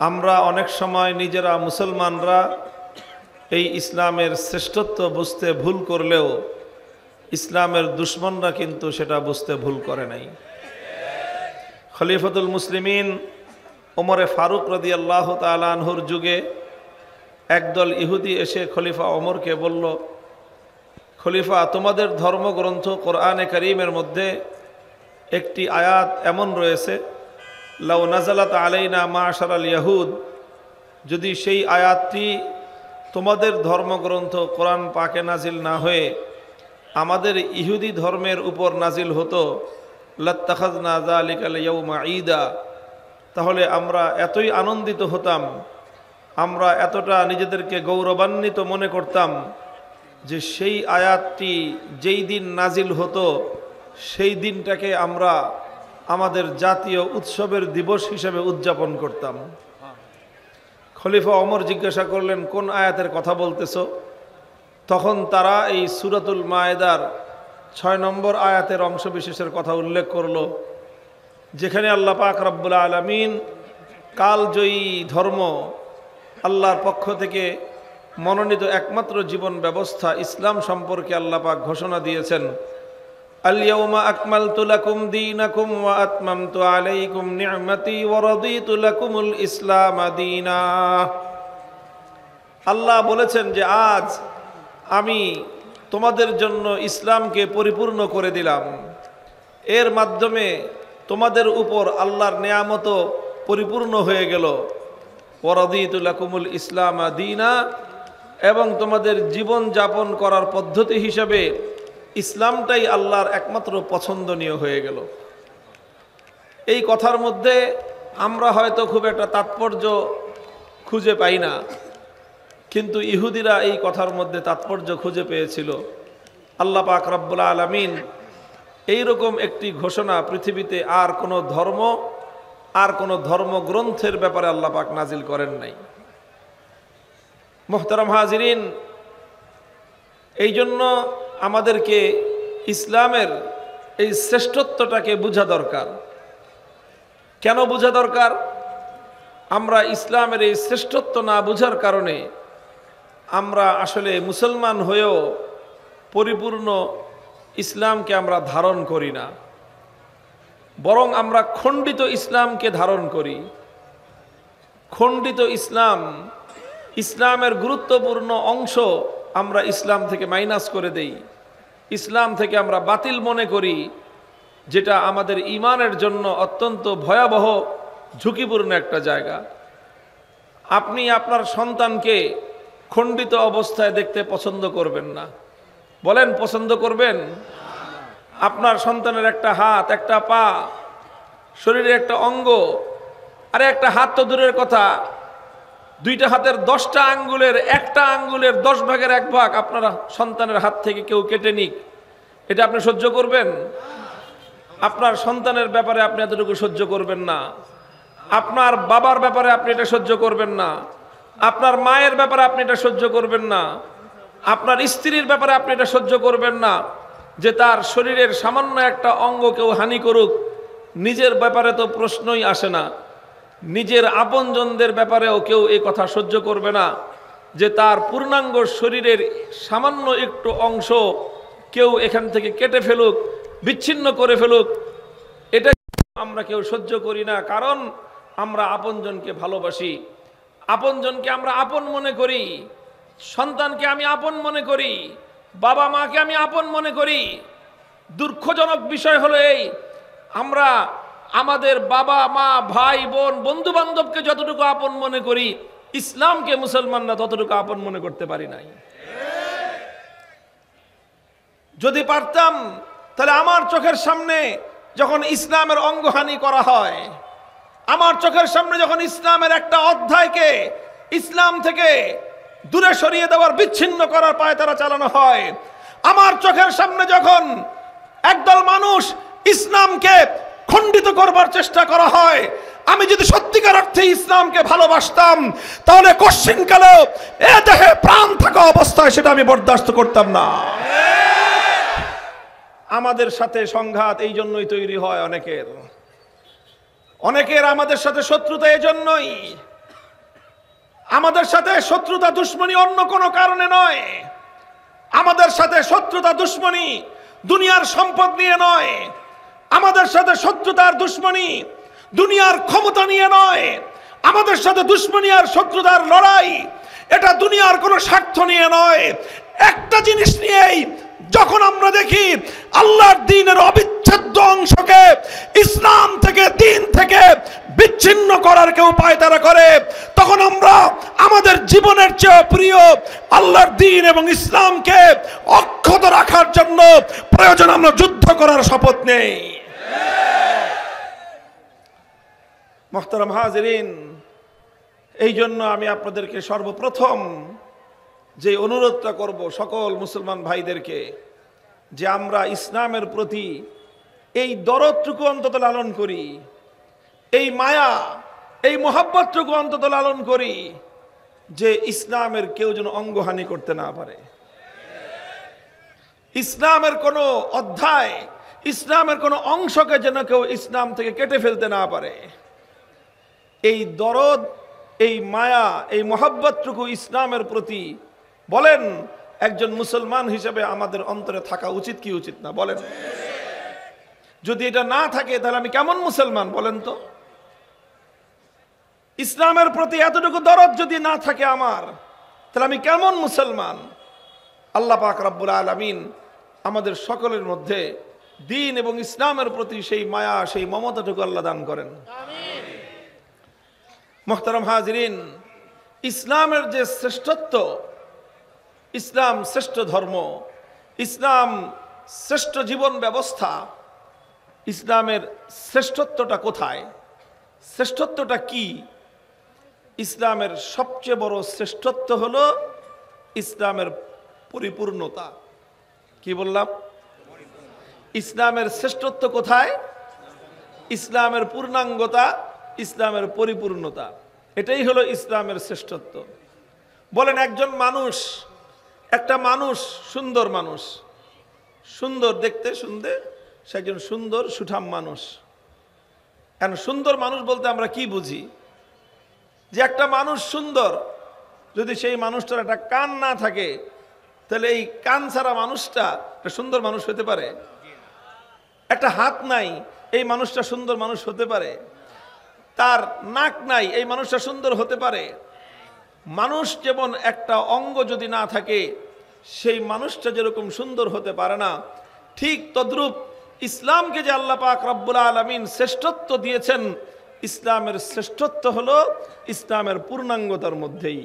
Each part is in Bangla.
আমরা অনেক সময় নিজেরা মুসলমানরা এই ইসলামের শ্রেষ্ঠত্ব বুঝতে ভুল করলেও ইসলামের দুশমনরা কিন্তু সেটা বুঝতে ভুল করে নাই। খলিফাতুল মুসলিমিন ওমরে ফারুক রাদিয়াল্লাহু তাআলা আনহুর যুগে একদল ইহুদি এসে খলিফা ওমরকে বলল, খলিফা, তোমাদের ধর্মগ্রন্থ কোরআনে কারীমের মধ্যে একটি আয়াত এমন রয়েছে, লাউ নাজালাত আলাইনা মাশারাল ইয়াহুদ, যদি সেই আয়াতটি তোমাদের ধর্মগ্রন্থ কোরআন পাকে নাজিল না হয়ে আমাদের ইহুদি ধর্মের উপর নাজিল হতো, লাত্তাখাযনা যালিকাল ইয়াউমা ঈদা, তাহলে আমরা এতই আনন্দিত হতাম, আমরা এতটা নিজেদেরকে গৌরবান্বিত মনে করতাম যে সেই আয়াতটি যেই দিন নাজিল হতো সেই দিনটাকে আমরা আমাদের জাতীয় উৎসবের দিবস হিসেবে উদযাপন করতাম। খলিফা ওমর জিজ্ঞাসা করলেন, কোন আয়াতের কথা বলতেছ? তখন তারা এই সূরাতুল মায়েদার 6 নম্বর আয়াতের অংশবিশেষের কথা উল্লেখ করল, যেখানে আল্লাহ পাক রব্বুল আলামিন কালজয়ী ধর্ম, আল্লাহর পক্ষ থেকে মনোনীত একমাত্র জীবন ব্যবস্থা ইসলাম সম্পর্কে আল্লাহ পাক ঘোষণা দিয়েছেন, আল ইয়াউমা আকমালতু লাকুম দীনাকুম ওয়া আতমামতু আলাইকুম নি'মাতি ওয়া রাদিতু লাকুমুল ইসলাম দীনা। আল্লাহ বলেছেন যে আজ আমি তোমাদের জন্য ইসলামকে পরিপূর্ণ করে দিলাম, এর মাধ্যমে তোমাদের উপর আল্লাহর নেয়ামত পরিপূর্ণ হয়ে গেল। ওয়া রাদিতু লাকুমুল ইসলাম দীনা, এবং তোমাদের জীবন যাপন করার পদ্ধতি হিসাবে ইসলামটাই আল্লাহর একমাত্র পছন্দনীয় হয়ে গেল। এই কথার মধ্যে আমরা হয়তো খুব একটা তাৎপর্য খুঁজে পাই না, কিন্তু ইহুদিরা এই কথার মধ্যে তাৎপর্য খুঁজে পেয়েছিল। আল্লাহ পাক রব্বুল আলামিন এইরকম একটি ঘোষণা পৃথিবীতে আর কোনো ধর্ম আর কোনো ধর্মগ্রন্থের ব্যাপারে আল্লাহ পাক নাজিল করেন নাই। মুহতারাম হাজিরিন, এই জন্য আমাদেরকে ইসলামের এই শ্রেষ্ঠত্বটাকে বোঝা দরকার। কেন বোঝা দরকার? আমরা ইসলামের এই শ্রেষ্ঠত্ব না বোঝার কারণে আমরা আসলে মুসলমান হয়েও পরিপূর্ণ ইসলামকে আমরা ধারণ করি না, বরং আমরা খণ্ডিত ইসলামকে ধারণ করি। খণ্ডিত ইসলাম, ইসলামের গুরুত্বপূর্ণ অংশ আমরা ইসলাম থেকে মাইনাস করে দেই, ইসলাম থেকে আমরা বাতিল মনে করি, যেটা আমাদের ঈমানের জন্য অত্যন্ত ভয়াবহ ঝুঁকিপূর্ণ একটা জায়গা। আপনি আপনার সন্তানকে খণ্ডিত অবস্থায় দেখতে পছন্দ করবেন না, বলেন পছন্দ করবেন? আপনার সন্তানের একটা হাত, একটা পা, শরীরের একটা অঙ্গ, আরে একটা হাত তো দূরের কথা, দুইটা হাতের 10টা আঙ্গুলের একটা আঙ্গুলের 10 ভাগের 1 ভাগ আপনার সন্তানের হাত থেকে কেউ কেটে নিক, এটা আপনি সহ্য করবেন? আপনার সন্তানের ব্যাপারে আপনি এতটুকু সহ্য করবেন না, আপনার বাবার ব্যাপারে আপনি এটা সহ্য করবেন না, আপনার মায়ের ব্যাপারে আপনি এটা সহ্য করবেন না, আপনার স্ত্রীর ব্যাপারে আপনি এটা সহ্য করবেন না যে তার শরীরের সামান্য একটা অঙ্গ কেউ হানি করুক। নিজের ব্যাপারে তো প্রশ্নই আসে না, নিজের আপনজনদের ব্যাপারেও কেউ এই কথা সহ্য করবে না যে তার পূর্ণাঙ্গ শরীরের সামান্য একটু অংশ কেউ এখান থেকে কেটে ফেলুক, বিচ্ছিন্ন করে ফেলুক। এটা আমরা কেউ সহ্য করি না, কারণ আমরা আপনজনকে ভালোবাসি, আপনজনকে আমরা আপন মনে করি, সন্তানকে আমি আপন মনে করি, বাবা মাকে আমি আপন মনে করি। দুঃখজনক বিষয় হলো এই, আমরা আমাদের বাবা মা ভাই বোন বন্ধু বান্ধবকে যতটুকু আপন মনে করি, ইসলামকে মুসলমানরা ততটুকু আপন মনে করতে পারি নাই। যদি পারতাম তাহলে আমার চোখের সামনে যখন ইসলামের অঙ্গহানি করা হয়, আমার চোখের সামনে যখন ইসলামের একটা অধ্যায়কে ইসলাম থেকে দূরে সরিয়ে দেওয়ার, বিচ্ছিন্ন করার পায়তারা চালানো হয়, আমার চোখের সামনে যখন একদল মানুষ ইসলামকে খণ্ডিত করবার চেষ্টা করা হয়, আমি যদি সত্যিকার অর্থে ইসলামকে ভালোবাসতাম তাহলে কশ্চিনকালেও এ দেহে প্রাণ থাকা অবস্থায় সেটা আমি বরদাস্ত করতাম না। আমাদের সাথে সংঘাত এই জন্যই তৈরি হয়, অনেকের আমাদের সাথে শত্রুতা এই জন্যই, আমাদের সাথে শত্রুতা দুশ্মনী অন্য কোনো কারণে নয়। আমাদের সাথে শত্রুতা দুশ্মনী দুনিয়ার সম্পদ নিয়ে নয়। আমাদের সাথে শত্রুতার দুশ্মনী দুনিয়ার ক্ষমতা নিয়ে নয়। আমাদের সাথে দুশ্মনী আর শত্রুতার লড়াই এটা দুনিয়ার কোনো স্বার্থ নিয়ে নয়। একটা জিনিস নিয়েই যখন আমরা দেখি আল্লাহর দ্বীনের অবিচ্ছেদ্য অংশকে ইসলাম থেকে, দ্বীন থেকে বিচ্ছিন্ন করার কেউ পায়তারা করে, তখন আমরা আমাদের জীবনের চেয়ে প্রিয় আল্লাহর দ্বীন এবং ইসলামকে অক্ষত রাখার জন্য প্রয়োজন আমরা যুদ্ধ করার শপথ নেই। মুহতারাম হাজিরিন, এই জন্য আমি আপনাদেরকে সর্বপ্রথম যে অনুরোধটা করব সকল মুসলমান ভাইদেরকে, যে আমরা ইসলামের প্রতি এই দরদটুকু অন্তত লালন করি, এই মায়া, এই মোহাব্বতটুকু অন্তত লালন করি, যে ইসলামের কেউ যেন অঙ্গহানি করতে না পারে। ইসলামের কোনো অধ্যায়, ইসলামের কোনো অংশকে যেন কেউ ইসলাম থেকে কেটে ফেলতে না পারে। এই দরদ, এই মায়া, এই মোহাব্বতটুকু ইসলামের প্রতি বলেন একজন মুসলমান হিসেবে আমাদের অন্তরে থাকা উচিত কি উচিত না? বলেন। যদি এটা না থাকে তাহলে আমি কেমন মুসলমান বলেন তো? ইসলামের প্রতি এতটুকু দরদ যদি না থাকে আমার, তাহলে আমি কেমন মুসলমান? আল্লাহ পাক রব্বুল আলামিন আমাদের সকলের মধ্যে দ্বীন এবং ইসলামের প্রতি সেই মায়া, সেই মমতাটুকু আল্লাহ দান করেন। মুহতারাম হাজিরিন, ইসলামের যে শ্রেষ্ঠত্ব, ইসলাম শ্রেষ্ঠ ধর্ম, ইসলাম শ্রেষ্ঠ জীবন ব্যবস্থা, ইসলামের শ্রেষ্ঠত্বটা কোথায়? শ্রেষ্ঠত্বটা কি? ইসলামের সবচেয়ে বড় শ্রেষ্ঠত্ব হলো ইসলামের পরিপূর্ণতা। কি বললাম? ইসলামের শ্রেষ্ঠত্ব কোথায়? ইসলামের পূর্ণাঙ্গতা, ইসলামের পরিপূর্ণতা, এটাই হলো ইসলামের শ্রেষ্ঠত্ব। বলেন একজন মানুষ, একটা মানুষ, সুন্দর মানুষ, সুন্দর দেখতে, শুনতে, সে একজন সুন্দর সুঠাম মানুষ। এখন সুন্দর মানুষ বলতে আমরা কি বুঝি? যে একটা মানুষ সুন্দর, যদি সেই মানুষটার একটা কান না থাকে, তাহলে এই কান ছাড়া মানুষটা একটা সুন্দর মানুষ হতে পারে? একটা হাত নাই, এই মানুষটা সুন্দর মানুষ হতে পারে? তার নাক নাই, এই মানুষটা সুন্দর হতে পারে? মানুষ যেমন একটা অঙ্গ যদি না থাকে সেই মানুষটা যেরকম সুন্দর হতে পারে না, ঠিক তদ্রূপ ইসলামকে যে আল্লাহ পাক রব্বুল আলামিন শ্রেষ্ঠত্ব দিয়েছেন, ইসলামের শ্রেষ্ঠত্ব হলো ইসলামের পূর্ণাঙ্গতার মধ্যেই।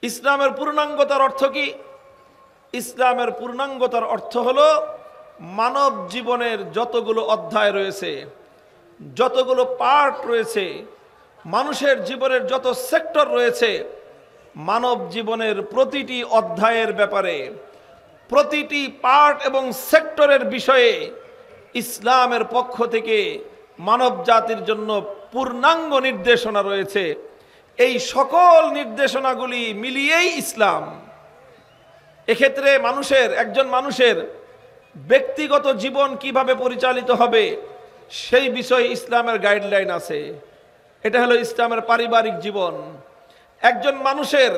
ইসলামের পূর্ণাঙ্গতার অর্থ কি? ইসলামের পূর্ণাঙ্গতার অর্থ হলো মানব জীবনের যতগুলো অধ্যায় রয়েছে, যতগুলো পার্ট রয়েছে, মানুষের জীবনের যত সেক্টর রয়েছে, মানব জীবনের প্রতিটি অধ্যায়ের ব্যাপারে, প্রতিটি পার্ট এবং সেক্টরের বিষয়ে ইসলামের পক্ষ থেকে মানব জাতির জন্য পূর্ণাঙ্গ নির্দেশনা রয়েছে। এই সকল নির্দেশনাগুলি মিলিয়েই ইসলাম। এক্ষেত্রে মানুষের, একজন মানুষের ব্যক্তিগত জীবন কিভাবে পরিচালিত হবে সেই বিষয়ে ইসলামের গাইডলাইন আছে। এটা হলো ইসলামের পারিবারিক জীবন। একজন মানুষের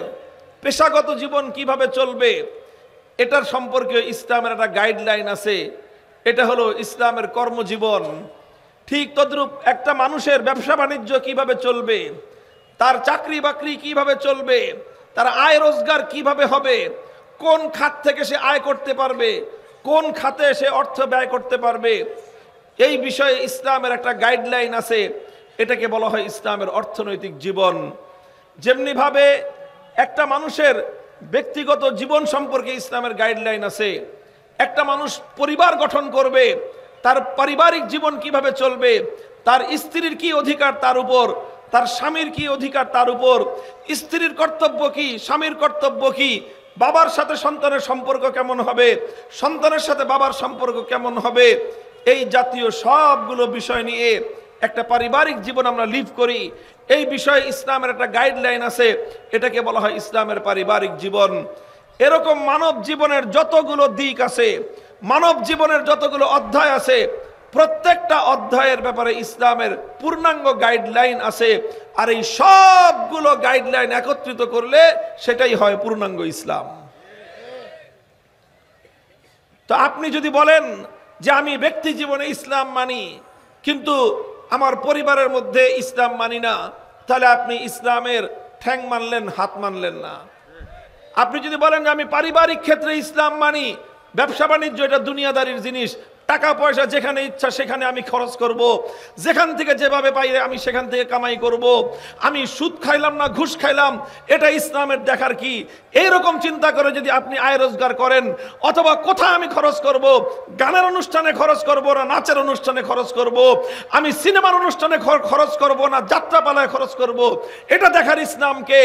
পেশাগত জীবন কিভাবে চলবে এটার সম্পর্কে ইসলামের একটা গাইডলাইন আছে। এটা হলো ইসলামের কর্মজীবন। ঠিক তদ্রূপ একটা মানুষের ব্যবসা বাণিজ্য কিভাবে চলবে, তার চাকরি বাকরি কিভাবে চলবে, তার আয় রোজগার কিভাবে হবে, কোন খাত থেকে সে আয় করতে পারবে, কোন খাতে সে অর্থ ব্যয় করতে পারবে, এই বিষয়ে ইসলামের একটা গাইডলাইন আছে। এটাকে বলা হয় ইসলামের অর্থনৈতিক জীবন। যেমনিভাবে একটা মানুষের ব্যক্তিগত জীবন সম্পর্কে ইসলামের গাইডলাইন আছে। একটা মানুষ পরিবার গঠন করবে, তার পারিবারিক জীবন কিভাবে চলবে, তার স্ত্রীর কি অধিকার তার উপর, তার স্বামীর কি অধিকার তার উপর, স্ত্রীর কর্তব্য কি, স্বামীর কর্তব্য কি, বাবার সাথে সন্তানের সম্পর্ক কেমন হবে, সন্তানের সাথে বাবার সম্পর্ক কেমন হবে, এই জাতীয় সবগুলো বিষয় নিয়ে একটা পারিবারিক জীবন আমরা লিভ করি। এই বিষয়ে ইসলামের একটা গাইডলাইন আছে। এটাকে বলা হয় ইসলামের পারিবারিক জীবন। এরকম মানব জীবনের যতগুলো দিক আছে, মানব জীবনের যতগুলো অধ্যায় আছে, প্রত্যেকটা অধ্যায়ের ব্যাপারে ইসলামের পূর্ণাঙ্গ গাইডলাইন আছে, আর এই সবগুলো গাইডলাইন একত্রিত করলে সেটাই হয় পূর্ণাঙ্গ ইসলাম। তো আপনি যদি বলেন যে আমি ব্যক্তি জীবনে ইসলাম মানি কিন্তু আমার পরিবারের মধ্যে ইসলাম মানি না, তাহলে আপনি ইসলামের ঠ্যাং মানলেন, হাত মানলেন না। আপনি যদি বলেন যে আমি পারিবারিক ক্ষেত্রে ইসলাম মানি, ব্যবসা বাণিজ্য এটা দুনিয়াদারির জিনিস, টাকা পয়সা যেখানে ইচ্ছা সেখানে আমি খরচ করব, যেখান থেকে যেভাবে পাই আমি সেখান থেকে কামাই করব, আমি সুদ খাইলাম না ঘুষ খাইলাম, এটা ইসলামের দেখার কি? এইরকম চিন্তা করে যদি আপনি আয় রোজগার করেন, অথবা কোথায় আমি খরচ করব, গানের অনুষ্ঠানে খরচ করব না নাচের অনুষ্ঠানে খরচ করব, আমি সিনেমার অনুষ্ঠানে খরচ করব না যাত্রাপালায় খরচ করব, এটা দেখার ইসলামকে,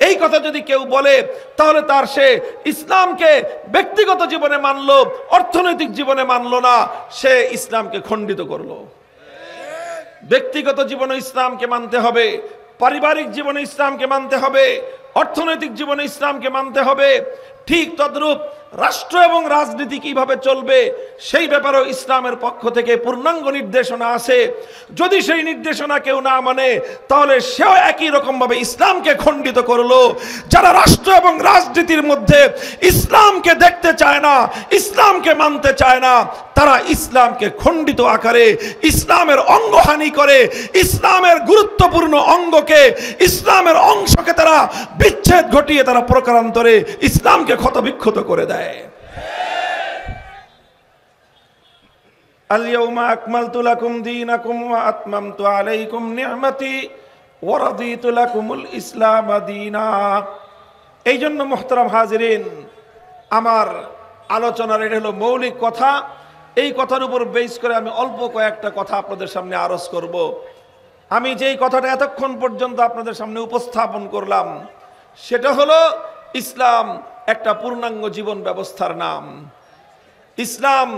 এই কথা যদি কেউ বলে, তাহলে তার সে ইসলামকে ব্যক্তিগত জীবনে মানলো, অর্থনৈতিক জীবনে মানলো না, সে ইসলামকে খণ্ডিত করলো। ব্যক্তিগত জীবনে ইসলামকে মানতে হবে, পারিবারিক জীবনে ইসলামকে মানতে হবে, অর্থনৈতিক জীবনে ইসলামকে মানতে হবে। ঠিক তদ্রূপ রাষ্ট্র এবং রাজনীতি কিভাবে চলবে সেই ব্যাপারেও ইসলামের পক্ষ থেকে পূর্ণাঙ্গ নির্দেশনা আছে। যদি সেই নির্দেশনা কেউ না মানে, তাহলে সেও একই রকম ভাবে ইসলামকে খণ্ডিত করলো। যারা রাষ্ট্র এবং রাজনীতির মধ্যে ইসলামকে দেখতে চায় না, ইসলামকে মানতে চায় না, তারা ইসলামকে খণ্ডিত আকারে ইসলামের অঙ্গহানি করে, ইসলামের গুরুত্বপূর্ণ অঙ্গকে, ইসলামের অংশকে তারা বিচ্ছেদ ঘটিয়ে তারা প্রকারান্তরে ইসলামকে ক্ষতবিক্ষত করে দেয়। আল-ইয়াউমা আকমালতু লাকুম দীনাকুম ওয়া আতমামতু আলাইকুম নি'মাতি ওয়া রাদিতু লাকুমুল ইসলাম দীনা। এই জন্য মুহতারাম হাজিরিন, আমার আলোচনার এটা হলো মৌলিক কথা। এই কথার উপর বেস করে আমি অল্প কয়েকটা কথা আপনাদের সামনে আরজ করব। আমি যেই কথাটা এতক্ষণ পর্যন্ত আপনাদের সামনে উপস্থাপন করলাম, সেটা হলো ইসলাম একটা পূর্ণাঙ্গ জীবন ব্যবস্থার নাম। Islam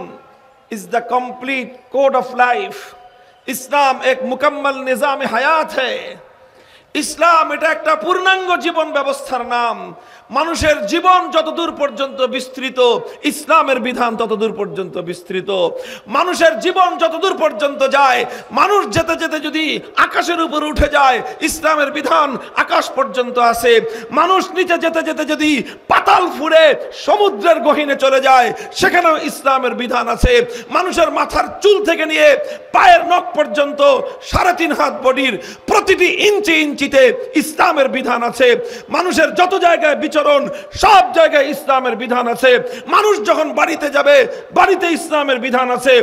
is the complete code of life. ইসলাম এক মুকম্মল নিজাম হায়াত হ্যায়। ইসলাম এটা একটা পূর্ণাঙ্গ জীবন ব্যবস্থার নাম। মানুষের জীবন যতদূর পর্যন্ত বিস্তৃত, ইসলামের বিধান ততদূর পর্যন্ত বিস্তৃত। মানুষের জীবন যতদূর পর্যন্ত যায়, মানুষ যেতে যেতে যদি আকাশের উপর উঠে যায়, ইসলামের বিধান আকাশ পর্যন্ত আছে। মানুষ নিচে যেতে যেতে যদি পাতাল ফুঁড়ে সমুদ্রের গহীনে চলে যায়, সেখানেও ইসলামের বিধান আছে। মানুষের মাথার চুল থেকে নিয়ে পায়ের নখ পর্যন্ত 3.5 হাত বডির প্রতিটি ইঞ্চি ইঞ্চিতে ইসলামের বিধান আছে। মানুষের যত জায়গায় বিচরণ, সব জায়গায় ইসলামের বিধান আছে। মানুষ যখন বাড়িতে যাবে, বাড়িতে ইসলামের বিধান আছে।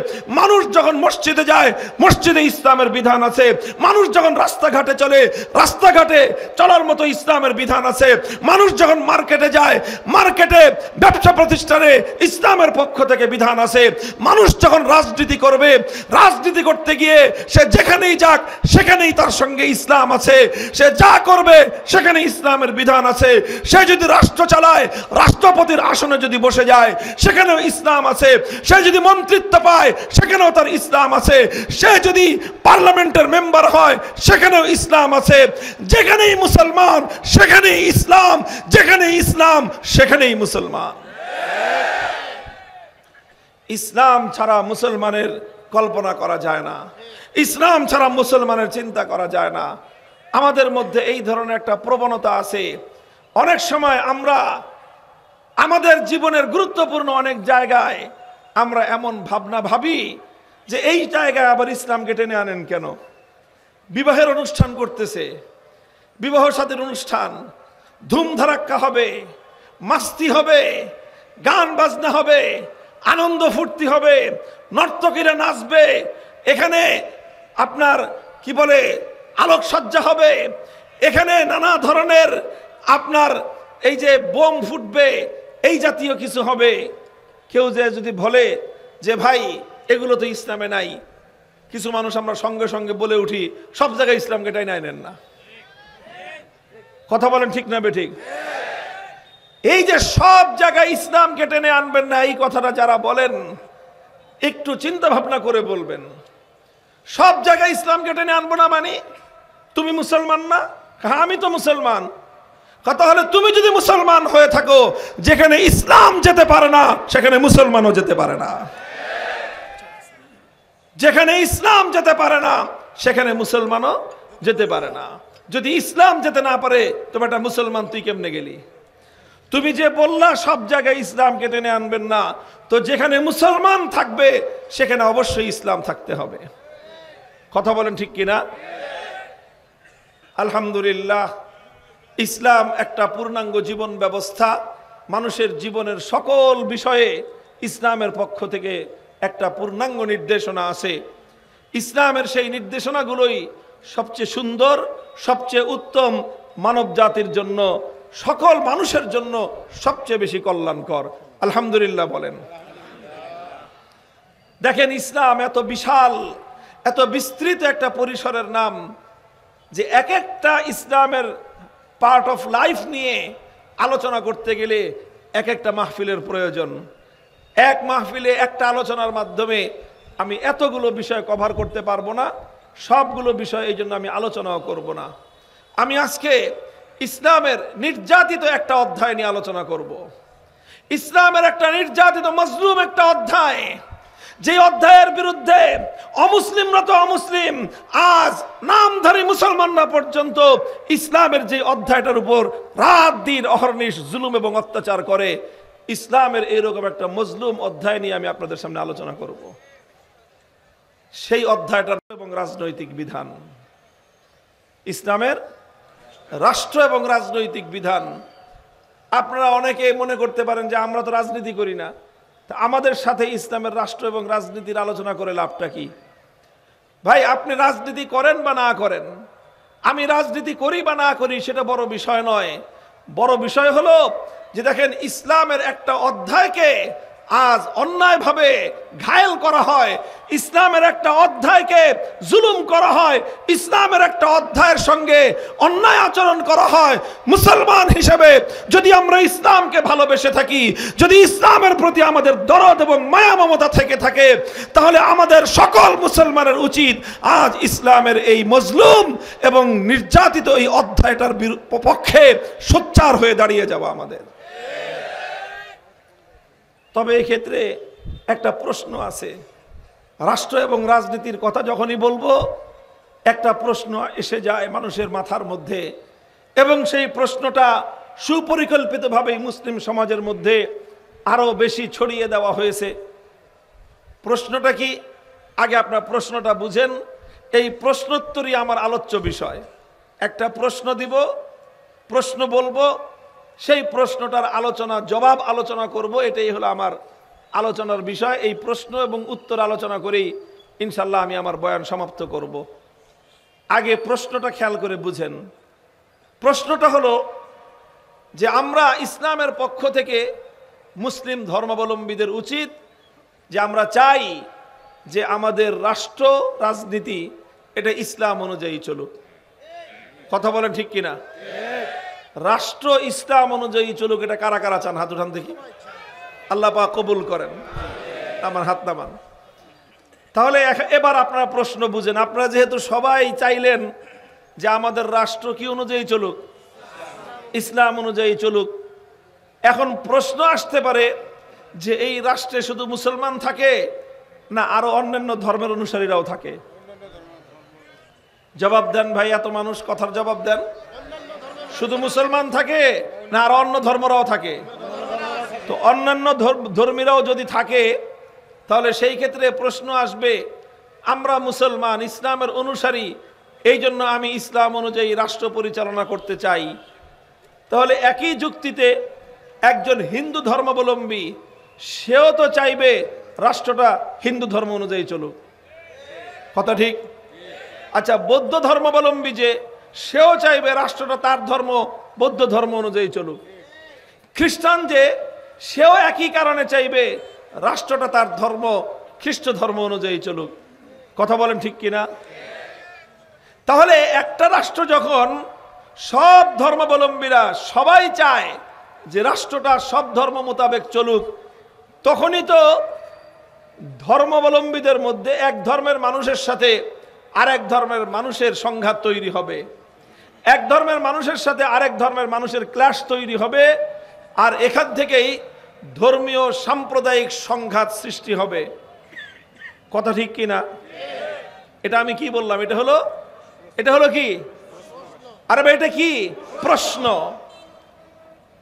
মানুষ যখন মসজিদে যায়, মসজিদে ইসলামের বিধান আছে। মানুষ যখন রাস্তাঘাটে চলে, রাস্তাঘাটে চলার মতো ইসলামের বিধান আছে। মানুষ যখন মার্কেটে যায়, মার্কেটে ব্যবসা প্রতিষ্ঠানে ইসলামের পক্ষ থেকে বিধান আছে। মানুষ যখন রাজনীতি করবে, রাজনীতি করতে গিয়ে সে যেখানেই যাক সেখানেই তার সঙ্গে ইসলাম আছে। সে যা করবে সেখানে ইসলামের বিধান আছে। সে যদি রাষ্ট্র চালায়, রাষ্ট্রপতির আসনে যদি বসে যায়, সেখানেও ইসলাম আছে। সে যদি মন্ত্রিত্ব পায়, সেখানেও তার ইসলাম আছে। সে যদি পার্লামেন্টের মেম্বার হয়, সেখানেও ইসলাম আছে। যেখানেই মুসলমান সেখানেই ইসলাম, যেখানেই ইসলাম সেখানেই মুসলমান। ইসলাম ছাড়া মুসলমানের কল্পনা করা যায় না, ইসলাম ছাড়া মুসলমানের চিন্তা করা যায় না। আমাদের মধ্যে এই ধরনের একটা প্রবণতা আছে। অনেক সময় আমরা আমাদের জীবনের গুরুত্বপূর্ণ অনেক জায়গায় আমরা এমন ভাবনা ভাবি যে এই জায়গায় আবার ইসলামকে টেনে আনেন কেন? বিবাহের অনুষ্ঠান করতেছে, বিবাহ শাদীর অনুষ্ঠান, ধুমধারাক্কা হবে, মাস্তি হবে, গান বাজনা হবে, আনন্দ ফুর্তি হবে, নর্তকীরা নাচবে, এখানে আপনার কি বলে আলোকসজ্জা হবে, এখানে নানা ধরনের আপনার এই যে বোম ফুটবে, এই জাতীয় কিছু হবে। কেউ যে যদি বলে যে ভাই এগুলো তো ইসলামে নাই, কিছু মানুষ আমরা সঙ্গে সঙ্গে বলে উঠি সব জায়গায় ইসলামকে টেনে আনেন না। কথা বলেন ঠিক না বেঠিক? এই যে সব জায়গায় ইসলামকে টেনে আনবেন না, এই কথাটা যারা বলেন একটু চিন্তা ভাবনা করে বলবেন। সব জায়গায় ইসলামকে টেনে আনবো না মানে তুমি মুসলমান না? হ্যাঁ আমি তো মুসলমান। কথা হলে তুমি যদি মুসলমান হয়ে থাকো, যেখানে ইসলাম যেতে পারে না সেখানে মুসলমানও যেতে পারে না। যেখানে ইসলাম যেতে পারে না সেখানে মুসলমানও যেতে পারে না। যদি ইসলাম যেতে না পারে তবে একটা মুসলমান তুই কেমনে গেলি? তুমি যে বললা সব জায়গায় ইসলামকে টেনে আনবেন না, তো যেখানে মুসলমান থাকবে সেখানে অবশ্যই ইসলাম থাকতে হবে। কথা বলেন ঠিক কিনা? আলহামদুলিল্লাহ, ইসলাম একটা পূর্ণাঙ্গ জীবন ব্যবস্থা। মানুষের জীবনের সকল বিষয়ে ইসলামের পক্ষ থেকে একটা পূর্ণাঙ্গ নির্দেশনা আছে। ইসলামের সেই নির্দেশনাগুলোই সবচেয়ে সুন্দর, সবচেয়ে উত্তম, মানব জাতির জন্য, সকল মানুষের জন্য সবচেয়ে বেশি কল্যাণকর। আলহামদুলিল্লাহ বলেন। দেখেন, ইসলাম এত বিশাল, এত বিস্তৃত একটা পরিসরের নাম যে এক একটা ইসলামের পার্ট অফ লাইফ নিয়ে আলোচনা করতে গেলে এক একটা মাহফিলের প্রয়োজন। এক মাহফিলে একটা আলোচনার মাধ্যমে আমি এতগুলো বিষয় কভার করতে পারবো না, সবগুলো বিষয় এই জন্য আমি আলোচনাও করব না। আমি আজকে ইসলামের নির্যাতিত একটা অধ্যায় নিয়ে আলোচনা করব। ইসলামের একটা নির্যাতিত মজলুম একটা অধ্যায়, যে অধ্যায়ের বিরুদ্ধে অমুসলিমরা তো অমুসলিম, আজ নামধারী মুসলমানরা পর্যন্ত ইসলামের যে অধ্যায়টার উপর রাত দিন অহর্নিশ জুলুম এবং অত্যাচার করে, ইসলামের এরকম একটা মজলুম অধ্যায় নিয়ে আমি আপনাদের সামনে আলোচনা করব। সেই অধ্যায়টার এবং রাজনৈতিক বিধান, ইসলামের রাষ্ট্র এবং রাজনৈতিক বিধান। আপনারা অনেকে মনে করতে পারেন যে আমরা তো রাজনীতি করি না, তা আমাদের সাথে ইসলামের রাষ্ট্র এবং রাজনীতির আলোচনা করে লাভটা কি? ভাই, আপনি রাজনীতি করেন বা না করেন, আমি রাজনীতি করি বা না করি, সেটা বড় বিষয় নয়। বড় বিষয় হলো যে দেখেন, ইসলামের একটা অধ্যায়কে আজ অন্যায়ভাবে ঘায়েল করা হয়, ইসলামের একটা অধ্যায়কে জুলুম করা হয়, ইসলামের একটা অধ্যায়ের সঙ্গে অন্যায় আচরণ করা হয়। মুসলমান হিসেবে যদি আমরা ইসলামকে ভালোবেসে থাকি, যদি ইসলামের প্রতি আমাদের দরদ এবং মায়া মমতা থেকে থাকে, তাহলে আমাদের সকল মুসলমানের উচিত আজ ইসলামের এই মজলুম এবং নির্যাতিত এই অধ্যায়টার পক্ষে সোচ্চার হয়ে দাঁড়িয়ে যাওয়া আমাদের। তবে এই ক্ষেত্রে একটা প্রশ্ন আছে। রাষ্ট্র এবং রাজনীতির কথা যখনই বলবো, একটা প্রশ্ন এসে যায় মানুষের মাথার মধ্যে, এবং সেই প্রশ্নটা সুপরিকল্পিতভাবেই মুসলিম সমাজের মধ্যে আরো বেশি ছড়িয়ে দেওয়া হয়েছে। প্রশ্নটা কি? আগে আপনার প্রশ্নটা বুঝেন। এই প্রশ্নোত্তরই আমার আলোচ্য বিষয়। একটা প্রশ্ন দিব, প্রশ্ন বলবো, সেই প্রশ্নটার আলোচনা, জবাব আলোচনা করব, এটাই হলো আমার আলোচনার বিষয়। এই প্রশ্ন এবং উত্তর আলোচনা করেই ইনশাল্লাহ আমি আমার বয়ান সমাপ্ত করব। আগে প্রশ্নটা খেয়াল করে বুঝেন। প্রশ্নটা হলো যে আমরা ইসলামের পক্ষ থেকে মুসলিম ধর্মাবলম্বীদের উচিত যে আমরা চাই যে আমাদের রাষ্ট্র রাজনীতি এটা ইসলাম অনুযায়ী চলুক। কথা বলেন ঠিক কিনা? রাষ্ট্র ইসলাম অনুযায়ী চলুক, এটা কারা কারা চান? হাত উঠান দেখি। আল্লাহ পাক কবুল করেন। আমার হাত নামান। তাহলে এবার আপনারা প্রশ্ন বুঝেন। আপনারা যেহেতু সবাই চাইলেন যে আমাদের রাষ্ট্র কি অনুযায়ী চলুক, ইসলাম অনুযায়ী চলুক, এখন প্রশ্ন আসতে পারে যে এই রাষ্ট্রে শুধু মুসলমান থাকে না আরো অন্যান্য ধর্মের অনুসারীরাও থাকে? জবাব দেন ভাই, এত মানুষ, কথার জবাব দেন। শুধু মুসলমান থাকে না আর অন্য ধর্মরাও থাকে? তো অন্যান্য ধর্মীরাও যদি থাকে, তাহলে সেই ক্ষেত্রে প্রশ্ন আসবে, আমরা মুসলমান, ইসলামের অনুসারী, এই জন্য আমি ইসলাম অনুযায়ী রাষ্ট্র পরিচালনা করতে চাই। তাহলে একই যুক্তিতে একজন হিন্দু ধর্মাবলম্বী সেও তো চাইবে রাষ্ট্রটা হিন্দু ধর্ম অনুযায়ী চলুক। কথা ঠিক? আচ্ছা, বৌদ্ধ ধর্মাবলম্বী যে, সেও চাইবে রাষ্ট্রটা তার ধর্ম, বৌদ্ধ ধর্ম অনুযায়ী চলুক। খ্রিস্টান যে, সেও একই কারণে চাইবে রাষ্ট্রটা তার ধর্ম, খ্রিস্ট ধর্ম অনুযায়ী চলুক। কথা বলেন ঠিক কিনা? তাহলে একটা রাষ্ট্র যখন সব ধর্মাবলম্বীরা সবাই চায় যে রাষ্ট্রটা সব ধর্ম মোতাবেক চলুক, তখনই তো ধর্মাবলম্বীদের মধ্যে এক ধর্মের মানুষের সাথে আরেক ধর্মের মানুষের সংঘাত তৈরি হবে, এক ধর্মের মানুষের সাথে আরেক ধর্মের মানুষের ক্লাশ তৈরি হবে, আর এখান থেকেই ধর্মীয় সাম্প্রদায়িক সংঘাত সৃষ্টি হবে। কথা ঠিক কিনা? এটা আমি কি বললাম? এটা হলো কি? আরে ভাই এটা কি প্রশ্ন?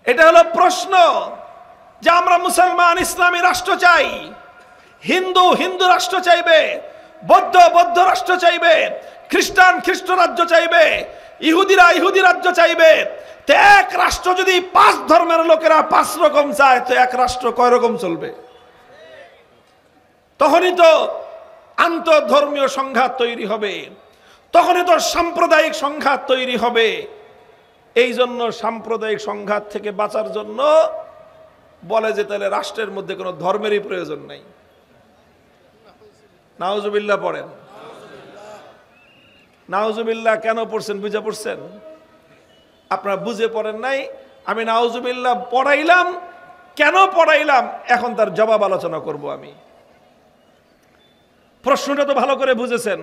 এটা হলো প্রশ্ন যে আমরা মুসলমান ইসলামী রাষ্ট্র চাই, হিন্দু হিন্দু রাষ্ট্র চাইবে, বৌদ্ধ বৌদ্ধ রাষ্ট্র চাইবে, খ্রিস্টান খ্রিস্ট রাজ্য চাইবে, ইহুদিরা ইহুদি রাজ্য চাইবে। তো এক রাষ্ট্র যদি 5 ধর্মের লোকেরা 5 রকম চায়, তো এক রাষ্ট্র কয় রকম চলবে? তখনই তো আন্তঃধর্মীয় সংঘাত তৈরি হবে, তখনই তো সাম্প্রদায়িক সংঘাত তৈরি হবে। এই জন্য সাম্প্রদায়িক সংঘাত থেকে বাঁচার জন্য বলে যে তাহলে রাষ্ট্রের মধ্যে কোনো ধর্মেরই প্রয়োজন নাই। নাউজুবিল্লাহ পড়েন। নাউজুবিল্লাহ কেন পড়ছেন? বুঝে পড়ছেন? আপনারা বুঝে পড়েন নাই। আমি নাউজুবিল্লাহ পড়াইলাম, কেন পড়াইলাম এখন তার জবাব আলোচনা করব আমি। প্রশ্নটা তো ভালো করে বুঝেছেন।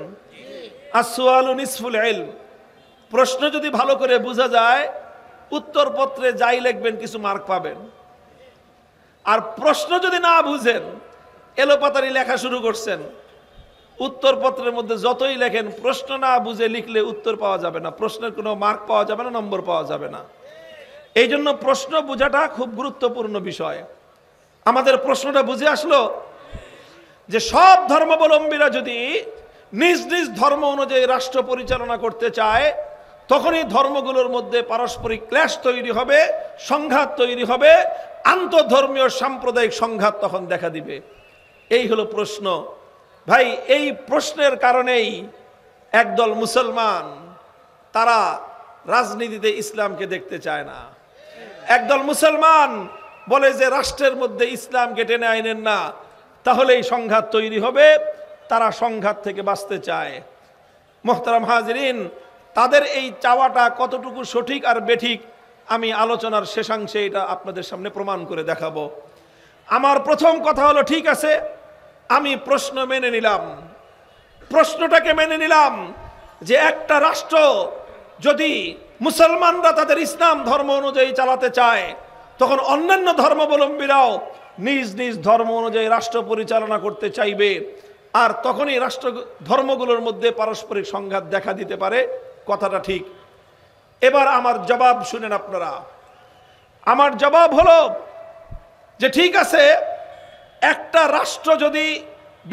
আসওয়ালু নিসফুল ইলম। প্রশ্ন যদি ভালো করে বোঝা যায়, উত্তরপত্রে যাই লিখবেন কিছু মার্ক পাবেন। আর প্রশ্ন যদি না বুঝেন, এলোপাতারি লেখা শুরু করছেন, উত্তরপত্রের মধ্যে যতই লেখেন প্রশ্ন না বুঝে লিখলে উত্তর পাওয়া যাবে না, প্রশ্নের কোনো মার্ক পাওয়া যাবে না, নম্বর পাওয়া যাবে না। এই জন্য প্রশ্ন বোঝাটা খুব গুরুত্বপূর্ণ বিষয়। আমাদের প্রশ্নটা বুঝে আসলো যে সব ধর্মাবলম্বীরা যদি নিজ নিজ ধর্ম অনুযায়ী রাষ্ট্র পরিচালনা করতে চায়, তখনই ধর্মগুলোর মধ্যে পারস্পরিক ক্লেশ তৈরি হবে, সংঘাত তৈরি হবে, আন্তঃধর্মীয় সাম্প্রদায়িক সংঘাত তখন দেখা দিবে। এই হলো প্রশ্ন। ভাই এই প্রশ্নের কারণেই একদল মুসলমান তারা রাজনীতিতে ইসলামকে দেখতে চায় না। একদল মুসলমান বলে যে রাষ্ট্রের মধ্যে ইসলামকে টেনে আইনেন না, তাহলেই সংঘাত তৈরি হবে। তারা সংঘাত থেকে বাঁচতে চায়। মোহতারাম হাজিরিন, তাদের এই চাওয়াটা কতটুকু সঠিক আর বেঠিক আমি আলোচনার শেষাংশে এটা আপনাদের সামনে প্রমাণ করে দেখাবো। আমার প্রথম কথা হলো, ঠিক আছে আমি প্রশ্ন মেনে নিলাম, প্রশ্নটাকে মেনে নিলাম যে একটা রাষ্ট্র যদি মুসলমানরা তাদের ইসলাম ধর্ম অনুযায়ী চালাতে চায়, তখন অন্যান্য ধর্মাবলম্বীরাও নিজ নিজ ধর্ম অনুযায়ী রাষ্ট্র পরিচালনা করতে চাইবে, আর তখনই রাষ্ট্র ধর্মগুলোর মধ্যে পারস্পরিক সংঘাত দেখা দিতে পারে। কথাটা ঠিক। এবার আমার জবাব শুনেন আপনারা। আমার জবাব হলো যে ঠিক আছে, একটা রাষ্ট্র যদি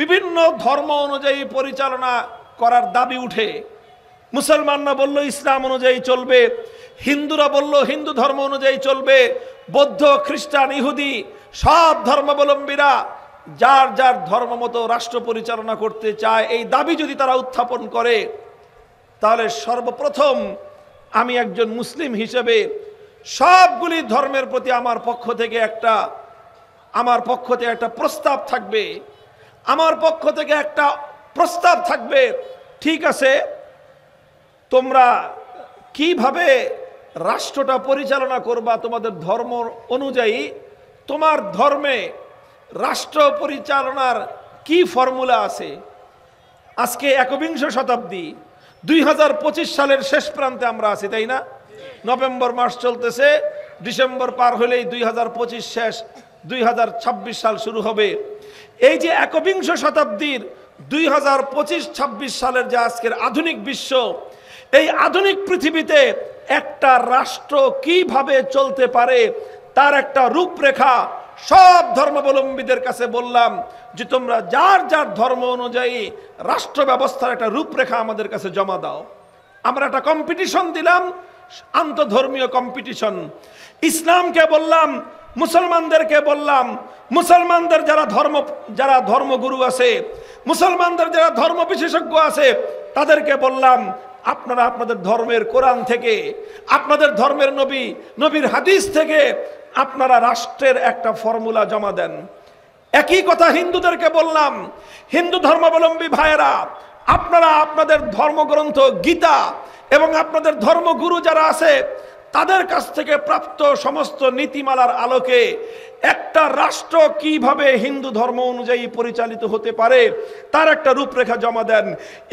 বিভিন্ন ধর্ম অনুযায়ী পরিচালনা করার দাবি উঠে, মুসলমানরা বলল ইসলাম অনুযায়ী চলবে, হিন্দুরা বলল হিন্দু ধর্ম অনুযায়ী চলবে, বৌদ্ধ খ্রিস্টান ইহুদি সব ধর্মাবলম্বীরা যার যার ধর্ম মতো রাষ্ট্র পরিচালনা করতে চায়, এই দাবি যদি তারা উত্থাপন করে, তাহলে সর্বপ্রথম আমি একজন মুসলিম হিসেবে সবগুলি ধর্মের প্রতি আমার পক্ষ থেকে একটা প্রস্তাব থাকবে। আমার পক্ষ থেকে একটা প্রস্তাব থাকবে, ঠিক আছে তোমরা কিভাবে রাষ্ট্রটা পরিচালনা করবা তোমাদের ধর্ম অনুযায়ী, তোমার ধর্মে রাষ্ট্র পরিচালনার কি ফর্মুলা আছে? আজকে 21 শতাব্দী 2025 সালের শেষ প্রান্তে আমরা আছি, তাই না? নভেম্বর মাস চলতেছে, ডিসেম্বর পার হলেই 2025 শেষ, 2026 সাল শুরু হবে। এই যে 21 শতাব্দীর 2025-26 সালের যে আজকের আধুনিক বিশ্ব, এই আধুনিক পৃথিবীতে একটা রাষ্ট্র কিভাবে চলতে পারে তার একটা রূপরেখা সব ধর্মাবলম্বীদের কাছে বললাম যে তোমরা যার যার ধর্ম অনুযায়ী রাষ্ট্র ব্যবস্থার একটা রূপরেখা আমাদের কাছে জমা দাও। আমরা একটা কম্পিটিশন দিলাম, আন্তঃধর্মীয় কম্পিটিশন। ইসলামকে বললাম, মুসলমানদেরকে বললাম, মুসলমানদের যারা ধর্মগুরু আছে, মুসলমানদের যারা ধর্ম বিশেষজ্ঞ আছে, তাদেরকে বললাম আপনারা আপনাদের ধর্মের কোরআন থেকে, আপনাদের ধর্মের নবীর হাদিস থেকে আপনারা রাষ্ট্রের একটা ফর্মুলা জমা দেন। একই কথা হিন্দুদেরকে বললাম, হিন্দু ধর্মাবলম্বী ভাইয়েরা আপনারা আপনাদের ধর্মগ্রন্থ গীতা এবং আপনাদের ধর্মগুরু যারা আছে তাদের কাছ থেকে প্রাপ্ত সমস্ত নীতিমালার আলোকে একটা রাষ্ট্র কিভাবে হিন্দু ধর্ম অনুযায়ী পরিচালিত হতে পারে তার একটা রূপরেখা জমা দেন।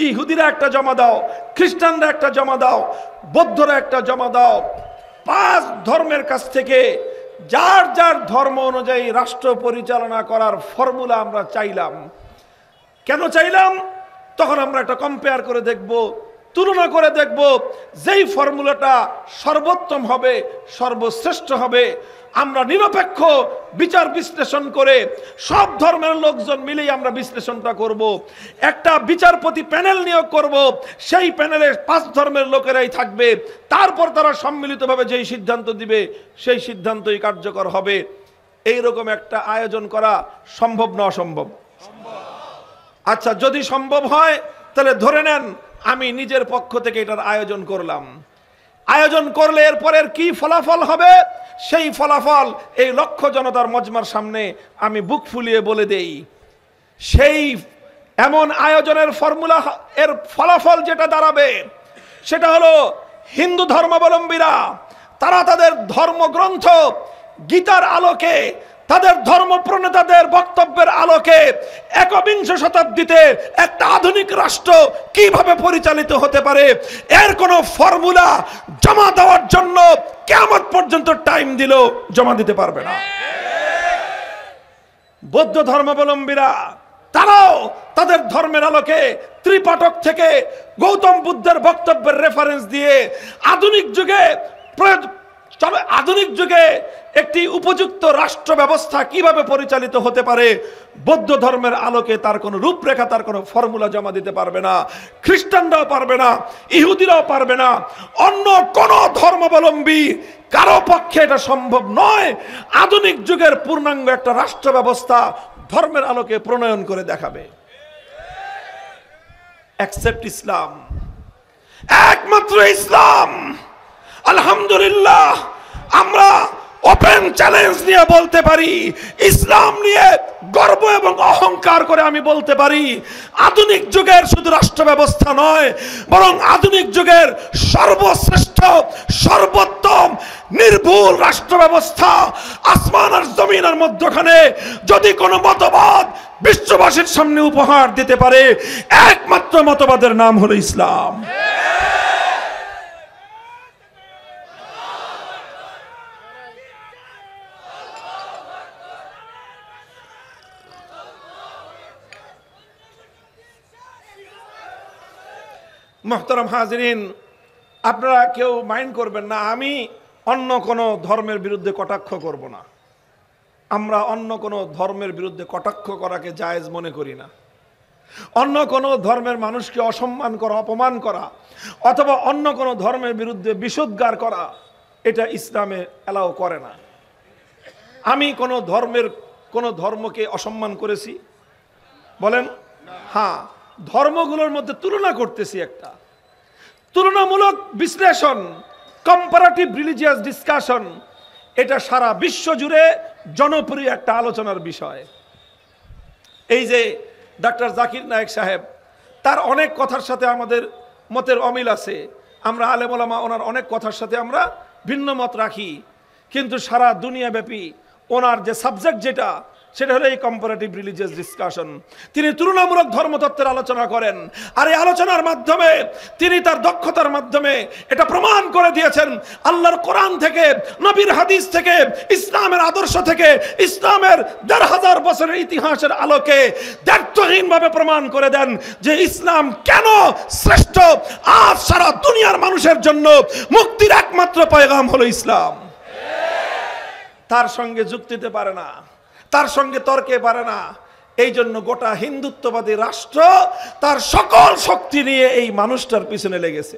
ইহুদিরা একটা জমা দাও, খ্রিস্টানরা একটা জমা দাও, বৌদ্ধরা একটা জমা দাও। 5 ধর্মের কাছ থেকে যার যার ধর্ম অনুযায়ী রাষ্ট্র পরিচালনা করার ফর্মুলা আমরা চাইলাম। কেন চাইলাম? তখন আমরা একটা কম্পেয়ার করে দেখব, তুলনা করে দেখব, যেই ফর্মুলাটা সর্বোত্তম হবে, সর্বশ্রেষ্ঠ হবে, আমরা নিরপেক্ষ বিচার বিশ্লেষণ করে সব ধর্মের লোকজন মিলেই আমরা বিশ্লেষণটা করব। একটা বিচারপতি প্যানেল নিয়োগ করব, সেই প্যানেলে 5 ধর্মের লোকেরাই থাকবে, তারপর তারা সম্মিলিতভাবে যেই সিদ্ধান্ত দিবে সেই সিদ্ধান্তই কার্যকর হবে। এইরকম একটা আয়োজন করা সম্ভব না অসম্ভব? আচ্ছা, যদি সম্ভব হয় তাহলে ধরে নেন আমি নিজের পক্ষ থেকে এটার আয়োজন করলাম। আয়োজন করলে এরপরের কি ফলাফল হবে, সেই ফলাফল এই লক্ষ জনতার মজমার সামনে আমি বুক ফুলিয়ে বলে দেই। সেই এমন আয়োজনের ফর্মুলা, এর ফলাফল যেটা দাঁড়াবে সেটা হলো হিন্দু ধর্মাবলম্বীরা তারা তাদের ধর্মগ্রন্থ গীতার আলোকে, তাদের ধর্ম প্রণেতাদের বক্তব্যের আলোকে একবিংশ শতাব্দীতে একটা আধুনিক রাষ্ট্র কিভাবে পরিচালিত হতে পারে এর কোনো ফর্মুলা জমা দেওয়ার জন্য কিয়ামত পর্যন্ত টাইম দিল জমা দিতে পারবে না। বৌদ্ধ ধর্মাবলম্বীরা তারাও তাদের ধর্মের আলোকে ত্রিপাঠক থেকে গৌতম বুদ্ধের বক্তব্যের রেফারেন্স দিয়ে আধুনিক যুগে একটি উপযুক্ত রাষ্ট্র ব্যবস্থা কিভাবে পরিচালিত হতে পারে বৌদ্ধ ধর্মের আলোকে তার কোনো রূপরেখা, তার কোনো ফর্মুলা জমা দিতে পারবে না। খ্রিস্টানরাও পারবে না, ইহুদিরাও পারবে না, অন্য কোন ধর্মাবলম্বী কারো পক্ষে এটা সম্ভব নয় আধুনিক যুগের পূর্ণাঙ্গ একটা রাষ্ট্র ব্যবস্থা ধর্মের আলোকে প্রণয়ন করে দেখাবে। অ্যাকসেপ্ট ইসলাম, একমাত্র ইসলাম। আলহামদুলিল্লাহ, আমরা ওপেন চ্যালেঞ্জ নিয়ে বলতে পারি, ইসলাম নিয়ে গর্ব এবং অহংকার করে আমি বলতে পারি, আধুনিক যুগের শুধু রাষ্ট্র ব্যবস্থা নয়, বরং আধুনিক যুগের সর্বশ্রেষ্ঠ, সর্বোত্তম, নির্ভুল রাষ্ট্র ব্যবস্থা আসমান আর জমিনের মধ্যখানে যদি কোনো মতবাদ বিশ্ববাসীর সামনে উপহার দিতে পারে, একমাত্র মতবাদের নাম হলো ইসলাম। মুহতারাম হাজিরিন, আপনারা কেউ মাইন্ড করবেন না, আমি অন্য কোনো ধর্মের বিরুদ্ধে কটাক্ষ করব না। আমরা অন্য কোনো ধর্মের বিরুদ্ধে কটাক্ষ করাকে জায়েজ মনে করি না। অন্য কোনো ধর্মের মানুষকে অসম্মান করা, অপমান করা, অথবা অন্য কোনো ধর্মের বিরুদ্ধে বিষোদ্গার করা, এটা ইসলামে অ্যালাউ করে না। আমি কোনো ধর্মকে অসম্মান করেছি বলেন? হ্যাঁ, ধর্মগুলোর মধ্যে তুলনা করতেছি, একটা তুলনামূলক বিশ্লেষণ, কম্পারেটিভ রিলিজিয়াস ডিসকাশন, এটা সারা বিশ্ব জুড়ে জনপ্রিয় একটা আলোচনার বিষয়। এই যে ডাক্তার জাকির নায়েক সাহেব, তার অনেক কথার সাথে আমাদের মতের অমিল আছে, আমরা আলেম ওলামা ওনার অনেক কথার সাথে আমরা ভিন্ন মত রাখি, কিন্তু সারা দুনিয়াব্যাপী ওনার যে সাবজেক্ট সেটা হলো এই কম্পারেটিভ রিলিজিয়াস ডিসকাশন। তিনি তুলনামূলক ধর্মতত্ত্বের আলোচনা করেন, আর এই আলোচনার মাধ্যমে তিনি তার দক্ষতার মাধ্যমে এটা প্রমাণ করে দিয়েছেন আল্লাহর কোরআন থেকে, নবীর হাদিস থেকে, ইসলামের আদর্শ থেকে, ইসলামের ১৫০০ বছরের ইতিহাসের আলোকে দ্ব্যর্থহীনভাবে প্রমাণ করে দেন যে ইসলাম কেন শ্রেষ্ঠ। আজ সারা দুনিয়ার মানুষের জন্য মুক্তির একমাত্র পয়গাম হলো ইসলাম। তার সঙ্গে যুক্তিতে পারে না, তার সঙ্গে তর্কে পারে না। এই জন্য গোটা হিন্দুত্ববাদী রাষ্ট্র তার সকল শক্তি নিয়ে এই মানুষটার পিছনে লেগেছে।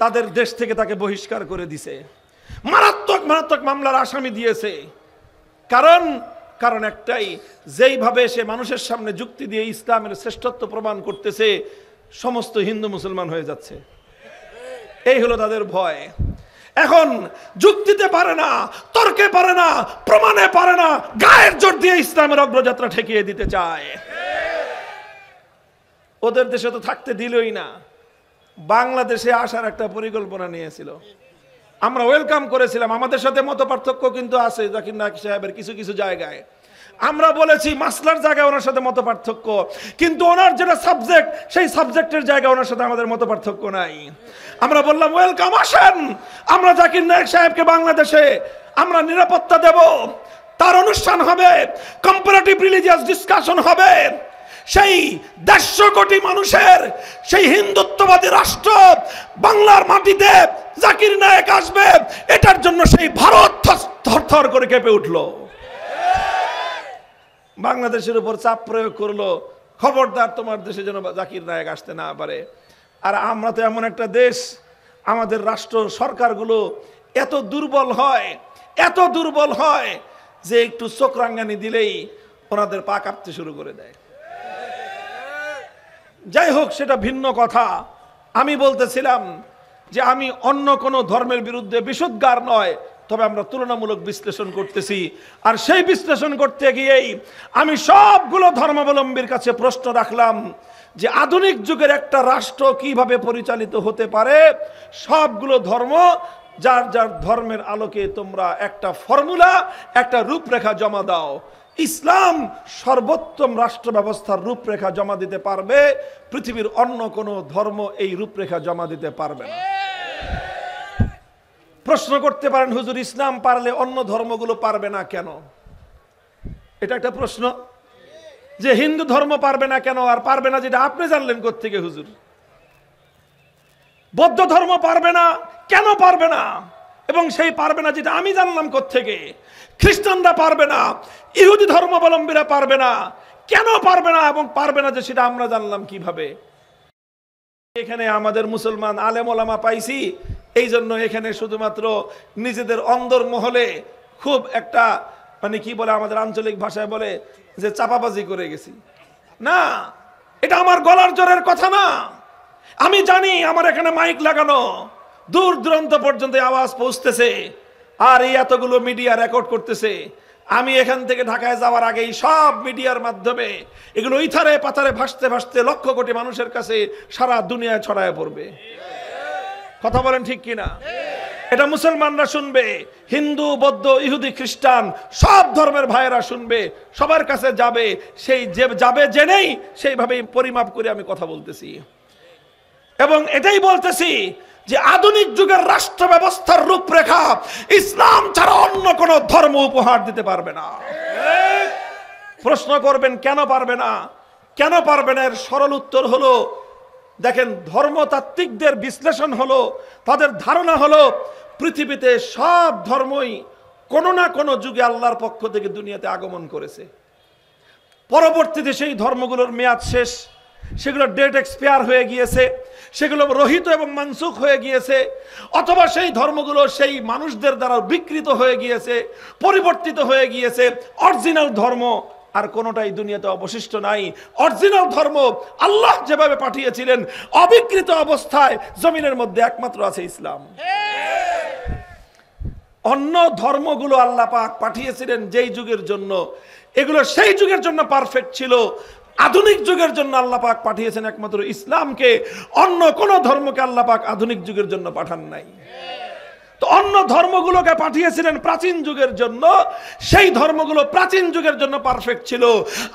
তাদের দেশ থেকে তাকে বহিষ্কার করে দিছে, মারাত্মক মারাত্মক মামলার আসামি দিয়েছে। কারণ একটাই, যেইভাবে সে মানুষের সামনে যুক্তি দিয়ে ইসলামের শ্রেষ্ঠত্ব প্রমাণ করতেছে, সমস্ত হিন্দু মুসলমান হয়ে যাচ্ছে। এই হলো তাদের ভয়। এখন যুক্তিতে পারে না, তর্কে পারে না, প্রমাণে পারে না, গায়ের জোর দিয়ে ইসলামের অগ্রযাত্রা ঠেকিয়ে দিতে চায়। ওদের দেশে তো থাকতে দিলই না, বাংলাদেশে আসার একটা পরিকল্পনা নিয়েছিল, আমরা ওয়েলকাম করেছিলাম। আমাদের সাথে মত পার্থক্য কিন্তু আছে জাকির নায়েক সাহেবের কিছু কিছু জায়গায়। আমরা বলেছি মাসলার জায়গায় ওনার সাথে মত পার্থক্য, কিন্তু ওনার যেটা সাবজেক্ট, সেই সাবজেক্টের জায়গায় ওনার সাথে আমাদের মত পার্থক্য নাই। আমরা বললাম ওয়েলকাম, আসেন, আমরা জাকির নায়েক সাহেবকে বাংলাদেশে আমরা নিরাপত্তা দেব, তার অনুষ্ঠান হবে, কম্পারেটিভ রিলিজিয়াস ডিসকাশন হবে। সেই 150 কোটি মানুষের সেই হিন্দুত্ববাদী রাষ্ট্র বাংলার মাটিতে জাকির নায়েক আসবে, এটার জন্য সেই ভারত থরথর করে কেঁপে উঠলো। বাংলাদেশের উপর চাপ প্রয়োগ করলো, খবরদার তোমার দেশে যেন জাকির নায়েক আসতে না পারে। আর আমরা তো এমন একটা দেশ, আমাদের রাষ্ট্র সরকারগুলো এত দুর্বল হয়, এত দুর্বল হয় যে একটু চোখ রাঙ্গানি দিলেই ওনাদের পা কাঁপতে শুরু করে দেয়। যাই হোক, সেটা ভিন্ন কথা। আমি বলতেছিলাম যে আমি অন্য কোনো ধর্মের বিরুদ্ধে বিশুদ্ধার নয়, তবে আমরা তুলনামূলক বিশ্লেষণ করতেছি। আর সেই বিশ্লেষণ করতে গিয়েই আমি সবগুলো ধর্মাবলম্বীর কাছে প্রশ্ন রাখলাম যে আধুনিক যুগের একটা রাষ্ট্র কিভাবে পরিচালিত হতে পারে। সবগুলো ধর্ম যার যার ধর্মের আলোকে তোমরা একটা ফর্মুলা, একটা রূপরেখা জমা দাও। ইসলাম সর্বোত্তম রাষ্ট্র ব্যবস্থার রূপরেখা জমা দিতে পারবে, পৃথিবীর অন্য কোনো ধর্ম এই রূপরেখা জমা দিতে পারবে না। প্রশ্ন করতে পারেন, হুজুর ইসলাম পারলে অন্য ধর্মগুলো পারবে না কেন? এটা একটা প্রশ্ন, যে হিন্দু ধর্ম পারবে না কেন? আর পারবে না যেটা আপনি জানলেন কোত্থেকে হুজুর? বৌদ্ধ ধর্ম পারবে না কেন? পারবে না, এবং সেই পারবে না যেটা আমি জানলাম কোত্থেকে? খ্রিস্টানরা পারবে না, ইহুদি ধর্মাবলম্বীরা পারবে না, কেন পারবে না? এবং পারবে না যে সেটা আমরা জানলাম কিভাবে? এখানে আমাদের মুসলমান আলেম ওলামা পাইছি, এই জন্য এখানে শুধুমাত্র নিজেদের অন্দর মহলে খুব একটা মানে কি বলে, আমাদের আঞ্চলিক ভাষায় বলে যে চাপাবাজি করে গেছি। না, এটা আমার গলার জোরের কথা না। আমি জানি আমার এখানে মাইক লাগানো, দূর দূরান্ত পর্যন্ত আওয়াজ পৌঁছতেছে, আর এই এতগুলো মিডিয়া রেকর্ড করতেছে। আমি এখান থেকে ঢাকায় যাওয়ার আগেই সব মিডিয়ার মাধ্যমে এগুলো ইথারে পাথারে ভাসতে ভাসতে লক্ষ কোটি মানুষের কাছে সারা দুনিয়ায় ছড়ায় পড়বে। কথা বলেন ঠিক কিনা? এটা মুসলমানরা শুনবে, হিন্দু বৌদ্ধ ইহুদি খ্রিস্টান সব ধর্মের ভাইয়েরা শুনবে, সবার কাছে যাবে। সেই যে যাবে জেনেই সেইভাবেই পরিমাপ করে আমি কথা বলতেছি, এবং এটাই বলতেছি যে আধুনিক যুগের রাষ্ট্র ব্যবস্থার রূপরেখা ইসলাম ছাড়া অন্য কোন ধর্ম উপহার দিতে পারবে না। প্রশ্ন করবেন কেন পারবে না? কেন পারবে না? এর সরল উত্তর হলো, দেখেন, ধর্মতাত্ত্বিকদের বিশ্লেষণ হলো, তাদের ধারণা হলো পৃথিবীতে সব ধর্মই কোনো না কোনো যুগে আল্লাহর পক্ষ থেকে দুনিয়াতে আগমন করেছে। পরবর্তীতে সেই ধর্মগুলোর মেয়াদ শেষ, সেগুলো ডেট এক্সপায়ার হয়ে গিয়েছে, সেগুলো রহিত এবং মানসুখ হয়ে গিয়েছে, অথবা সেই ধর্মগুলো সেই মানুষদের দ্বারা বিকৃত হয়ে গিয়েছে, পরিবর্তিত হয়ে গিয়েছে। অরিজিনাল ধর্ম আর কোনোটাই দুনিয়াতে অবশিষ্ট নাই। অরিজিনাল ধর্ম আল্লাহ যেভাবে পাঠিয়েছিলেন অবিকৃত অবস্থায় জমিনের মধ্যে একমাত্র আছে ইসলাম। অন্য ধর্মগুলো আল্লাহ পাক পাঠিয়েছিলেন যেই যুগের জন্য, এগুলো সেই যুগের জন্য পারফেক্ট ছিল। আধুনিক যুগের জন্য আল্লাহ পাক পাঠিয়েছেন একমাত্র ইসলামকে, অন্য কোন ধর্মকে আল্লাহ পাক আধুনিক যুগের জন্য পাঠান নাই। তো অন্য ধর্মগুলোকে পাঠিয়েছিলেন প্রাচীন যুগের জন্য, সেই ধর্মগুলো প্রাচীন যুগের জন্য পারফেক্ট ছিল।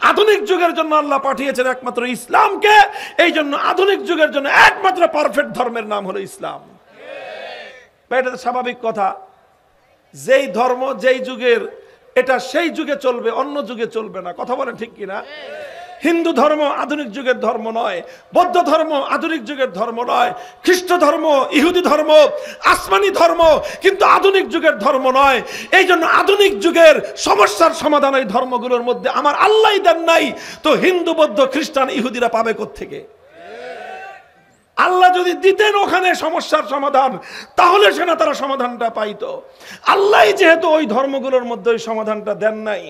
আধুনিক যুগের জন্য আল্লাহ পাঠিয়েছেন একমাত্র ইসলামকে, এই জন্য আধুনিক যুগের জন্য একমাত্র পারফেক্ট ধর্মের নাম হলো ইসলাম। এটা তো স্বাভাবিক কথা, যেই ধর্ম যেই যুগের এটা সেই যুগে চলবে, অন্য যুগে চলবে না। কথা বলেন ঠিক কিনা? হিন্দু ধর্ম আধুনিক যুগের ধর্ম নয়, বৌদ্ধ ধর্ম আধুনিক যুগের ধর্ম নয়, খ্রিস্ট ধর্ম ইহুদি ধর্ম আসমানি ধর্ম কিন্তু আধুনিক যুগের ধর্ম নয়। এই জন্য আধুনিক যুগের সমস্যার সমাধান এই ধর্মগুলোর মধ্যে আমার আল্লাহই দেন নাই, তো হিন্দু বৌদ্ধ খ্রিস্টান ইহুদিরা পাবে কোত্থেকে? আল্লাহ যদি দিতেন ওখানে সমস্যার সমাধান, তাহলে সেনা তারা সমাধানটা পাইতো। আল্লাহ যেহেতু ওই ধর্মগুলোর মধ্যে ওই সমাধানটা দেন নাই,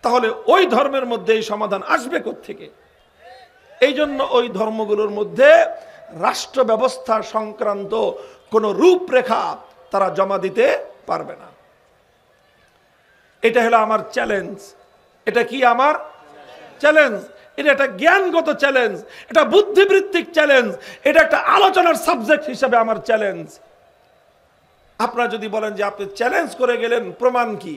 তাহলে ওই ধর্মের মধ্যে এই সমাধান আসবে কোত্থেকে? এই জন্য ওই ধর্মগুলোর মধ্যে রাষ্ট্র ব্যবস্থা সংক্রান্ত কোন রূপরেখা তারা জমা দিতে পারবে না। এটা হলো আমার চ্যালেঞ্জ। এটা কি আমার চ্যালেঞ্জ? এটা একটা জ্ঞানগত চ্যালেঞ্জ, এটা বুদ্ধিবৃত্তিক চ্যালেঞ্জ, এটা একটা আলোচনার সাবজেক্ট হিসেবে আমার চ্যালেঞ্জ। আপনারা যদি বলেন যে আপনি চ্যালেঞ্জ করে গেলেন, প্রমাণ কি?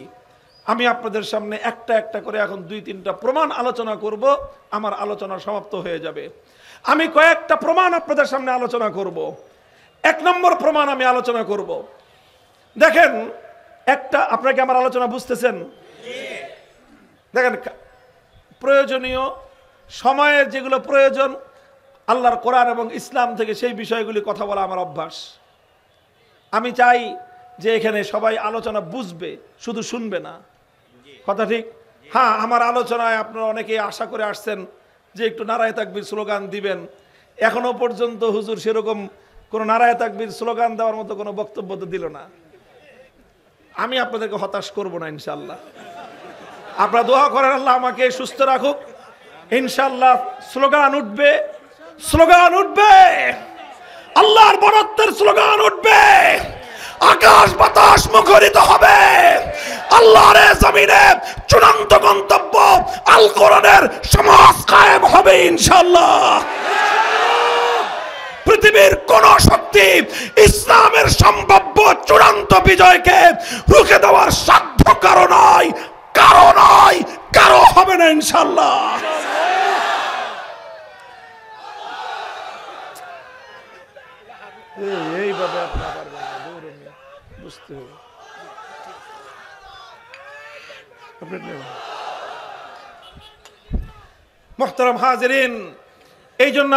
আমি আপনাদের সামনে একটা একটা করে এখন 2-3টা প্রমাণ আলোচনা করব, আমার আলোচনা সমাপ্ত হয়ে যাবে। আমি কয়েকটা প্রমাণ আপনাদের সামনে আলোচনা করব। 1 নম্বর প্রমাণ আমি আলোচনা করব। দেখেন, একটা, আপনাকে আমার আলোচনা বুঝতেছেন? দেখেন, প্রয়োজনীয় সময়ের যেগুলো প্রয়োজন আল্লাহর কোরআন এবং ইসলাম থেকে সেই বিষয়গুলি কথা বলা আমার অভ্যাস। আমি চাই যে এখানে সবাই আলোচনা বুঝবে, শুধু শুনবে না। কথা ঠিক? হ্যাঁ, আমার আলোচনায় আপনারা অনেকেই আশা করে আসছেন যে একটু নারায়ে তাকবীর স্লোগান দিবেন। এখনো পর্যন্ত হুজুর সেরকম কোনো নারায়ে তাকবীর স্লোগান দেওয়ার মতো কোনো বক্তব্য তো দিল না। আমি আপনাদেরকে হতাশ করব না ইনশাআল্লাহ। আপনারা দোয়া করেন আল্লাহ আমাকে সুস্থ রাখুক। ইনশাআল্লাহ স্লোগান উঠবে, স্লোগান উঠবে, আল্লাহর বরত্বের স্লোগান উঠবে, আকাশ বাতাস মুখরিত হবে। আল্লাহর জমিনে চূড়ান্ত গন্তব্য আল কোরআনের সমাজ কায়েম হবে ইনশাআল্লাহ। পৃথিবীর কোন শক্তি ইসলামের সম্ভাব্য চূড়ান্ত বিজয়কে রুখে দেওয়ার সাধ্য কারো নাই, কারো নাই, কারো হবে না ইনশাআল্লাহ। এইভাবে আপনার পারবেন না, দৌড়ে বুঝতে হবে। মুহতারাম হাজিরিন, এই জন্য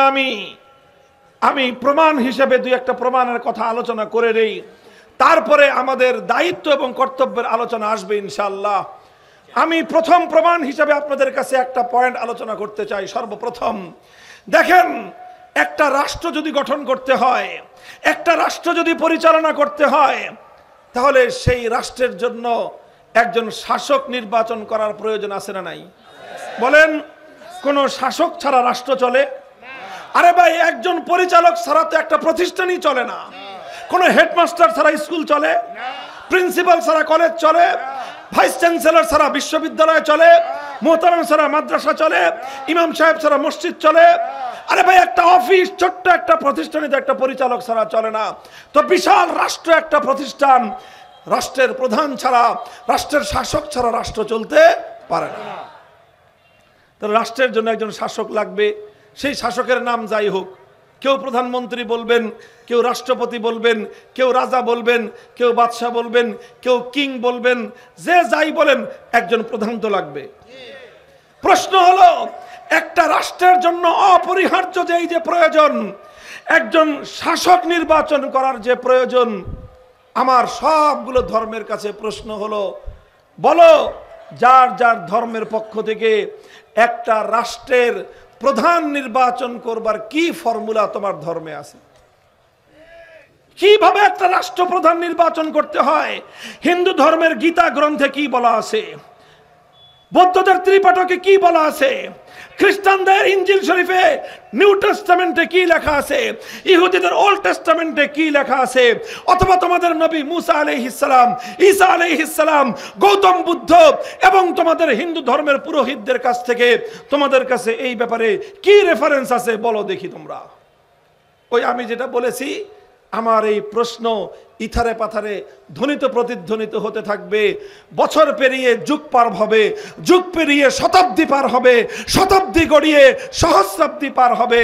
আমি প্রমাণ হিসেবে দুই একটা প্রমাণের কথা আলোচনা করে নেই, তারপরে আমাদের দায়িত্ব এবং কর্তব্যের আলোচনা আসবে ইনশাআল্লাহ। আমি প্রথম প্রমাণ হিসেবে আপনাদের কাছে একটা পয়েন্ট আলোচনা করতে চাই। সর্বপ্রথম দেখেন, একটা রাষ্ট্র যদি গঠন করতে হয়, একটা রাষ্ট্র যদি পরিচালনা করতে হয়, তাহলে সেই রাষ্ট্রের জন্য একজন শাসক নির্বাচন করার প্রয়োজন আছে না নাই? বলেন, কোন শাসক ছাড়া রাষ্ট্র চলে? আরে ভাই, একজন পরিচালক ছাড়া তো একটা প্রতিষ্ঠানই চলে না। কোন হেডমাস্টার ছাড়া স্কুল চলে? প্রিন্সিপাল ছাড়া কলেজ চলে? ভাইস চ্যান্সেলর ছাড়া বিশ্ববিদ্যালয় চলে? মোহতারাম ছাড়া মাদ্রাসা চলে? ইমাম সাহেব ছাড়া মসজিদ চলে? আরে ভাই, একটা অফিস, ছোট্ট একটা প্রতিষ্ঠানে তো একটা পরিচালক ছাড়া চলে না। তো বিশাল রাষ্ট্র একটা প্রতিষ্ঠান, রাষ্ট্রের প্রধান ছাড়া, রাষ্ট্রের শাসক ছাড়া রাষ্ট্র চলতে পারে না। তাহলে রাষ্ট্রের জন্য একজন শাসক লাগবে। সেই শাসকের নাম যাই হোক, কেউ প্রধানমন্ত্রী বলবেন, কেউ রাষ্ট্রপতি বলবেন, কেউ রাজা বলবেন, কেউ বাদশাহ বলবেন, কেউ কিং বলবেন, যে যাই বলেন, একজন প্রধান তো লাগবে। প্রশ্ন হলো, একটা রাষ্ট্রের জন্য অপরিহার্য যে এই যে প্রয়োজন, একজন শাসক নির্বাচন করার যে প্রয়োজন, আমার সবগুলো ধর্মের কাছে প্রশ্ন হলো, বলো যার যার ধর্মের পক্ষ থেকে একটা রাষ্ট্রের প্রধান নির্বাচন করবার কি ফর্মুলা তোমার ধর্মে আছে? কিভাবে একটা রাষ্ট্রপ্রধান নির্বাচন করতে হয়? হিন্দু ধর্মের গীতা গ্রন্থে কি বলা আছে? বৌদ্ধদের ত্রিপিটকে কি বলা আছে? খ্রিস্টানদের ইনজিল শরীফে, নিউ টেস্টামেন্টে কি লেখা আছে? ইহুদিদের ওল্ড টেস্টামেন্টে কি লেখা আছে? অথবা তোমাদের নবী মুসা আলাইহিস সালাম, ঈসা আলাইহিস সালাম, গৌতম বুদ্ধ এবং তোমাদের হিন্দু ধর্মের পুরোহিতদের কাছ থেকে তোমাদের কাছে এই ব্যাপারে কি রেফারেন্স আছে বলো দেখি তোমরা। ওই আমি যেটা বলেছি, আমার এই প্রশ্ন ইথারে পাথারে ধ্বনিত প্রতিধ্বনিত হতে থাকবে। বছর পেরিয়ে যুগ পার হবে, যুগ পেরিয়ে শতাব্দী পার হবে, শতাব্দী গড়িয়ে সহস্রাব্দী পার হবে।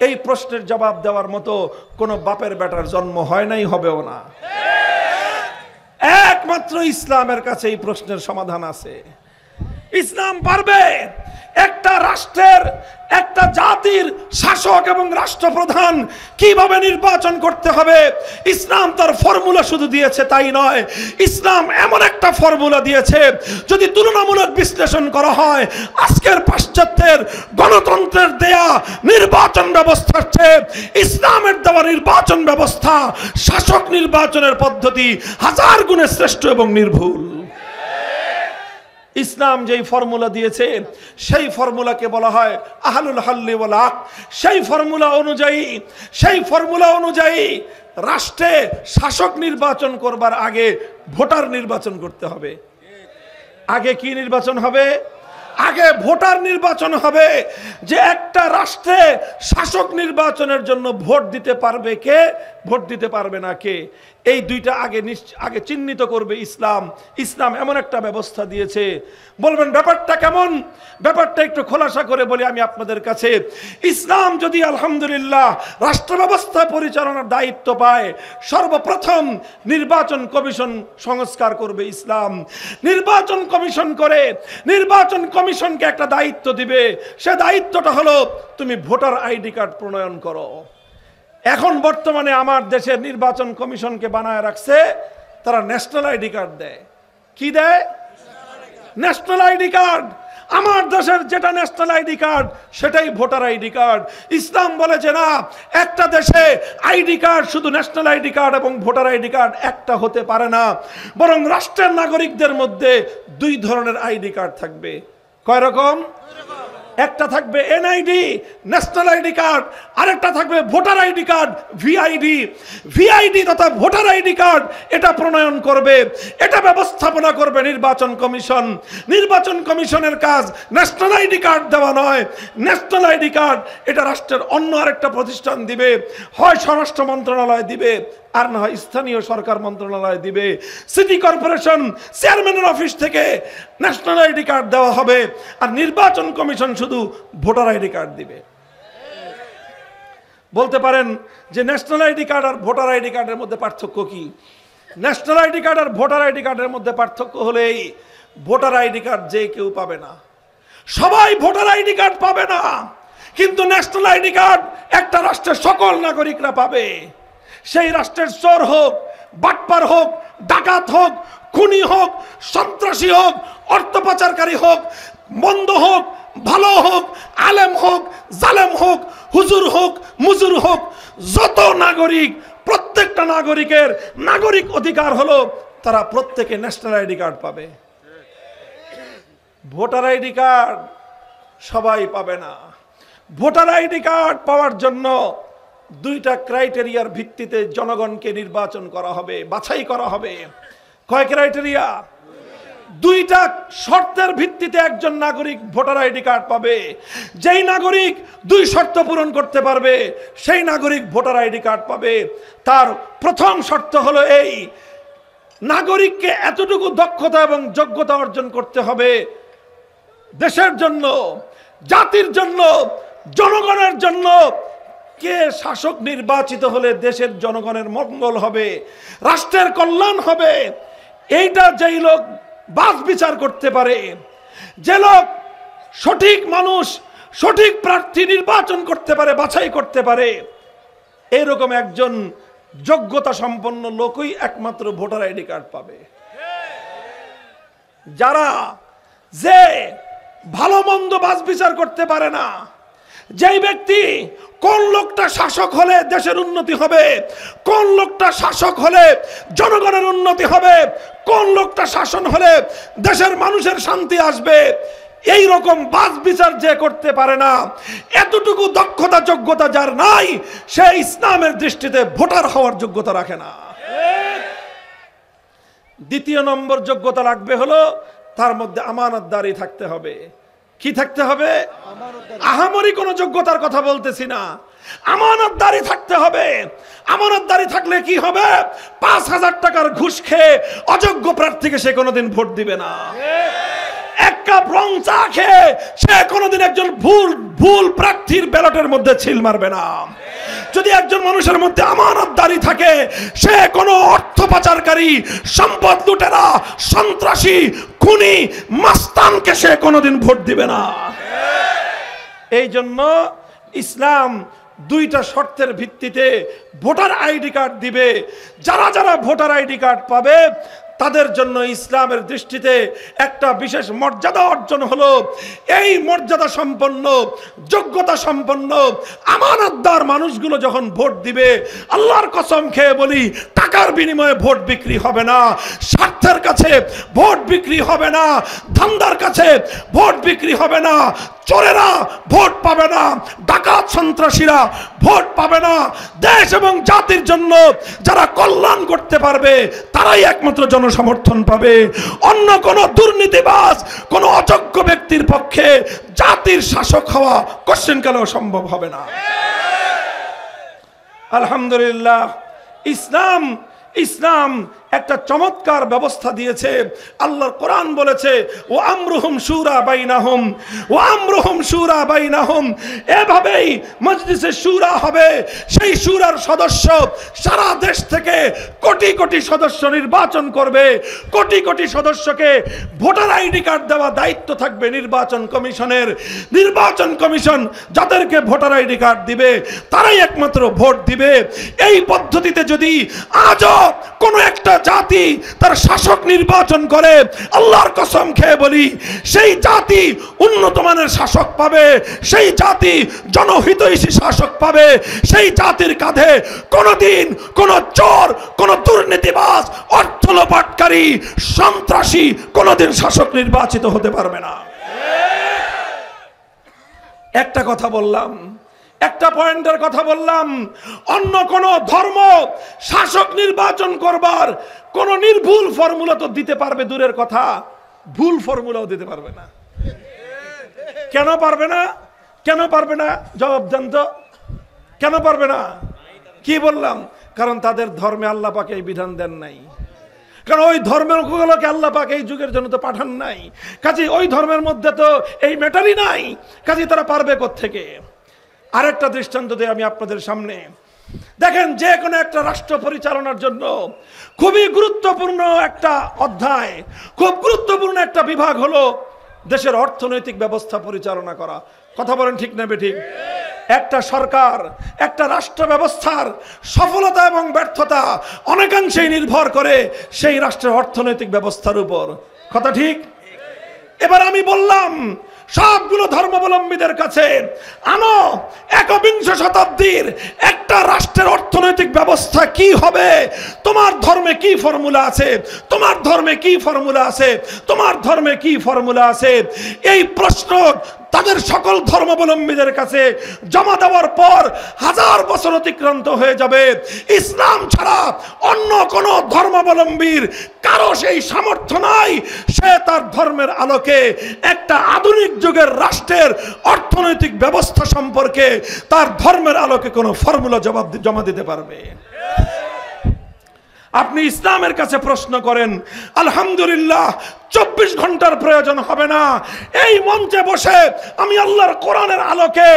এই প্রশ্নের জবাব দেওয়ার মতো কোনো বাপের বেটার জন্ম হয় নাই, হবেও না। একমাত্র ইসলামের কাছে এই প্রশ্নের সমাধান আছে। ইসলাম পারবে একটা রাষ্ট্রের, একটা জাতির শাসক এবং রাষ্ট্রপ্রধান কিভাবে নির্বাচন করতে হবে। ইসলাম তার ফর্মুলা শুধু দিয়েছে তাই নয়, ইসলাম এমন একটা ফর্মুলা দিয়েছে, যদি তুলনামূলক বিশ্লেষণ করা হয়, আজকের পাশ্চাত্যের গণতন্ত্রের দেয়া নির্বাচন ব্যবস্থার চেয়ে ইসলামের দেওয়া নির্বাচন ব্যবস্থা, শাসক নির্বাচনের পদ্ধতি হাজার গুণে শ্রেষ্ঠ এবং নির্ভুল। ইসলাম যেই ফর্মুলা দিয়েছে, সেই ফর্মুলাকে বলা হয় আহলুল হাল্লি ওয়াল আকদ। সেই ফর্মুলা অনুযায়ী রাষ্ট্রে শাসক নির্বাচন করবার আগে ভোটার নির্বাচন করতে হবে। আগে কি নির্বাচন হবে? আগে ভোটার নির্বাচন হবে, যে একটা রাষ্ট্রে শাসক নির্বাচনের জন্য ভোট দিতে পারবে কে, ভোট দিতে পারবে না কে, এই দুইটা আগে চিহ্নিত করবে ইসলাম। ইসলাম এমন একটা ব্যবস্থা দিয়েছে। বলবেন ব্যাপারটা কেমন? ব্যাপারটা একটু খোলাসা করে বলি আমি আপনাদের কাছে। ইসলাম যদি আলহামদুলিল্লাহ রাষ্ট্র ব্যবস্থা পরিচালনার দায়িত্ব পায়, সর্বপ্রথম নির্বাচন কমিশন সংস্কার করবে ইসলাম। নির্বাচন কমিশন করে নির্বাচন কমিশনকে একটা দায়িত্ব দিবে। সে দায়িত্বটা হলো তুমি ভোটার আইডি কার্ড প্রণয়ন করো। এখন বর্তমানে আমার দেশের নির্বাচন কমিশনকে বানায় রাখছে, তারা ন্যাশনাল আইডি কার্ড দেয়। কি দেয়? National ID card. আমার দেশের যেটা ন্যাশনাল আইডি কার্ড সেটাই ভোটার আইডি কার্ড। ইসলাম বলেছে না, একটা দেশে আইডি কার্ড শুধু ন্যাশনাল আইডি কার্ড এবং ভোটার আইডি কার্ড একটা হতে পারে না, বরং রাষ্ট্রের নাগরিকদের মধ্যে দুই ধরনের আইডি কার্ড থাকবে। কয় রকম? একটা থাকবে এনআইডি ন্যাশনাল আইডি কার্ড, আরেকটা থাকবে voter ID card VID. VID তথা ভোটার আইডি কার্ড এটা প্রণয়ন করবে, এটা ব্যবস্থাপনা করবে নির্বাচন কমিশন। নির্বাচন কমিশনের কাজ ন্যাশনাল আইডি কার্ড দেওয়া নয়। ন্যাশনাল আইডি কার্ড এটা রাষ্ট্রের অন্য আরেকটা প্রতিষ্ঠান দিবে, হয় স্বরাষ্ট্র মন্ত্রণালয় দিবে, আর না হয় স্থানীয় সরকার মন্ত্রণালয় দিবে। সিটি কর্পোরেশন চেয়ারম্যানের অফিস থেকে ন্যাশনাল আইডি কার্ড দেওয়া হবে, আর নির্বাচন কমিশন শুধু ভোটার আইডি কার্ড দিবে। বলতে পারেন যে ন্যাশনাল আইডি কার্ড আর ভোটার আইডি কার্ডের মধ্যে পার্থক্য কি? ন্যাশনাল আইডি কার্ড আর ভোটার আইডি কার্ডের মধ্যে পার্থক্য হলেই ভোটার আইডি কার্ড যে কেউ পাবে না, সবাই ভোটার আইডি কার্ড পাবে না, কিন্তু ন্যাশনাল আইডি কার্ড একটা রাষ্ট্রের সকল নাগরিকরা পাবে। সেই রাষ্ট্রের চোর হোক, বাটপার হোক, ডাকাত হোক, খুনি হোক, সন্ত্রাসী হোক, অর্থ পাচারকারী হোক, মন্দ হোক, ভালো হোক, আলেম হোক, জালেম হোক, হুজুর হোক, মুজুর হোক, যত নাগরিক, প্রত্যেকটা নাগরিকের নাগরিক অধিকার হলো তারা প্রত্যেকে ন্যাশনাল আইডি কার্ড পাবে। ভোটার আইডি কার্ড সবাই পাবে না। ভোটার আইডি কার্ড পাওয়ার জন্য দুইটা ক্রাইটেরিয়ার ভিত্তিতে জনগণকে নির্বাচন করা হবে, বাছাই করা হবে। কয় ক্রাইটেরিয়া? দুইটা শর্তের ভিত্তিতে একজন নাগরিক ভোটার আইডি কার্ড পাবে। যেই নাগরিক দুই শর্ত পূরণ করতে পারবে সেই নাগরিক ভোটার আইডি কার্ড পাবে। তার প্রথম শর্ত হলো এই, নাগরিককে এতটুকু দক্ষতা এবং যোগ্যতা অর্জন করতে হবে দেশের জন্য, জাতির জন্য, জনগণের জন্য। কে শাসক নির্বাচিত হলে দেশের জনগণের মঙ্গল হবে, রাষ্ট্রের কল্যাণ হবে, এইটা যেই লোক বাছ বিচার করতে পারে, যে লোক সঠিক মানুষ, সঠিক প্রার্থী নির্বাচন করতে পারে, বাছাই করতে পারে, এরকম একজন যোগ্যতা সম্পন্ন লোকই একমাত্র ভোটার আইডি কার্ড পাবে। যারা যে ভালো মন্দ বাছ বিচার করতে পারে না, যেই ব্যক্তি কোন লোকটা শাসক হলে দেশের উন্নতি হবে, কোন লোকটা শাসক হলে জনগণের উন্নতি হবে, কোন লোকটা শাসন হলে দেশের মানুষের শান্তি আসবে, এই রকম বাছ বিচার যে করতে পারে না, এতটুকু দক্ষতা যোগ্যতা যার নাই, সে ইসলামের দৃষ্টিতে ভোটার হওয়ার যোগ্যতা রাখে না। দ্বিতীয় নম্বর যোগ্যতা লাগবে হলো তার মধ্যে আমানতদারি থাকতে হবে। কি থাকতে হবে? আহামরি কোন যোগ্যতার কথা বলতেছি না, আমানতদারি থাকতে হবে। আমানতদারি থাকলে কি হবে? ৫,০০০ টাকার ঘুষ খেয়ে অযোগ্য প্রার্থীকে সে কোনোদিন ভোট দিবে না। এক কাপ রং চা খেয়ে সে কোনোদিন একজন ভুল প্রার্থীর ব্যালটের মধ্যে ছিল মারবে না। যদি একজন মানুষের মধ্যে আমানতদারি থাকে, সে কোনো অর্থ পাচারকারী, সম্পদ লুটেরা, সন্ত্রাসী, খুনি, মাস্তানকে সে কোনোদিন ভোট দিবে না। এই জন্য ইসলাম দুইটা শর্তের ভিত্তিতে ভোটার আইডি কার্ড দিবে। যারা যারা ভোটার আইডি কার্ড পাবে তাদের জন্য ইসলামের দৃষ্টিতে একটা বিশেষ মর্যাদা অর্জন হলো। এই মর্যাদা সম্পন্ন, যোগ্যতা সম্পন্ন, আমানতদার মানুষগুলো যখন ভোট দিবে, আল্লাহর কসম খেয়ে বলি, টাকা টাকার বিনিময়ে ভোট বিক্রি হবে না, স্বার্থের কাছে ভোট বিক্রি হবে না, ধান্দার কাছে ভোট বিক্রি হবে না, চোরেরা ভোট পাবে না, ডাকাত সন্ত্রাসীরা ভোট পাবে না। দেশ এবং জাতির জন্য যারা কল্যাণ করতে পারবে তারাই একমাত্র জনসমর্থন পাবে। অন্য কোন দুর্নীতিবাজ, কোন অযোগ্য ব্যক্তির পক্ষে জাতির শাসক হওয়া কোশ্চেনকালেও সম্ভব হবে না। আলহামদুলিল্লাহ, ইসলাম একটা চমৎকার ব্যবস্থা দিয়েছে। আল্লাহর কোরআন বলেছে ও আমরুহুম শুরা বাইনাহুম, ও আমরুহুম শুরা বাইনাহুম। এভাবেই মজলিসে শুরা হবে। সেই শুরার সদস্য সারা দেশ থেকে কোটি কোটি সদস্য নির্বাচন করবে। কোটি কোটি সদস্যকে ভোটার আইডি কার্ড দেওয়া দায়িত্ব থাকবে নির্বাচন কমিশনের। নির্বাচন কমিশন যাদেরকে ভোটার আইডি কার্ড দিবে তারাই একমাত্র ভোট দিবে। এই পদ্ধতিতে যদি আজও কোনো একটা জাতি তার শাসক নির্বাচন করে, আল্লাহর কসম খেয়ে বলি সেই জাতি উন্নত মানের শাসক পাবে, সেই জাতি জনহিতৈষী শাসক পাবে। সেই জাতির কাঁধে কোনোদিন কোন চোর, কোন দুর্নীতিবাজ, অর্থ লোপাটকারী, সন্ত্রাসী কোনোদিন শাসক নির্বাচিত হতে পারবে না। একটা কথা বললাম, একটা পয়েন্টের কথা বললাম, অন্য কোন ধর্ম শাসক নির্বাচন করবার কোন নির্ভুল ফর্মুলা তো দিতে পারবে দূরের কথা, ভুল ফর্মুলাও দিতে পারবে না। কেন পারবে না? কেন পারবে না? জবাব দেন তো, কেন পারবে না? কি বললাম? কারণ তাদের ধর্মে আল্লাহ পাক এই বিধান দেন নাই। কারণ ওই ধর্মের গুলোকে আল্লাহ পাক এই যুগের জন্য তো পাঠান নাই। কাজে ওই ধর্মের মধ্যে তো এই ম্যাটারই নাই। কাজে তারা পারবে কোত্থেকে? আরেকটা দৃষ্টান্ত দিয়ে আমি আপনাদের সামনে, দেখেন যে কোনো একটা রাষ্ট্র পরিচালনার জন্য খুবই গুরুত্বপূর্ণ একটা অধ্যায়, খুব গুরুত্বপূর্ণ একটা বিভাগ হলো দেশের অর্থনৈতিক ব্যবস্থা পরিচালনা করা। কথা বলেন ঠিক না বেঠিক? একটা সরকার, একটা রাষ্ট্র ব্যবস্থার সফলতা এবং ব্যর্থতা অনেকাংশেই নির্ভর করে সেই রাষ্ট্রের অর্থনৈতিক ব্যবস্থার উপর। কথা ঠিক? এবার আমি বললাম সবগুলো ধর্মাবলম্বীদের কাছে আনো একবিংশ শতাব্দীর একটা রাষ্ট্রের অর্থনৈতিক ব্যবস্থা কি হবে। তোমার ধর্মে কি ফর্মুলা আছে? তোমার ধর্মে কি ফর্মুলা আছে? তোমার ধর্মে কি ফর্মুলা আছে? এই প্রশ্ন তাদের সকল ধর্মাবলম্বীদের কাছে জমা দেওয়ার পর 1000 বছর অতিক্রান্ত হয়ে যাবে। ইসলাম ছাড়া অন্য কোন ধর্মাবলম্বীর কারো সেই সামর্থ্য নাই সে তার ধর্মের আলোকে একটা আধুনিক যুগের রাষ্ট্রের অর্থনৈতিক ব্যবস্থা সম্পর্কে তার ধর্মের আলোকে কোনো ফর্মুলা জমা দিতে পারবে। আপনি ইসলামের কাছে প্রশ্ন করেন, আলহামদুলিল্লাহ 24 ঘন্টার প্রয়োজন হবে না। এই মঞ্চে বসে আমি আল্লাহর কোরআনের আলোকে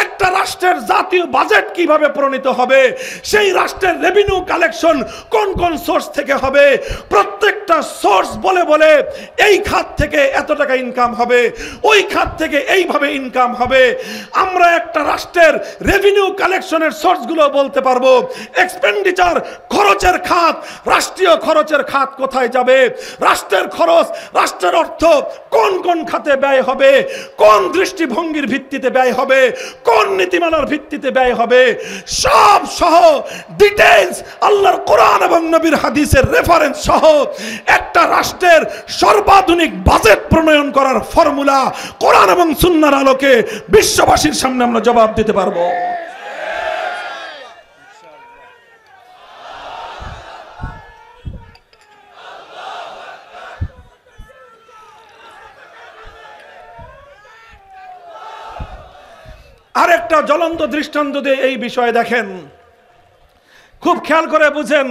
একটা রাষ্ট্রের জাতীয় বাজেট কিভাবে প্রণীত হবে, সেই রাষ্ট্রের রেভিনিউ কালেকশন কোন কোন সোর্স থেকে হবে, প্রত্যেকটা সোর্স বলে বলে এই খাত থেকে এত টাকা ইনকাম হবে, ওই খাত থেকে এইভাবে ইনকাম হবে। আমরা একটা রাষ্ট্রের রেভিনিউ কালেকশনের সোর্সগুলো বলতে পারবো। এক্সপেন্ডিচার, খরচের খাত, রাষ্ট্রীয় খরচের খাত কোথায় যাবে, রাষ্ট্রের খরচ, রাষ্ট্রের অর্থ কোন কোন খাতে ব্যয় হবে, কোন দৃষ্টিভঙ্গির ভিত্তিতে ব্যয় হবে, কোন নীতিমালার ভিত্তিতে ব্যয় হবে, সব সহ ডিটেইলস আল্লাহর কোরআন এবং নবীর হাদিসের রেফারেন্স সহ একটা রাষ্ট্রের সর্বাধুনিক বাজেট প্রণয়ন করার ফর্মুলা কোরআন এবং সুন্নাহর আলোকে বিশ্ববাসীর সামনে আমরা জবাব দিতে পারবো। আরেকটা জ্বলন্ত দৃষ্টান্ত দিয়ে এই বিষয়ে দেখেন, খুব খেয়াল করে বুঝেন।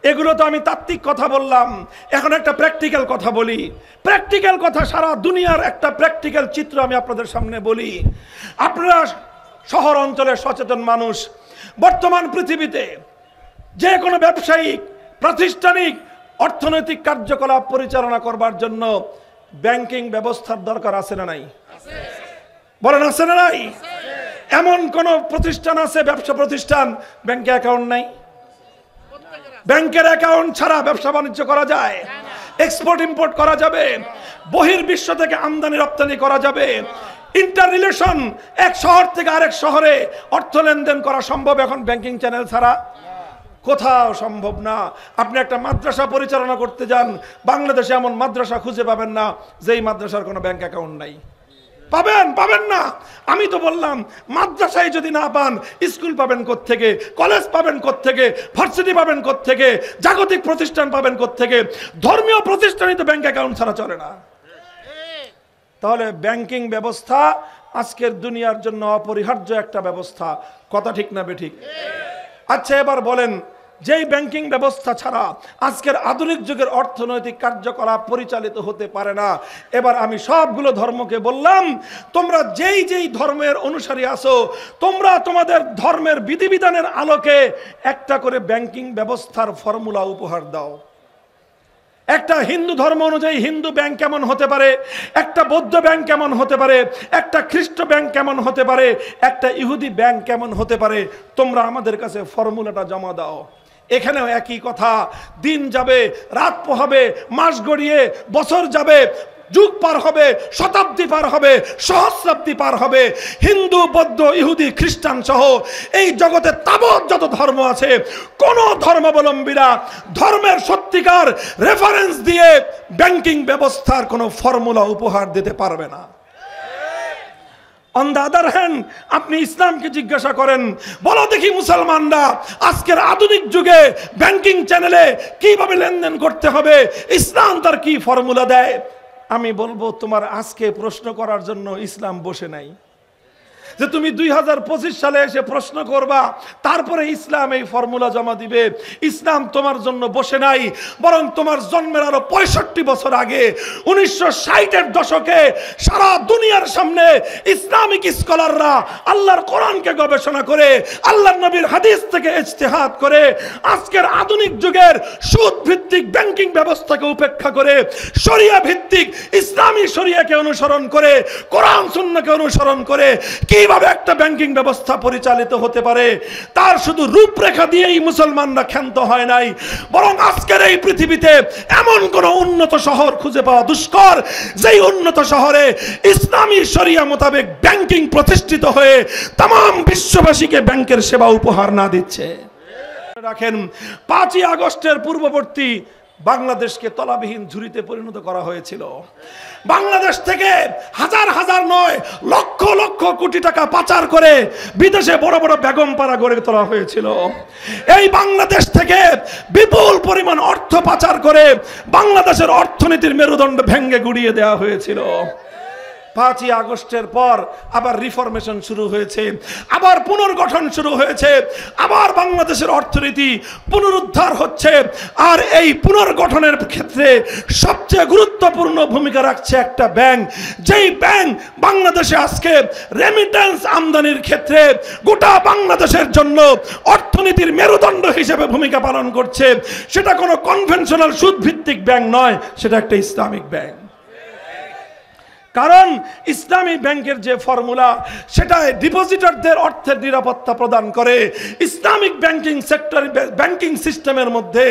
এগুলো তো আমি তাত্ত্বিক কথা বললাম, এখন একটা প্র্যাকটিক্যাল কথা বলি। প্র্যাকটিক্যাল কথা, সারা দুনিয়ার একটা প্র্যাকটিক্যাল চিত্র আমি আপনাদের সামনে বলি। আপনারা শহর অঞ্চলের সচেতন মানুষ, বর্তমান পৃথিবীতে যে কোনো ব্যবসায়িক, প্রাতিষ্ঠানিক, অর্থনৈতিক কার্যকলাপ পরিচালনা করবার জন্য ব্যাংকিং ব্যবস্থার দরকার আছে না নাই? বলেন আছে না নাই? এমন কোন প্রতিষ্ঠান আছে, ব্যবসা প্রতিষ্ঠান, ব্যাংকে অ্যাকাউন্ট নাই? ব্যাংকের অ্যাকাউন্ট ছাড়া ব্যবসা বাণিজ্য করা যায়? এক্সপোর্ট ইম্পোর্ট করা যাবে? বহির্বিশ্ব থেকে আমদানি রপ্তানি করা যাবে? ইন্টার রিলেশন, এক শহর থেকে আরেক শহরে অর্থ লেনদেন করা সম্ভব এখন ব্যাংকিং চ্যানেল ছাড়া? কোথাও সম্ভব না। আপনি একটা মাদ্রাসা পরিচালনা করতে যান, বাংলাদেশে এমন মাদ্রাসা খুঁজে পাবেন না যেই মাদ্রাসার কোনো ব্যাংক অ্যাকাউন্ট নাই। পাবেন না। আমি তো বললাম মাদ্রাসায় যদি না পান, স্কুল পাবেন কোত্থেকে, কলেজ পাবেন কোত্থেকে, ভার্সিটি পাবেন কোত্থেকে, জাগতিক প্রতিষ্ঠান পাবেন কোত্থেকে? ধর্মীয় প্রতিষ্ঠানই তো ব্যাংক অ্যাকাউন্ট ছাড়া চলে না। তাহলে ব্যাংকিং ব্যবস্থা আজকের দুনিয়ার জন্য অপরিহার্য একটা ব্যবস্থা। কথা ঠিক না বেঠিক? আচ্ছা, এবার বলেন, যেই ব্যাংকিং ব্যবস্থা ছাড়া আজকের আধুনিক যুগের অর্থনৈতিক কার্যকলাপ পরিচালিত হতে পারে না। এবার আমি সবগুলো ধর্মকে বললাম, তোমরা যেই ধর্মের অনুসারী আছো, তোমরা তোমাদের ধর্মের বিধিবিধানের আলোকে একটা করে ব্যাংকিং ব্যবস্থার ফর্মুলা উপহার দাও। একটা হিন্দু ধর্ম অনুযায়ী হিন্দু ব্যাংক কেমন হতে পারে, একটা বৌদ্ধ ব্যাংক কেমন হতে পারে, একটা খ্রিস্ট ব্যাংক কেমন হতে পারে, একটা ইহুদি ব্যাংক কেমন হতে পারে, তোমরা আমাদের কাছে ফর্মুলাটা জমা দাও। এখানেও একই কথা। দিন যাবে, রাত পোহাবে, মাস গড়িয়ে বছর যাবে, যুগ পার হবে, শতাব্দী পার হবে, সহস্রাব্দী পার হবে, হিন্দু বৌদ্ধ ইহুদি খ্রিস্টান সহ এই জগতে তাবৎ যত ধর্ম আছে, কোন ধর্মাবলম্বীরা ধর্মের সত্যিকার রেফারেন্স দিয়ে ব্যাংকিং ব্যবস্থার কোনো ফর্মুলা উপহার দিতে পারবে না। অন দ্য আদার হ্যান্ড, আপনি ইসলামকে জিজ্ঞাসা করেন, বলো দেখি মুসলমানরা আজকের আধুনিক যুগে ব্যাংকিং চ্যানেলে কিভাবে লেনদেন করতে হবে, ইসলাম তার কি ফর্মুলা দেয়? আমি বলবো, তোমার আজকে প্রশ্ন করার জন্য ইসলাম বসে নাই। যে তুমি 2025 সালে এসে প্রশ্ন করবা, তারপরে ইসলাম এই ফর্মুলা জমা দিবে। ইসলাম তোমার জন্য বসে নাই, বরং তোমার জন্মের আরো 65 বছর আগে 1960-এর দশকে সারা দুনিয়ার সামনে ইসলামিক স্কলাররা আল্লাহর কোরআনকে গবেষণা করে, আল্লাহর নবীর হাদিস থেকে ইজতিহাদ করে আজকের আধুনিক যুগের সুদ ভিত্তিক ব্যাংকিং ব্যবস্থাকে উপেক্ষা করে শরিয়া ভিত্তিক ইসলামী শরিয়াকে অনুসরণ করে, কোরআন সুন্নাহকে অনুসরণ করে কিভাবে একটা ব্যাংকিং ব্যবস্থা পরিচালিত হতে পারে তার শুধু রূপরেখা দিয়েই মুসলমানরা ক্ষান্ত হয় নাই, বরং আজকের এই পৃথিবীতে এমন কোন উন্নত শহর খুঁজে পাওয়া দুষ্কর যেই উন্নত শহরে ইসলামী শরিয়া মোতাবেক ব্যাংকিং প্রতিষ্ঠিত হয়ে तमाम বিশ্ববাসীকে ব্যাংকের সেবা উপহার না দিচ্ছে। রাখেন, 5ই আগস্টের পূর্ববর্তী বাংলাদেশকে তলাবিহীন ঝুড়িতে পরিণত করা হয়েছিল। বাংলাদেশ থেকে হাজার হাজার নয়, লক্ষ লক্ষ কোটি টাকা পাচার করে বিদেশে বড় বড় বেগমপাড়া গড়ে তোলা হয়েছিল। এই বাংলাদেশ থেকে বিপুল পরিমাণ অর্থ পাচার করে বাংলাদেশের অর্থনীতির মেরুদণ্ড ভেঙে গুড়িয়ে দেওয়া হয়েছিল। 5ই আগস্টের পর আবার রিফরমেশন শুরু হয়েছে, আবার পুনর্গঠন শুরু হয়েছে, আবার বাংলাদেশের অর্থনীতি পুনরুদ্ধার হচ্ছে। আর এই পুনর্গঠনের ক্ষেত্রে সবচেয়ে গুরুত্বপূর্ণ ভূমিকা রাখছে একটা ব্যাংক, যেই ব্যাংক বাংলাদেশে আজকে রেমিটেন্স আমদানির ক্ষেত্রে গোটা বাংলাদেশের জন্য অর্থনীতির মেরুদণ্ড হিসেবে ভূমিকা পালন করছে। সেটা কোনো কনভেনশনাল সুদ ভিত্তিক ব্যাংক নয়, সেটা একটা ইসলামিক ব্যাংক। কারণ ইসলামী ব্যাংকের যে ফর্মুলা, সেটা ডিপোজিটরদের অর্থের নিরাপত্তা প্রদান করে। ইসলামিক ব্যাংকিং সেক্টর, ব্যাংকিং সিস্টেমের মধ্যে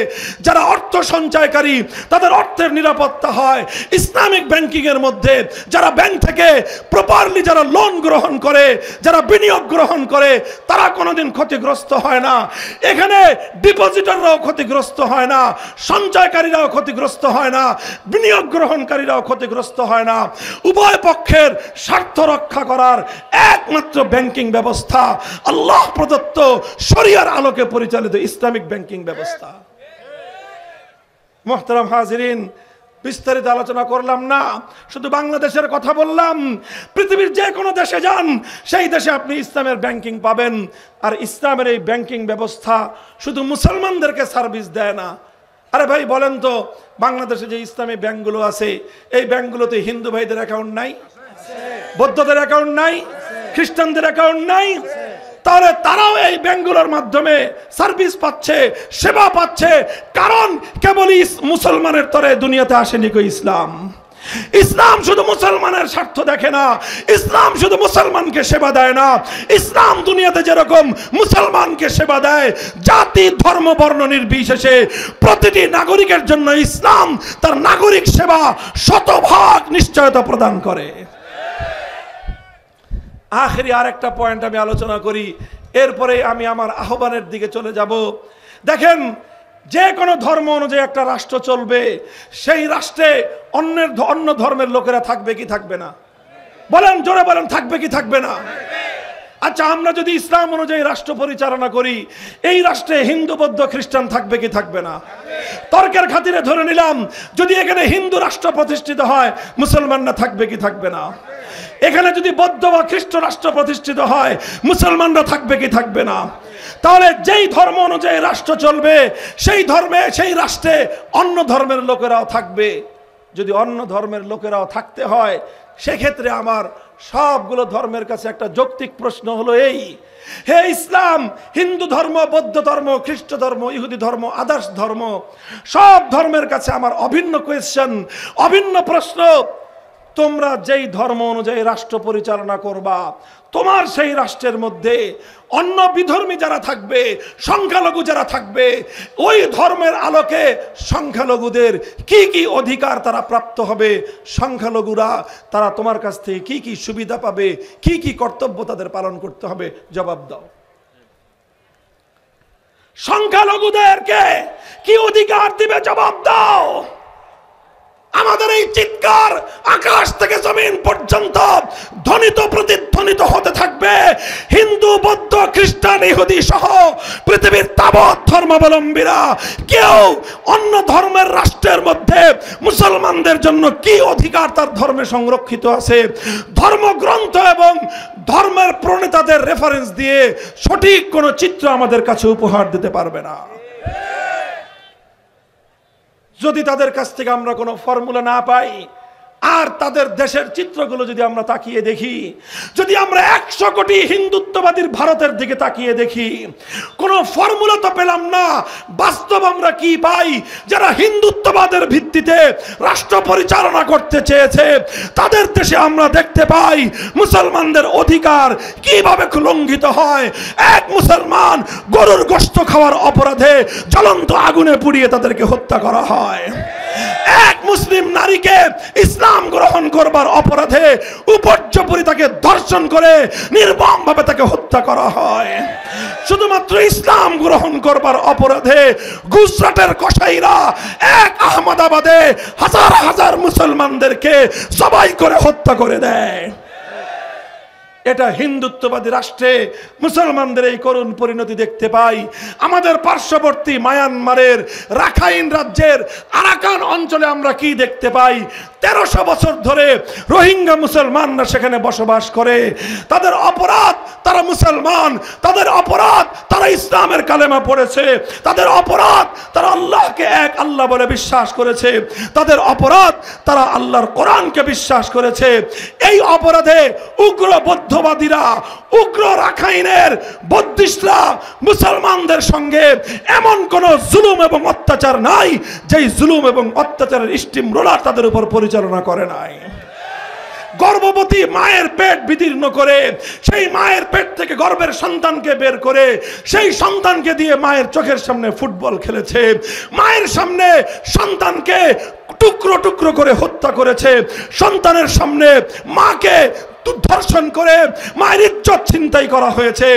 যারা অর্থ সঞ্চয়কারী তাদের অর্থের নিরাপত্তা হয়। ইসলামিক ব্যাংকিং এর মধ্যে যারা ব্যাংক থেকে প্রপারলি যারা লোন গ্রহণ করে, যারা বিনিয়োগ গ্রহণ করে, তারা কোনোদিন ক্ষতিগ্রস্ত হয় না। এখানে ডিপোজিটররাও ক্ষতিগ্রস্ত হয় না, সঞ্চয়কারীরাও ক্ষতিগ্রস্ত হয় না, বিনিয়োগ গ্রহণকারীরাও ক্ষতিগ্রস্ত হয় না। উভয় পক্ষের স্বার্থ রক্ষা করার একমাত্র ব্যাংকিং ব্যবস্থা আল্লাহ প্রদত্ত শরিয়ার আলোকে পরিচালিত ইসলামিক ব্যাংকিং ব্যবস্থা। মুহতারাম হাজিরিন, বিস্তারিত আলোচনা করলাম না, শুধু বাংলাদেশের কথা বললাম। পৃথিবীর যে কোনো দেশে যান, সেই দেশে আপনি ইসলামের ব্যাংকিং পাবেন। আর ইসলামের এই ব্যাংকিং ব্যবস্থা শুধু মুসলমানদেরকে সার্ভিস দেয় না। আরে ভাই বলেন তো, বাংলাদেশে যে ইসলামী ব্যাংকগুলো আছে, এই ব্যাংকগুলোতে হিন্দু ভাইদের অ্যাকাউন্ট নাই? বৌদ্ধদের অ্যাকাউন্ট নাই? খ্রিস্টানদের অ্যাকাউন্ট নাই? তাহলে তারাও এই ব্যাংকগুলোর মাধ্যমে সার্ভিস পাচ্ছে, সেবা পাচ্ছে। কারণ কেবলই মুসলমানের তরে দুনিয়াতে আসেনি কো ইসলাম। ইসলাম শুধু মুসলমানের স্বার্থ দেখে না, ইসলাম শুধু মুসলমানকে সেবা দেয় না। ইসলাম দুনিয়াতে যেরকম মুসলমানকে সেবা দেয়, জাতি ধর্ম বর্ণ নির্বিশেষে প্রতিটি নাগরিকের জন্য ইসলাম তার নাগরিক সেবা শতভাগ নিশ্চয়তা প্রদান করে। আখেরি আরেকটা পয়েন্ট আমি আলোচনা করি, এরপরে আমি আমার আহ্বানের দিকে চলে যাব। দেখেন, যে কোনো ধর্ম অনুযায়ী একটা রাষ্ট্র চলবে, সেই রাষ্ট্রে অন্য ধর্মের লোকেরা থাকবে কি থাকবে না? বলেন, জোরে বলেন, থাকবে কি থাকবে না? আচ্ছা, আমরা যদি ইসলাম অনুযায়ী রাষ্ট্র পরিচালনা করি, এই রাষ্ট্রে হিন্দু, বৌদ্ধ, খ্রিস্টান থাকবে কি থাকবে না? তর্কের খাতিরে ধরে নিলাম, যদি এখানে হিন্দু রাষ্ট্র প্রতিষ্ঠিত হয়, মুসলমানরা থাকবে কি থাকবে না? এখানে যদি বৌদ্ধ বা খ্রিস্ট রাষ্ট্র প্রতিষ্ঠিত হয়, মুসলমানরা থাকবে কি থাকবে না? তাহলে যেই ধর্ম অনুযায়ী রাষ্ট্র চলবে, সেই ধর্মে, সেই রাষ্ট্রে অন্য ধর্মের লোকেরাও থাকবে। যদি অন্য ধর্মের লোকেরাও থাকতে হয়, সেক্ষেত্রে আমার সবগুলো ধর্মের কাছে একটা যৌক্তিক প্রশ্ন হলো এই: হে ইসলাম, হিন্দু ধর্ম, বৌদ্ধ ধর্ম, খ্রিস্ট ধর্ম, ইহুদি ধর্ম, আদার্স ধর্ম, সব ধর্মের কাছে আমার অভিন্ন কোয়েশ্চেন, অভিন্ন প্রশ্ন, তোমরা যেই ধর্ম অনুযায়ী রাষ্ট্র পরিচালনা করবা, তোমার সেই রাষ্ট্রের মধ্যে অন্য বিধর্মী যারা থাকবে, সংখ্যালঘু যারা থাকবে, ওই ধর্মের আলোকে সংখ্যালঘুদের কি কি অধিকার তারা প্রাপ্ত হবে, সংখ্যালঘুরা তারা তোমার কাছ থেকে কি কি সুবিধা পাবে, কি কি কর্তব্য তাদের পালন করতে হবে, জবাব দাও। সংখ্যালঘুদেরকে কি অধিকার দিবে, জবাব দাও। আমাদের এই চিৎকার আকাশ থেকে জমিন পর্যন্ত ধ্বনিত প্রতিধ্বনিত হতে থাকবে। হিন্দু, বৌদ্ধ, খ্রিস্টান, ইহুদি সহ পৃথিবীর তাবৎ ধর্মাবলম্বীরা কেউ অন্য ধর্মের রাষ্ট্রের মধ্যে মুসলমানদের জন্য কি অধিকার তার ধর্মে সংরক্ষিত আছে, ধর্মগ্রন্থ এবং ধর্মের প্রণেতাদের রেফারেন্স দিয়ে সঠিক কোনো চিত্র আমাদের কাছে উপহার দিতে পারবে না। যদি তাদের কাছ থেকে আমরা কোনো ফর্মুলা না পাই, আর তাদের দেশের চিত্রগুলো যদি আমরা তাকিয়ে দেখি, যদি আমরা 100 কোটি হিন্দুত্ববাদীর ভারতের দিকে তাকিয়ে দেখি, কোনো ফর্মুলা তো পেলাম না। বাস্তব আমরা কি পাই? যারা হিন্দুত্ববাদের ভিত্তিতে রাষ্ট্র পরিচালনা করতে চেয়েছে, তাদের দেশে আমরা দেখতে পাই মুসলমানদের অধিকার কিভাবে লঙ্ঘিত হয়। এক মুসলমান গরুর গোশত খাওয়ার অপরাধে জ্বলন্ত আগুনে পুড়িয়ে তাদেরকে হত্যা করা হয়। এক মুসলিম নারীকে ইসলাম গ্রহণ করবার অপরাধে উপর্যুপরি তাকে ধর্ষণ করে নির্মমভাবে তাকে হত্যা করা হয়। শুধুমাত্র ইসলাম গ্রহণ করবার অপরাধে গুজরাটের কসাইরা এক আহমেদাবাদে হাজার হাজার মুসলমানদেরকে জবাই করে হত্যা করে দেয়। এটা হিন্দুত্ববাদী রাষ্ট্রে মুসলমানদের এই করুণ পরিণতি দেখতে পাই। আমাদের পার্শ্ববর্তী মায়ানমারের রাখাইন রাজ্যের আরাকান অঞ্চলে আমরা কি দেখতে পাই? 1300 বছর ধরে রোহিঙ্গা মুসলমানরা সেখানে বসবাস করে। তাদের অপরাধ, তারা মুসলমান। তাদের অপরাধ, তারা ইসলামের কালেমা পড়েছে। তাদের অপরাধ, তারা আল্লাহকে এক আল্লাহ বলে বিশ্বাস করেছে। তাদের অপরাধ, তারা আল্লাহর কোরআনকে বিশ্বাস করেছে। এই অপরাধে উগ্র বৌদ্ধবাদীরা, উগ্র রাখাইনের বৌদ্ধিস্টরা মুসলমানদের সঙ্গে এমন কোন জুলুম এবং অত্যাচার নাই যেই জুলুম এবং অত্যাচারের স্টিম রোলার তাদের উপর পরিচালনা করে নাই। গর্ভবতী মায়ের পেট বিদীর্ণ করে, সেই মায়ের পেট থেকে গর্ভের সন্তানকে বের করে, সেই সন্তানকে দিয়ে মায়ের চোখের সামনে ফুটবল খেলেছে। মায়ের সামনে সন্তানকে টুকরো টুকরো করে হত্যা করেছে। সন্তানের সামনে মাকে ধর্ষণ করে মায়ের ইজ্জত ছিনতাই করা হয়েছে।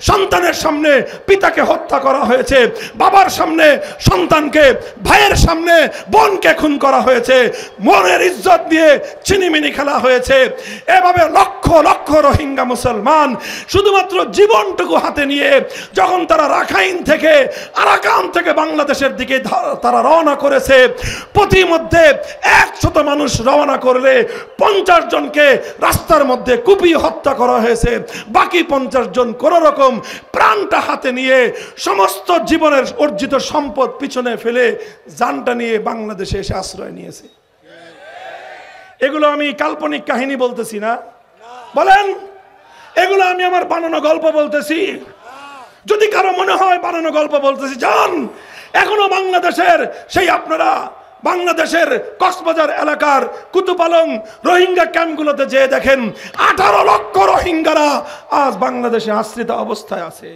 সন্তানের সামনে পিতাকে হত্যা করা হয়েছে। বাবার সামনে সন্তানকে, ভাইয়ের সামনে বোনকে খুন করা হয়েছে। মনের ইজ্জত দিয়ে চিনিমিনি খেলা হয়েছে। এভাবে লক্ষ লক্ষ রোহিঙ্গা মুসলমান শুধুমাত্র জীবনটুকু হাতে নিয়ে যখন তারা রাখাইন থেকে, আরাকান থেকে বাংলাদেশের দিকে তারা রওনা করেছে, প্রতিমধ্যে 100 মানুষ রওনা করলে 50 জনকে রাস্তার মধ্যে কুপিয়ে হত্যা করা হয়েছে। বাকি 50 জন কোন রকম প্রাণটা হাতে নিয়ে সমস্ত জীবনের অর্জিত সম্পদ পিছনে ফেলে জানটা নিয়ে বাংলাদেশে এসে আশ্রয় নিয়েছে। এগুলো আমি কাল্পনিক কাহিনী বলতেছি না, বলেন এগুলো আমি আমার বানানো গল্প বলতেছি। যদি কারো মনে হয় বানানো গল্প বলতেছি, যান এখনো বাংলাদেশের সেই আপনারা বাংলাদেশের কক্সবাজার এলাকার কুতুপালং রোহিঙ্গা ক্যাম্পগুলোতে যেয়ে দেখেন 18 লক্ষ রোহিঙ্গারা আজ বাংলাদেশে আশ্রিত অবস্থায় আছে।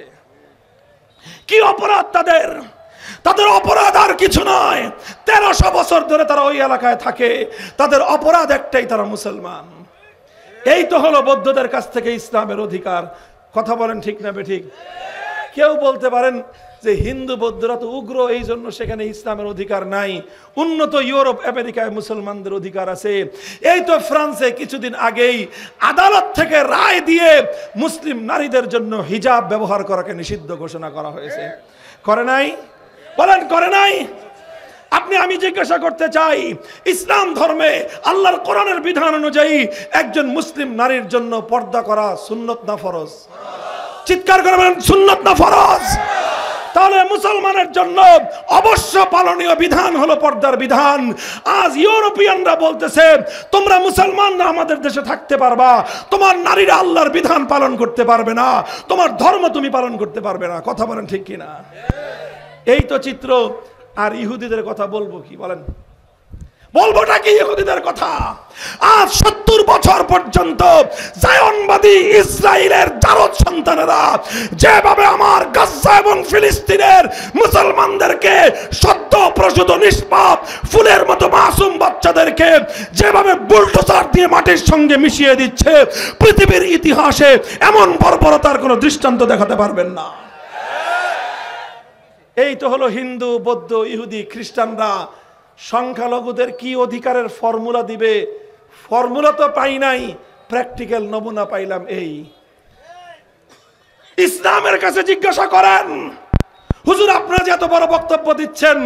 কি অপরাধ তাদের? তাদের অপরাধ আর কিছু নয়, 1300 বছর ধরে তারা ওই এলাকায় থাকে। তাদের অপরাধ একটাই, তারা মুসলমান। এই তো হলো বৌদ্ধদের কাছ থেকে ইসলামের অধিকার। কথা বলেন ঠিক না বেঠিক? কেউ বলতে পারেন যে হিন্দু বৌদ্ধরা তো উগ্র, এই জন্য সেখানে ইসলামের অধিকার নাই। উন্নত ইউরোপ আমেরিকায় মুসলমানদের অধিকার আছে। এই তো ফ্রান্সে কিছুদিন আগেই আদালত থেকে রায় দিয়ে মুসলিম নারীদের জন্য হিজাব ব্যবহার করাকে নিষিদ্ধ ঘোষণা করা হয়েছে। করে নাই? বলেন করে নাই? আমি জিজ্ঞাসা করতে চাই, ইসলাম ধর্মে আল্লাহর কোরআনের বিধান অনুযায়ী একজন মুসলিম নারীর জন্য পর্দা করা সুন্নত না ফরজ? চিৎকার করে বলেন, সুন্নত না ফরজ? তাহলে মুসলমানের জন্য অবশ্য পালনীয় বিধান হলো পর্দার বিধান। আজ ইউরোপিয়ানরা বলতেছে তোমরা মুসলমানরা আমাদের দেশে থাকতে পারবা, তোমার নারীরা আল্লাহর বিধান পালন করতে পারবে না, তোমার ধর্ম তুমি পালন করতে পারবে না। কথা বলেন ঠিক কিনা? এই তো চিত্র। আর ইহুদিদের কথা বলবো কি বলেন? বলবোটা কি ইহুদিদের কথা? আজ 70 বছর পর্যন্ত জায়নবাদী ইসরায়েলের জারদ সন্তানেরা যেভাবে আমার গাজা এবং ফিলিস্তিনের মুসলমানদেরকে সদ্য প্রসূত নিষ্পাপ ফুলের মতো মাসুম বাচ্চাদেরকে যেভাবে বুলডোজার দিয়ে মাটির সঙ্গে মিশিয়ে দিচ্ছে, পৃথিবীর ইতিহাসে এমন বর্বরতার কোনো দৃষ্টান্ত দেখাতে পারবেন না। এই তো হলো হিন্দু, বৌদ্ধ, ইহুদি, খ্রিস্টানরা সংখ্যালঘুদের কি অধিকারের ফর্মুলা দিবে। ফর্মুলা তো পাই নাই, প্র্যাকটিক্যাল নমুনা পাইলাম। এই ইসলামের কাছে জিজ্ঞাসা করেন, হুজুর আপনারা যে এত বড় বক্তব্য দিচ্ছেন,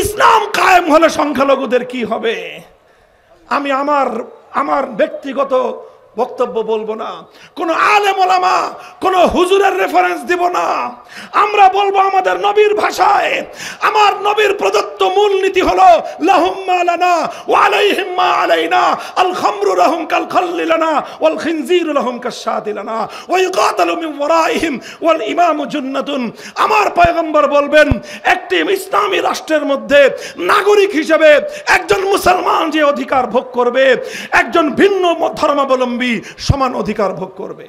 ইসলাম কায়েম হলে সংখ্যালঘুদের কি হবে? আমি আমার ব্যক্তিগত বক্তব্য বলবো না, কোন আলেম ওলামা, কোন হুজুরের রেফারেন্স দিব না। আমরা বলবো আমাদের নবীর ভাষায়। আমার নবীর প্রদত্ত মূলনীতি হলো লাহুম্মা লানা ওয়া আলাইহিম মা আলাইনা, আল খামরু লাহুম কাল খাল্লি লানা ওয়াল খিনজিরু লাহুম কাশশাতি লানা ওয়া ইউকাতালু মিন ওয়ারাইহিম ওয়াল ইমামু জান্নাতুন। আমার পয়গম্বর বলবেন, একটি ইসলামী রাষ্ট্রের মধ্যে নাগরিক হিসেবে একজন মুসলমান যে অধিকার ভোগ করবে, একজন ভিন্ন ধর্মাবলম্বী সমান অধিকার ভোগ করবে।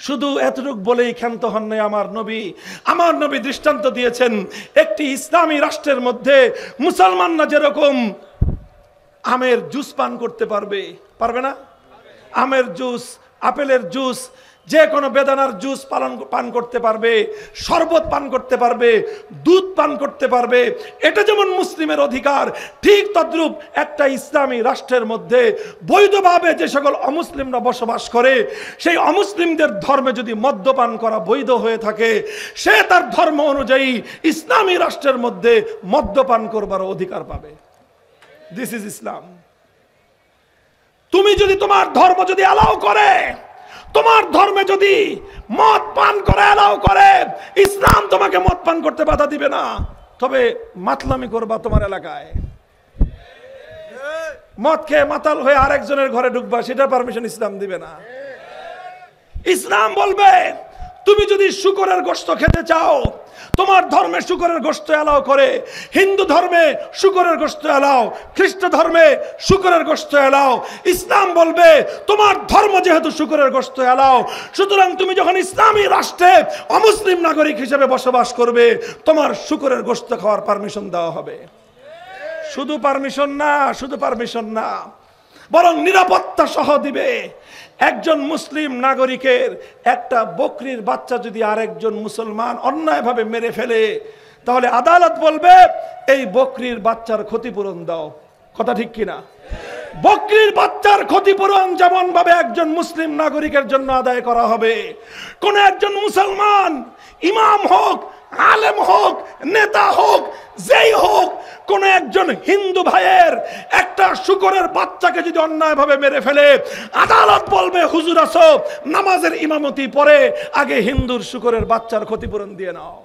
শুধু এতটুক বলেই ক্ষান্ত হন নাই আমার নবী দৃষ্টান্ত দিয়েছেন, একটি ইসলামী রাষ্ট্রের মধ্যে মুসলমানরা যেরকম আমের জুস পান করতে পারবে না? আমের জুস, আপেলের জুস, যে কোনো বেদানার জুস পান করতে পারবে, শরবত পান করতে পারবে, দুধ পান করতে পারবে। এটা যেমন মুসলিমের অধিকার, ঠিক তদ্রূপ একটা ইসলামী রাষ্ট্রের মধ্যে বৈধভাবে যে সকল অমুসলিমরা বসবাস করে, সেই অমুসলিমদের ধর্মে যদি মদ্যপান করা বৈধ হয়ে থাকে, সে তার ধর্ম অনুযায়ী ইসলামী রাষ্ট্রের মধ্যে মদ্যপান করবার অধিকার পাবে। দিস ইজ ইসলাম। তুমি যদি তোমার ধর্ম যদি অ্যালাউ করে, তোমার ধর্মে যদি মদ পান করে অ্যালাউ করে, ইসলাম তোমাকে মদ পান করতে বাধা দিবে না। তবে মাতলামি করবা তোমার এলাকায়, মদ খেয়ে মাতাল হয়ে আরেকজনের ঘরে ঢুকবা, সেটা পারমিশন ইসলাম দিবে না। ইসলাম বলবে তুমি যদি শূকরের গোশত খেতে চাও, তোমার ধর্মে শূকরের গোশত এলাও করে, হিন্দু ধর্মে শূকরের গোশত এলাও, খ্রিস্ট ধর্মে শূকরের গোশত এলাও। ইসলাম বলবে তোমার ধর্ম যেহেতু শূকরের গোশত এলাও, সুতরাং তুমি যখন ইসলামী রাষ্ট্রে অমুসলিম নাগরিক হিসেবে বসবাস করবে, তোমার শূকরের গোশত খাওয়ার পারমিশন দেওয়া হবে। শুধু পারমিশন না, বরং নিরাপত্তা সহ দিবে। একজন মুসলিম নাগরিকের একটা বকরির বাচ্চা যদি আরেকজন মুসলমান অন্যায়ভাবে মেরে ফেলে, তাহলে আদালত বলবে এই বকরির বাচ্চার ক্ষতিপূরণ দাও। কথা ঠিক কিনা? বকরির বাচ্চার ক্ষতিপূরণ যেমন ভাবে একজন মুসলিম নাগরিকের জন্য আদায় করা হবে, কোন একজন মুসলমান ইমাম হোক, আলেম হোক, নেতা হোক, যেই হোক, কোন একজন হিন্দু ভাইয়ের একটা শূকরের বাচ্চাকে যদি অন্যায়ভাবে মেরে ফেলে, আদালত বলবে হুজুর আসো, নামাজের ইমামতি পরে আগে হিন্দুর শূকরের বাচ্চার ক্ষতিপূরণ দিয়ে নাও।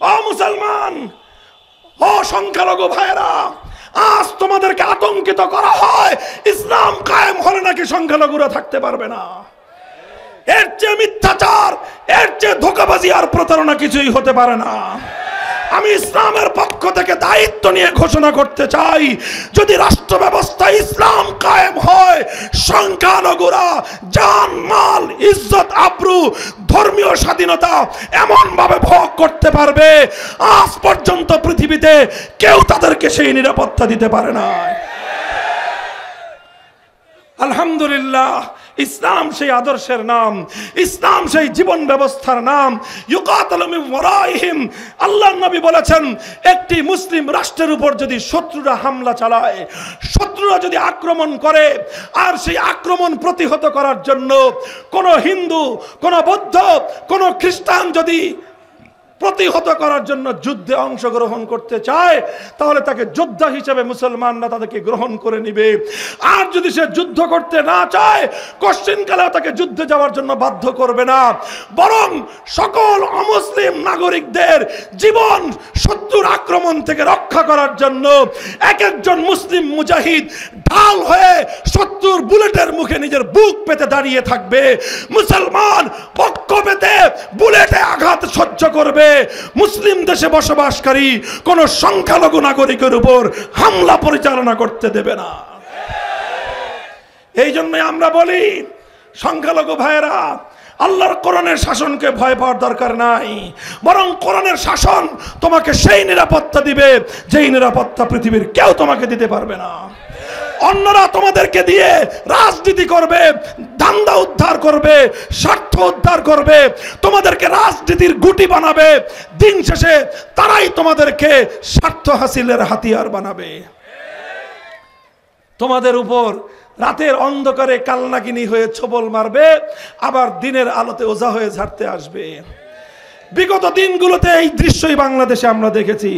ও মুসলমান, ও সংখ্যালঘু ভাইয়েরা, আজ তোমাদেরকে আতঙ্কিত করা হয় ইসলাম কায়েম হলে নাকি সংখ্যালঘুরা থাকতে পারবে না। এর চেয়ে মিথ্যাচার, এর চেয়ে ধোঁকাবাজি আর প্রতারণা কিছুই হতে পারে না। আমি ইসলামের পক্ষ থেকে দায়িত্ব নিয়ে ঘোষণা করতে চাই, যদি রাষ্ট্র ব্যবস্থা ইসলাম কায়েম হয়, সংখ্যালঘুরা জান, মাল, ইজ্জত, আবরু, ধর্মীয় স্বাধীনতা এমন ভাবে ভোগ করতে পারবে, আজ পর্যন্ত পৃথিবীতে কেউ তাদেরকে সেই নিরাপত্তা দিতে পারে না। আলহামদুলিল্লাহ, ইসলাম সেই আদর্শের নাম, ইসলাম সেই জীবন ব্যবস্থার নাম। ইউকাতালু মিন ওয়ারাইহিম, আল্লাহর নবী বলেছেন, একটি মুসলিম রাষ্ট্রের উপর যদি শত্রুরা হামলা চালায়, শত্রুরা যদি আক্রমণ করে, আর সেই আক্রমণ প্রতিহত করার জন্য কোন হিন্দু, কোন বৌদ্ধ, কোন খ্রিস্টান যদি প্রতিহত করার জন্য যুদ্ধে অংশগ্রহণ করতে চায়, তাহলে তাকে যোদ্ধা হিসেবে মুসলমানরা তাদেরকে গ্রহণ করে নিবে। আর যদি সে যুদ্ধ করতে না চায়, কোশ্চিনকালে তাকে যুদ্ধে যাওয়ার জন্য বাধ্য করবে না, বরং সকল অমুসলিম নাগরিকদের জীবন শত্রুর আক্রমণ থেকে রক্ষা করার জন্য এক একজন মুসলিম মুজাহিদ ঢাল হয়ে শত্রুর বুলেটের মুখে নিজের বুক পেতে দাঁড়িয়ে থাকবে। মুসলমান পক্ষ পেতে বুলেটে আঘাত সহ্য করবে। মুসলিম দেশে বসবাসকারী কোন সংখ্যালঘু নাগরিকের উপর হামলা পরিচালনা করতে দেবে না। এই জন্য আমরা বলি, সংখ্যালঘু ভাইয়েরা, আল্লাহর কোরআনের শাসনকে ভয় পাওয়ার দরকার নাই, বরং কোরআনের শাসন তোমাকে সেই নিরাপত্তা দিবে যেই নিরাপত্তা পৃথিবীর কেউ তোমাকে দিতে পারবে না। অন্যরা তোমাদেরকে দিয়ে রাজনীতি করবে, ধান্দা উদ্ধার করবে, স্বার্থ উদ্ধার করবে, তোমাদেরকে রাজনীতির গুটি বানাবে, দিন শেষে তারাই তোমাদেরকে স্বার্থ হাসিলের হাতিয়ার বানাবে। তোমাদের উপর রাতের অন্ধকারে কালনাগিনী হয়ে ছোবল মারবে, আবার দিনের আলোতে ওঝা হয়ে ঝাড়তে আসবে। বিগত দিনগুলোতে এই দৃশ্যই বাংলাদেশে আমরা দেখেছি।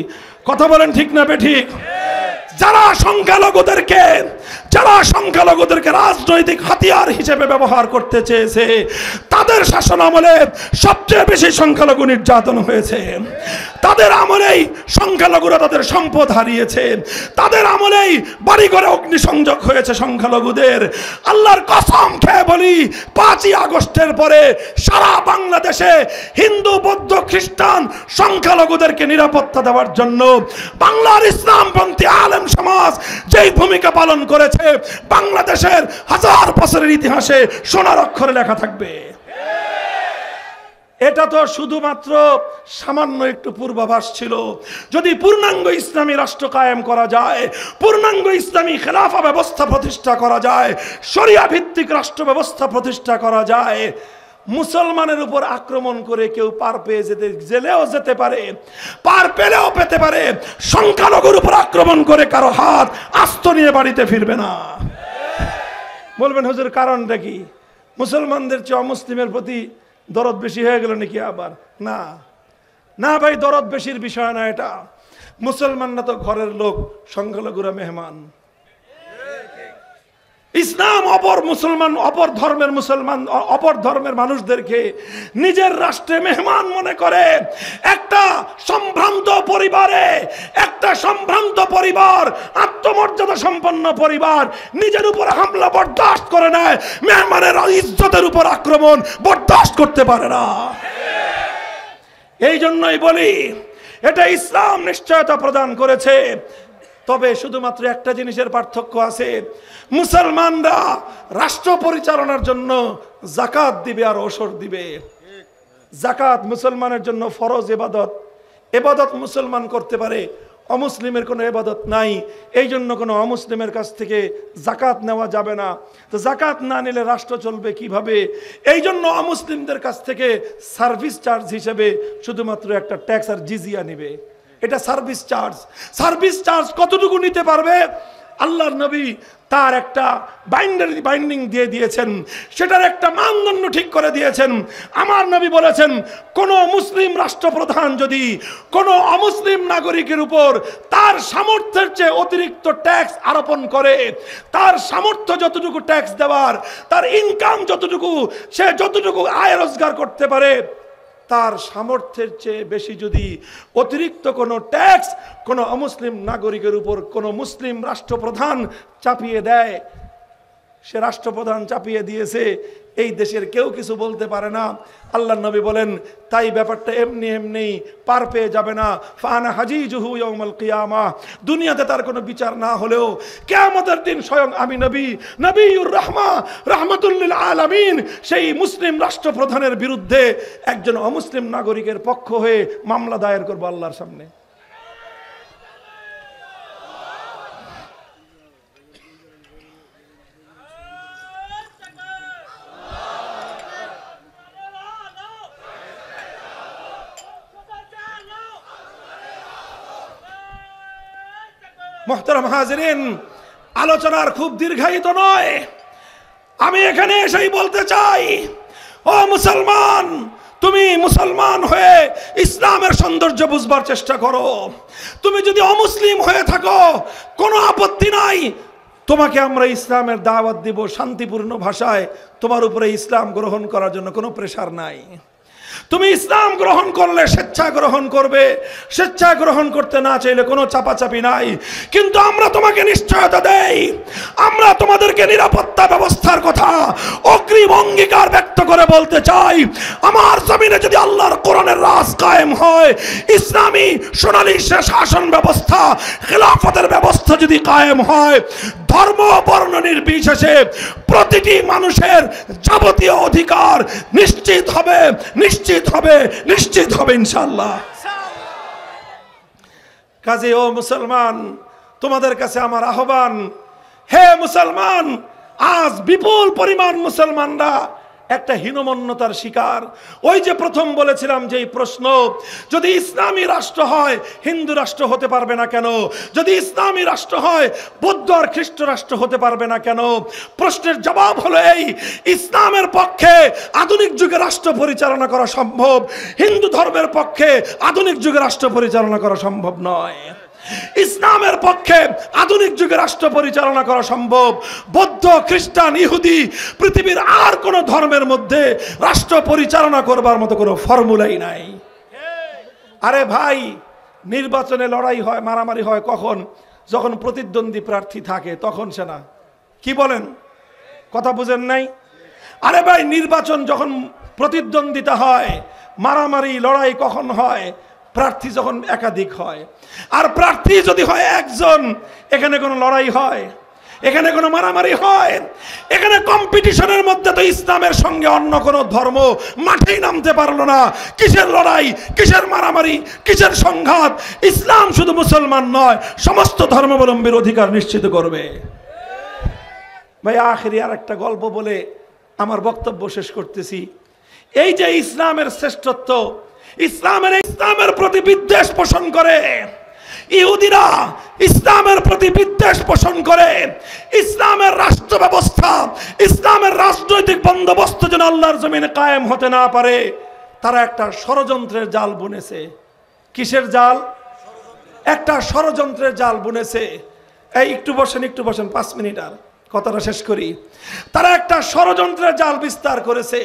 কথা বলেন ঠিক না বেঠিক? যারা সংখ্যালঘুদেরকে রাজনৈতিক হাতিয়ার হিসেবে ব্যবহার করতে চেয়েছে, তাদের শাসন আমলে সবচেয়ে বেশি সংখ্যালঘু নির্যাতন হয়েছে। তাদের আমলেই সংখ্যালঘুরা তাদের সম্পদ হারিয়েছে, তাদের আমলেই বাড়িঘরে অগ্নিসংযোগ হয়েছে সংখ্যালঘুদের। আল্লাহর কসম খেয়ে বলি, 5ই আগস্টের পরে সারা বাংলাদেশে হিন্দু, বৌদ্ধ, খ্রিস্টান সংখ্যালঘুদেরকে নিরাপত্তা দেওয়ার জন্য বাংলার ইসলামপন্থী আলেম সমাজ যেই ভূমিকা পালন করেছে, বাংলাদেশের 1000 বছরের ইতিহাসে সোনার অক্ষরে লেখা থাকবে। এটা তো শুধুমাত্র সামান্য একটু পূর্বাভাস ছিল। যদি পূর্ণাঙ্গ ইসলামী রাষ্ট্র কায়েম করা যায়, পূর্ণাঙ্গ ইসলামী খেলাফা ব্যবস্থা প্রতিষ্ঠা করা যায়, শরিয়া ভিত্তিক রাষ্ট্র ব্যবস্থা প্রতিষ্ঠা করা যায়, মুসলমানের উপর আক্রমণ করে কেউ পার পেয়ে জেলেও যেতে পারে, পার পেলেও পেতে পারে। সংখ্যালঘুর উপর আক্রমণ করে কারো হাত আস্ত নিয়ে বাড়িতে ফিরবে না। বলবেন হুজুর কারণটা কি? মুসলমানদের চেয়ে অমুসলিমের প্রতি দরদ বেশি হয়ে গেল নাকি? আবার না না ভাই, দরদ বেশির বিষয় না এটা। মুসলমানরা তো ঘরের লোক, সংখ্যালঘুরা মেহমান। ইসলাম অপর ধর্মের মানুষদেরকে নিজের রাষ্ট্রে মেহমান মনে করে। একটা সম্ভ্রান্ত পরিবার, আত্মমর্যাদা সম্পন্ন পরিবার নিজের উপর হামলা বরদাস্ত করে নেয়, মেহমানের ইজ্জতের উপর আক্রমণ বরদাস্ত করতে পারে না। এই জন্যই বলি, এটা ইসলাম নিশ্চয়তা প্রদান করেছে। তবে শুধুমাত্র একটা জিনিসের পার্থক্য আছে, মুসলমানরা রাষ্ট্র পরিচালনার জন্য যাকাত দিবে আর ওসর দিবে। যাকাত মুসলমানের জন্য ফরজ ইবাদত, ইবাদত মুসলমান করতে পারে, অমুসলিমের কোনো ইবাদত নাই। এই জন্য কোনো অমুসলিমের কাছ থেকে যাকাত নেওয়া যাবে না। তো যাকাত না নিলে রাষ্ট্র চলবে কিভাবে? এই জন্য অমুসলিমদের কাছ থেকে সার্ভিস চার্জ হিসেবে শুধুমাত্র একটা ট্যাক্স আর জিজিয়া নেবে। এটা সার্ভিস চার্জ কতটুকু নিতে পারবে? আল্লাহর নবী তার একটা বাইন্ডিং দিয়ে দিয়েছেন, সেটার একটা মানদণ্ড ঠিক করে দিয়েছেন। আমার নবী বলেছেন, কোন মুসলিম রাষ্ট্রপ্রধান যদি কোনো অমুসলিম নাগরিকের উপর তার সামর্থ্যের চেয়ে অতিরিক্ত ট্যাক্স আরোপণ করে, তার সামর্থ্য যতটুকু ট্যাক্স দেওয়ার, তার ইনকাম যতটুকু, সে যতটুকু আয় রোজগার করতে পারে, তার সামর্থ্যের চেয়ে বেশি যদি অতিরিক্ত কোনো ট্যাক্স কোনো অমুসলিম নাগরিকের উপর কোনো মুসলিম রাষ্ট্রপ্রধান চাপিয়ে দেয়, সে রাষ্ট্রপ্রধান চাপিয়ে দিয়েছে, এই দেশের কেউ কিছু বলতে পারে না। আল্লাহর নবী বলেন, তাই ব্যাপারটা এমনি পার পেয়ে যাবে না। ফানা হাজিজুহু ইয়াউমাল কিয়ামাহ, দুনিয়াতে তার কোনো বিচার না হলেও কিয়ামতের দিন স্বয়ং আমি নবিয়ুর রাহমা, রাহমাতুল লিল আলামিন, সেই মুসলিম রাষ্ট্রপ্রধানের বিরুদ্ধে একজন অমুসলিম নাগরিকের পক্ষ হয়ে মামলা দায়ের করব আল্লাহর সামনে। মুহতারাম হাজিরিন, আলোচনার খুব দীর্ঘায়িত নয়, আমি এখানে এসেই বলতে চাই, ও মুসলমান, তুমি মুসলমান হয়ে ইসলামের সৌন্দর্য বুঝবার চেষ্টা করো। তুমি যদি অমুসলিম হয়ে থাকো কোনো আপত্তি নাই, তোমাকে আমরা ইসলামের দাওয়াত দিব শান্তিপূর্ণ ভাষায়, তোমার উপরে ইসলাম গ্রহণ করার জন্য কোনো প্রেশার নাই। তুমি ইসলাম গ্রহণ করলে স্বেচ্ছা গ্রহণ করবে, স্বেচ্ছা গ্রহণ করতে না চাইলে কোনো চাপাচাপি নাই। কিন্তু আমরা তোমাকে নিশ্চয়তা দেই, আমরা তোমাদেরকে নিরাপত্তা ব্যবস্থার কথা অগ্রিম অঙ্গীকার ব্যক্ত করে বলতে চাই, আমার জমিনে যদি আল্লাহর কোরআনের রাজ কায়েম হয়, ইসলামী সোনালী শাসন ব্যবস্থা, খেলাফতের ব্যবস্থা যদি কায়েম হয়, ধর্ম বর্ণ নির্বিশেষে প্রতিটি মানুষের যাবতীয় অধিকার নিশ্চিত হবে, নিশ্চিত হবে, নিশ্চিত হবে ইনশাআল্লাহ। কাজে ও মুসলমান, তোমাদের কাছে আমার আহ্বান, হে মুসলমান, আজ বিপুল পরিমাণ মুসলমানরা একটা হীনমন্যতার শিকার। ওই যে প্রথম বলেছিলাম যে প্রশ্ন, যদি ইসলামী রাষ্ট্র হয় হিন্দু রাষ্ট্র হতে পারবে না কেন? যদি ইসলামী রাষ্ট্র হয় বৌদ্ধ আর খ্রিস্ট রাষ্ট্র হতে পারবে না কেন? প্রশ্নের জবাব হলো এই, ইসলামের পক্ষে আধুনিক যুগে রাষ্ট্র পরিচালনা করা সম্ভব, হিন্দু ধর্মের পক্ষে আধুনিক যুগে রাষ্ট্র পরিচালনা করা সম্ভব নয়। ইসলামের পক্ষে আধুনিক যুগে রাষ্ট্র পরিচালনা করা সম্ভব, বৌদ্ধ, খ্রিস্টান, ইহুদি, পৃথিবীর আর কোন ধর্মের মধ্যে রাষ্ট্র পরিচালনা করবার মতো কোনো ফর্মুলাই নাই। আরে ভাই, নির্বাচনে লড়াই হয়, মারামারি হয় কখন? যখন প্রতিদ্বন্দ্বী প্রার্থী থাকে তখন। সে না, কি বলেন? কথা বুঝেন নাই? আরে ভাই, নির্বাচন যখন প্রতিদ্বন্দ্বিতা হয়, মারামারি লড়াই কখন হয়? প্রার্থী যখন একাধিক হয়। আর প্রার্থী যদি হয় একজন, এখানে কোনো লড়াই হয়? এখানে কোনো মারামারি হয়? এখানে কম্পিটিশনের মধ্যে তো ইসলামের সঙ্গে অন্য কোনো ধর্ম মাঠেই নামতে পারলো না। কিসের লড়াই, কিসের মারামারি, কিসের সংঘাত? ইসলাম শুধু মুসলমান নয়, সমস্ত ধর্মাবলম্বীর অধিকার নিশ্চিত করবে। ভাই, আখেরি আর একটা গল্প বলে আমার বক্তব্য শেষ করতেছি। এই যে ইসলামের শ্রেষ্ঠত্ব, ইসলামের প্রতি বিদ্বেষ পোষণ করে ইহুদিরা, ইসলামের প্রতি বিদ্বেষ পোষণ করে, ইসলামের রাষ্ট্র ব্যবস্থা, ইসলামের রাজনৈতিক বন্দোবস্ত যেন আল্লাহর জমিনে কায়েম হতে না পারে, তারা একটা ষড়যন্ত্রের জাল বুনেছে। কিসের জাল? একটা ষড়যন্ত্রের জাল বুনেছে। এই একটু বসেন, একটু বসেন, 5 মিনিট আর কথাটা শেষ করি। তারা একটা ষড়যন্ত্রের জাল বিস্তার করেছে।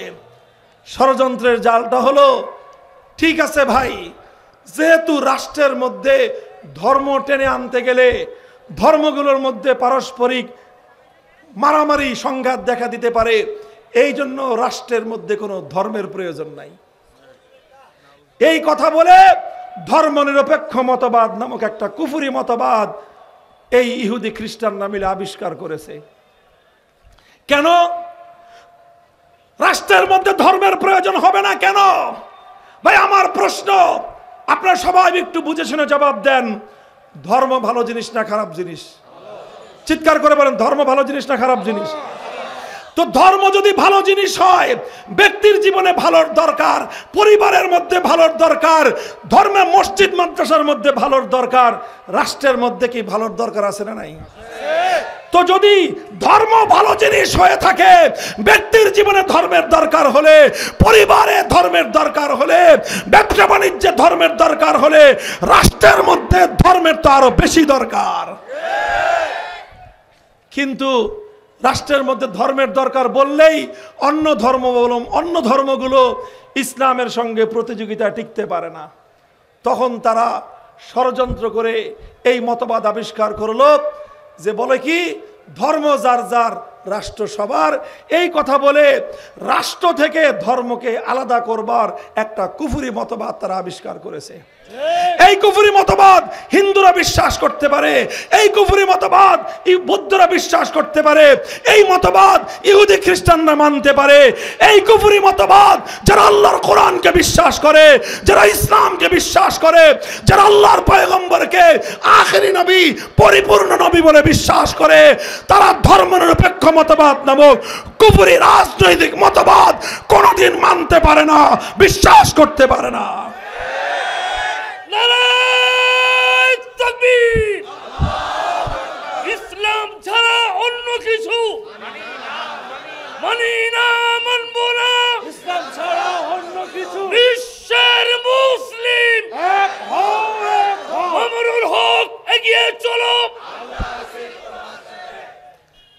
ষড়যন্ত্রের জালটা হলো, ঠিক আছে ভাই, যেহেতু রাষ্ট্রের মধ্যে ধর্ম টেনে আনতে গেলে ধর্মগুলোর মধ্যে পারস্পরিক মারামারি সংঘাত দেখা দিতে পারে, এই জন্য রাষ্ট্রের মধ্যে কোনো ধর্মের প্রয়োজন নাই। এই কথা বলে ধর্মনিরপেক্ষ মতবাদ নামক একটা কুফরি মতবাদ এই ইহুদি খ্রিস্টানরা মিলে আবিষ্কার করেছে। কেন রাষ্ট্রের মধ্যে ধর্মের প্রয়োজন হবে না কেন? ভাই, আমার প্রশ্ন, আপনারা সবাই একটু বুঝে শুনে জবাব দেন। ধর্ম ভালো জিনিস না খারাপ জিনিস? চিৎকার করে বলেন, ধর্ম ভালো জিনিস না খারাপ জিনিস? তো ধর্ম যদি ভালো জিনিস হয়, ব্যক্তির জীবনে ভালোর দরকার, পরিবারের মধ্যে ভালোর দরকার, ধর্মে মসজিদ মাদ্রাসার মধ্যে ভালোর দরকার, রাষ্ট্রের মধ্যে কি ভালোর দরকার আছে না নাই? তো যদি ধর্ম ভালো জিনিস হয়ে থাকে, ব্যক্তির জীবনে ধর্মের দরকার হলে, পরিবারে ধর্মের দরকার হলে, ব্যবসা বাণিজ্যে ধর্মের দরকার হলে, রাষ্ট্রের মধ্যে ধর্মের তো আরো বেশি দরকার। কিন্তু রাষ্ট্রের মধ্যে ধর্মের দরকার বললেই অন্য ধর্মগুলো ইসলামের সঙ্গে প্রতিযোগিতা টিকতে পারে না। তখন তারা ষড়যন্ত্র করে এই মতবাদ আবিষ্কার করলো যে বলে কি, ধর্ম যার যার, রাষ্ট্র সবার। এই কথা বলে রাষ্ট্র থেকে ধর্মকে আলাদা করবার একটা কুফরি মতবাদ তারা আবিষ্কার করেছে। এই কুফরি মতবাদ হিন্দুরা বিশ্বাস করতে পারে, এই কুফরি মতবাদ বৌদ্ধরা বিশ্বাস করতে পারে, এই মতবাদ ইহুদি খ্রিস্টানরা মানতে পারে। এই কুফরি মতবাদ যারা আল্লাহর কোরআনকে বিশ্বাস করে, যারা ইসলামকে বিশ্বাস করে, যারা আল্লাহর পয়গম্বরকে আখেরি নবী, পরিপূর্ণ নবী বলে বিশ্বাস করে, তারা ধর্মনিরপেক্ষ মতবাদ নামক কুফরি রাজনৈতিক মতবাদ কোনোদিন মানতে পারে না, বিশ্বাস করতে পারে না।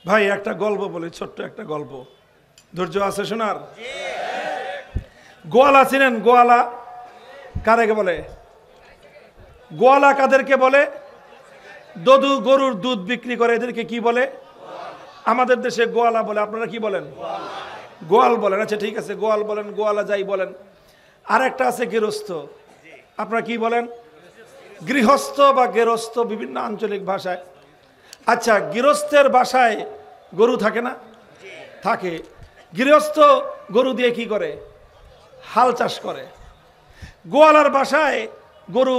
ভাই একটা গল্প বলি, ছোট্ট একটা গল্প, ধৈর্য আছে শোনার? গোয়ালা চিনেন? গোয়ালা কাদেরকে বলে? গোয়ালা কাদেরকে বলে? দদু গরুর দুধ বিক্রি করে, এদেরকে কি বলে? আমাদের দেশে গোয়ালা বলে, আপনারা কি বলেন? গোয়াল বলেন। আচ্ছা ঠিক আছে, গোয়াল বলেন, গোয়ালা যাই বলেন। আর একটা আছে গৃহস্থ, আপনারা কি বলেন? গৃহস্থ বা গেরস্থ, বিভিন্ন আঞ্চলিক ভাষায়। আচ্ছা, গৃহস্থের বাসায় গরু থাকে না? থাকে। গৃহস্থ গরু দিয়ে কি করে? হাল চাষ করে। গোয়ালার বাসায় গরু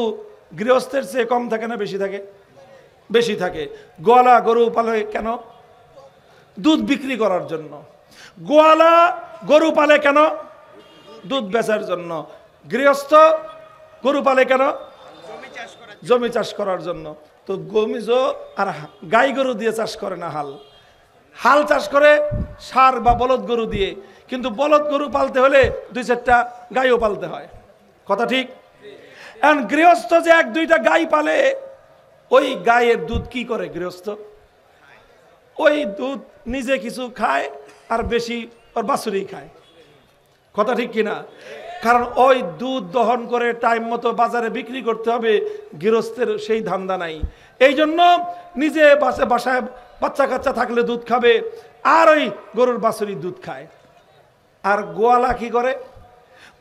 গৃহস্থের চেয়ে কম থাকে না বেশি থাকে? বেশি থাকে। গোয়ালা গরু পালে কেন? দুধ বিক্রি করার জন্য। গোয়ালা গরু পালে কেন? দুধ বেচার জন্য। গৃহস্থ গরু পালে কেন? জমি চাষ করার জন্য। তো গমিজ আর গাই গরু দিয়ে চাষ করে না, হাল চাষ করে ষাঁড় বা বলদ গরু দিয়ে। কিন্তু বলদ গরু পালতে হলে 2-4টা গাইও পালতে হয়, কথা ঠিক? এখন গৃহস্থ যে 1-2টা গাই পালে, ওই গায়ের দুধ কি করে গৃহস্থ? ওই দুধ নিজে কিছু খায় আর বেশি ওর বাছুরি খায়, কথা ঠিক কিনা? কারণ ওই দুধ দহন করে টাইম মতো বাজারে বিক্রি করতে হবে, গৃহস্থের সেই ধান্দা নাই। এই জন্য নিজে বাসায় বাচ্চা কাচ্চা থাকলে দুধ খাবে, আর ওই গরুর বাছুরি দুধ খায়। আর গোয়ালা কি করে?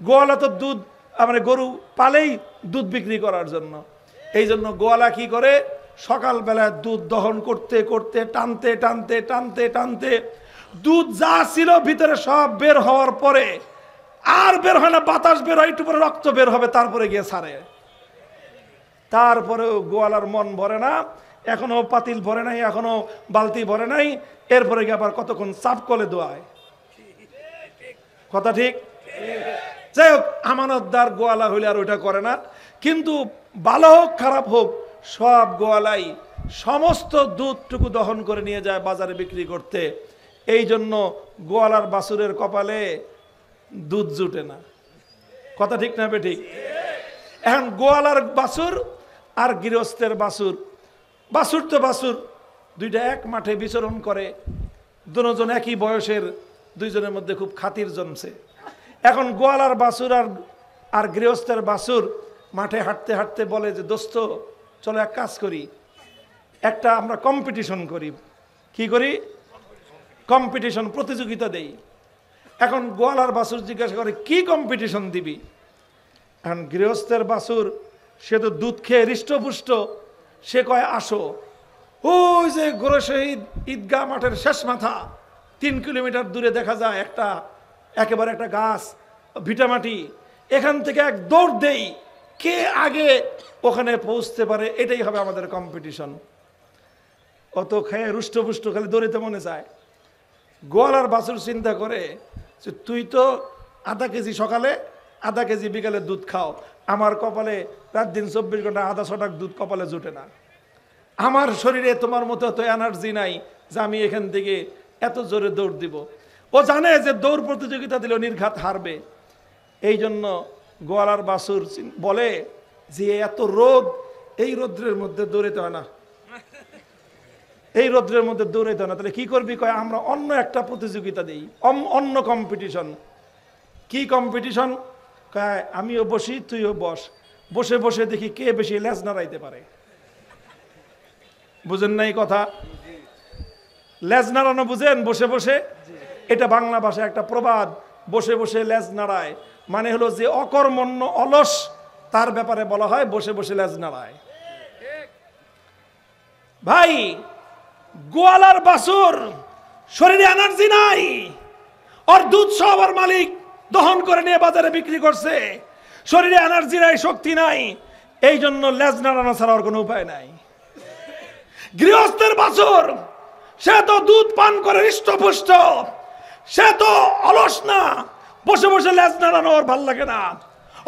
গোয়ালা তো দুধ মানে গরু পালেই দুধ বিক্রি করার জন্য। এই জন্য গোয়ালা কি করে? সকালবেলায় দুধ দহন করতে করতে টানতে টানতে টানতে টানতে দুধ যা ছিল ভিতরে সব বের হওয়ার পরে আর বের হয় না, বাতাস বের হয়, একটু পরে রক্ত বের হবে, তারপরে গিয়ে ছাড়ে। তারপরেও গোয়ালার মন ভরে না, এখনো পাতিল ভরে নাই, এখনো বালতি ভরে নাই। এরপরে গিয়ে আবার কতক্ষণ চাপ কলে দোয়ায়, কথা ঠিক? যাই হোক, আমানতদার গোয়ালা হইলে আর ওইটা করে না। কিন্তু ভালো হোক খারাপ হোক, সব গোয়ালাই সমস্ত দুধটুকু দহন করে নিয়ে যায় বাজারে বিক্রি করতে। এই জন্য গোয়ালার বাছুরের কপালে দুধ জুটে না, কথা ঠিক না বেঠিক? এখন গোয়ালার বাছুর আর গৃহস্থের বাছুর, বাছুর তো বাছুর, দুইটা এক মাঠে বিচরণ করে, দুজন একই বয়সের, দুইজনের মধ্যে খুব খাতির জমছে। এখন গোয়ালার বাছুর আর গৃহস্থের বাছুর মাঠে হাঁটতে হাঁটতে বলে যে, দোস্ত চলো এক কাজ করি, একটা আমরা কম্পিটিশন করি। কি করি? কম্পিটিশন, প্রতিযোগিতা দেই। এখন গোয়ালার বাছুর জিজ্ঞাসা করে, কি কম্পিটিশন দিবি? এখন গৃহস্থের বাছুর, সে তো দুধ খেয়ে হৃষ্টপুষ্ট, সে কয় আসো, ওই যে গোরা শহীদ ঈদগাহ মাঠের শেষ মাথা 3 কিলোমিটার দূরে দেখা যায় একেবারে একটা গাছ, ভিটামাটি, এখান থেকে এক দৌড় দেই, কে আগে ওখানে পৌঁছতে পারে, এটাই হবে আমাদের কম্পিটিশন। অত খেয়ে রুষ্টপুষ্ট খালি দৌড়িতে মনে চায়। গোয়ালার বাছুর চিন্তা করে যে, তুই তো আধা কেজি সকালে আধা কেজি বিকালে দুধ খাও, আমার কপালে রাত দিন 24 ঘন্টা আধা ছটাক দুধ কপালে জুটে না। আমার শরীরে তোমার মতো এত এনার্জি নাই যে আমি এখান থেকে এত জোরে দৌড় দিব। ও জানে যে দৌড় প্রতিযোগিতা দিলেও নির্ঘাত হারবে। এই জন্য গোয়ালার বাছুর বলে যে, এত রোদ, এই রোদ্রের মধ্যে দৌড়াতে হয় না, এই রোদ্রের মধ্যে দৌড়াইতে হয় না, তাহলে কি করবি? কয় আমরা অন্য একটা প্রতিযোগিতা দিই, অন্য কম্পিটিশন। কি কম্পিটিশন? কয় আমিও বসি, তুইও বস, বসে বসে দেখি কে বেশি লেজ নাড়াইতে পারে। বুঝেন নাই কথা? লেজ নাড়ানো বুঝেন? বসে বসে, এটা বাংলা ভাষায় একটা প্রবাদ, বসে বসে লেজ নাড়ায়, মানে হলো যে অকর্মণ্য অলস, তার ব্যাপারে বলা হয় বসে বসে লেজ নাড়ায়। ভাই, গোয়ালার বাছুর শরীরে এনার্জি নাই, ওর দুধ সব ওর মালিক দহন করে নিয়ে বাজারে বিক্রি করছে, শরীরে এনার্জি নাই, শক্তি নাই, এই জন্য লেজ নাড়ানো ছাড়া ওর কোনো উপায় নাই। গৃহস্থের বাছুর, সে তো দুধ পান করে হৃষ্টপুষ্ট, সে তো অলস না, বসে বসে লেজ নাড়ানো ওর ভাল লাগে না।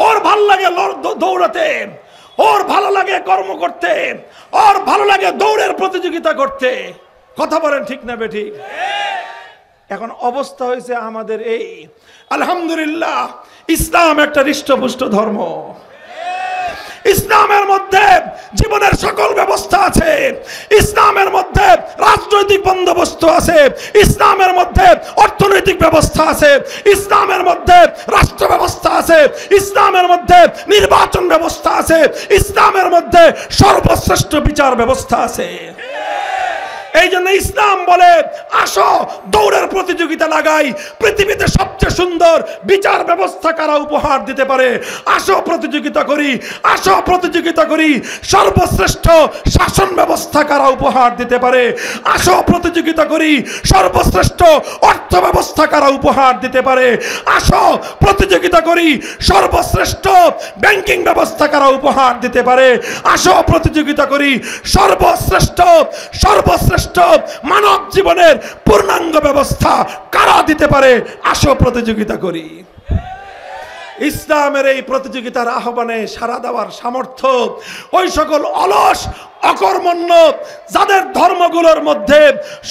ওর ভাল লাগে দৌড়াতে, ওর ভালো লাগে কর্ম করতে, ওর ভালো লাগে দৌড়ের প্রতিযোগিতা করতে। কথা বলেন ঠিক না বেঠিক? এখন অবস্থা হয়েছে আমাদের এই, আলহামদুলিল্লাহ ইসলাম একটা হৃষ্টপুষ্ট ধর্ম, ইসলামের মধ্যে জীবনের সকল ব্যবস্থা আছে, ইসলামের মধ্যে রাজনৈতিক বন্দোবস্ত আছে, ইসলামের মধ্যে অর্থনৈতিক ব্যবস্থা আছে, ইসলামের মধ্যে রাষ্ট্র ব্যবস্থা আছে, ইসলামের মধ্যে নির্বাচন ব্যবস্থা আছে, ইসলামের মধ্যে সর্বশ্রেষ্ঠ বিচার ব্যবস্থা আছে। এই জন্য ইসলাম বলে আসো দৌড়ের প্রতিযোগিতা লাগাই, পৃথিবীতে সবচেয়ে সুন্দর বিচার ব্যবস্থা কারা উপহার দিতে পারে, আসো প্রতিযোগিতা করি, আসো প্রতিযোগিতা করি। সর্বশ্রেষ্ঠ শাসন ব্যবস্থা কারা উপহার দিতে পারে, আসো প্রতিযোগিতা করি। সর্বশ্রেষ্ঠ অর্থ ব্যবস্থা কারা উপহার দিতে পারে, আসো প্রতিযোগিতা করি। সর্বশ্রেষ্ঠ ব্যাংকিং ব্যবস্থা কারা উপহার দিতে পারে, আসো প্রতিযোগিতা করি। সর্বশ্রেষ্ঠ মানব জীবনের পূর্ণাঙ্গ ব্যবস্থা কারা দিতে পারে, আসো প্রতিযোগিতা করি। ইসলামের এই প্রতিযোগিতার আহ্বানে সাড়া দেওয়ার সামর্থ্য ওই সকল অলস অকর্মণ্য যাদের ধর্মগুলোর মধ্যে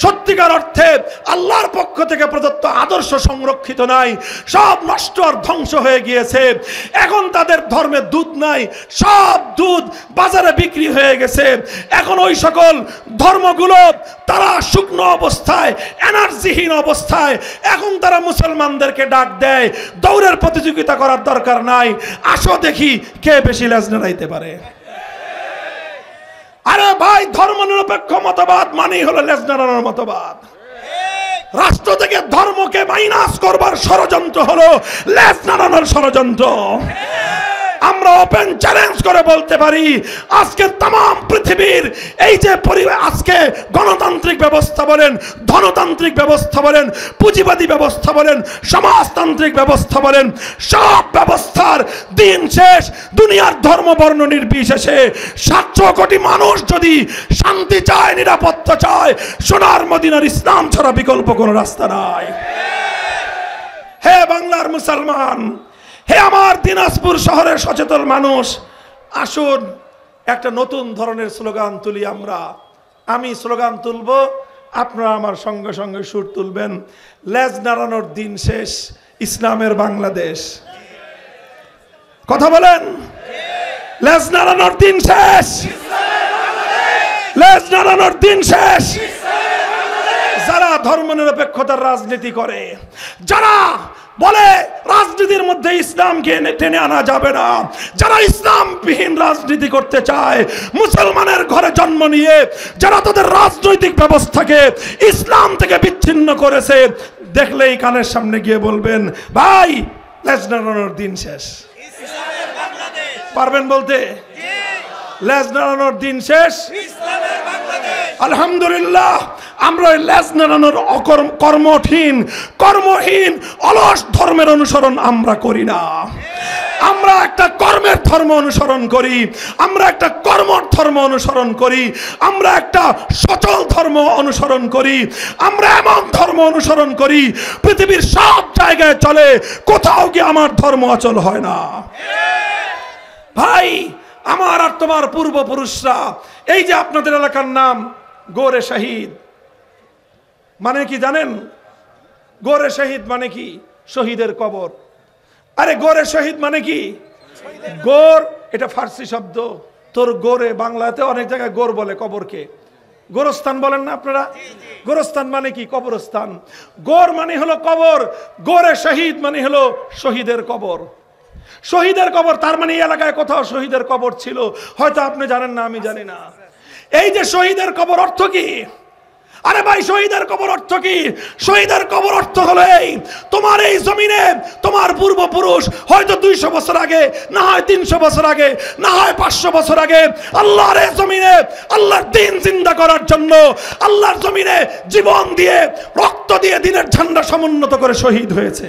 সত্যিকার অর্থে আল্লাহর পক্ষ থেকে প্রদত্ত আদর্শ সংরক্ষিত নাই, সব নষ্ট আর ধ্বংস হয়ে গিয়েছে। এখন তাদের ধর্মে দুধ নাই, সব দুধ বাজারে বিক্রি হয়ে গেছে। এখন ওই সকল ধর্মগুলো তারা শুকনো অবস্থায়, এনার্জিহীন অবস্থায়। এখন তারা মুসলমানদেরকে ডাক দেয়, দৌড়ের প্রতিযোগিতা করার দরকার নাই, আসো দেখি কে বেশি লেজ নাড়াইতে পারে। আরে ভাই, ধর্মনিরপেক্ষ মতবাদ মানেই হলো লেজ নাড়ানোর মতবাদ। রাষ্ট্র থেকে ধর্মকে মাইনাস করবার ষড়যন্ত্র হলো লেজ নাড়ানোর ষড়যন্ত্র। আমরা ওপেন চ্যালেঞ্জ করে বলতে পারি, আজকে तमाम পৃথিবীর এই যে আজকে গণতান্ত্রিক ব্যবস্থা বলেন, ধনতান্ত্রিক ব্যবস্থা বলেন, পুঁজিবাদী ব্যবস্থা বলেন, সমাজতান্ত্রিক ব্যবস্থা বলেন, সব ব্যবস্থার দিন শেষ। দুনিয়ার ধর্ম বর্ণ নির্বিশেষে 700 কোটি মানুষ যদি শান্তি চায়, নিরাপত্তা চায়, সোনার মদিনার ইসলাম ছাড়া বিকল্প কোনো রাস্তা নাই। হে বাংলার মুসলমান, হে আমার দিনাজপুর শহরের সচেতন মানুষ, আসুন একটা নতুন ধরনের স্লোগান তুলি আমরা। আমি স্লোগান তুলব, আপনারা আমার সঙ্গে সঙ্গে সুর তুলবেন। লেজ নাড়ানোর দিন শেষ, ইসলামের বাংলাদেশ। কথা বলেন, লেজ নাড়ানোর দিন শেষ, লেজ নাড়ানোর দিন শেষ। যারা ধর্মনিরপেক্ষতার রাজনীতি করে, যারা বলে রাজনীতির মধ্যে ইসলামকে টেনে আনা যাবে না, যারা ইসলামবিহীন রাজনীতি করতে চায়, মুসলমানের ঘরে জন্ম নিয়ে যারা তাদের রাজনৈতিক ব্যবস্থাকে ইসলাম থেকে বিচ্ছিন্ন করেছে, দেখলেই কানের সামনে গিয়ে বলবেন, ভাই লেজ নাড়ানোর দিন শেষ। পারবেন বলতে? লেজ নাড়ানোর দিন শেষ। আলহামদুলিল্লাহ, আমরা লেজ নাড়ানোর কর্মহীন অলস ধর্মের অনুসরণ আমরা করি না। আমরা একটা কর্মের ধর্ম অনুসরণ করি, আমরা একটা কর্মর ধর্ম অনুসরণ করি, আমরা একটা সচল ধর্ম অনুসরণ করি, আমরা এমন ধর্ম অনুসরণ করি পৃথিবীর সব জায়গায় চলে, কোথাও গিয়ে আমার ধর্ম অচল হয় না। ভাই, আমার আর তোমার পূর্বপুরুষরা, এই যে আপনাদের এলাকার নাম গোরে শহীদ, মানে কি জানেন? গোরে শহীদ মানে কি? শহীদের কবর। আরে গোরে শহীদ মানে কি? গোর এটা ফার্সি শব্দ, তোর গোরে বাংলাতে অনেক জায়গায় গোর বলে কবরকে। গোরস্থান বলেন না আপনারা? গোরস্থান মানে কি? কবরস্থান। গোর মানে হলো কবর, গোরে শহীদ মানে হলো শহীদের কবর। শহীদের কবর, তার মানে এই এলাকায় কোথাও শহীদের কবর ছিল, হয়তো আপনি জানেন না, আমি জানি না। এই যে শহীদের কবর অর্থ কি? আরে ভাই, শহীদের কবর অর্থ কি? শহীদের কবর অর্থ হলো এই, তোমার এই জমিনে তোমার পূর্বপুরুষ হয়তো 200 বছর আগে, না হয় 300 বছর আগে, না হয় 500 বছর আগে আল্লাহর এই জমিনে আল্লাহর দ্বীন জিন্দা করার জন্য আল্লাহর জমিনে জীবন দিয়ে, রক্ত দিয়ে দিনের ঝান্ডা সমুন্নত করে শহীদ হয়েছে।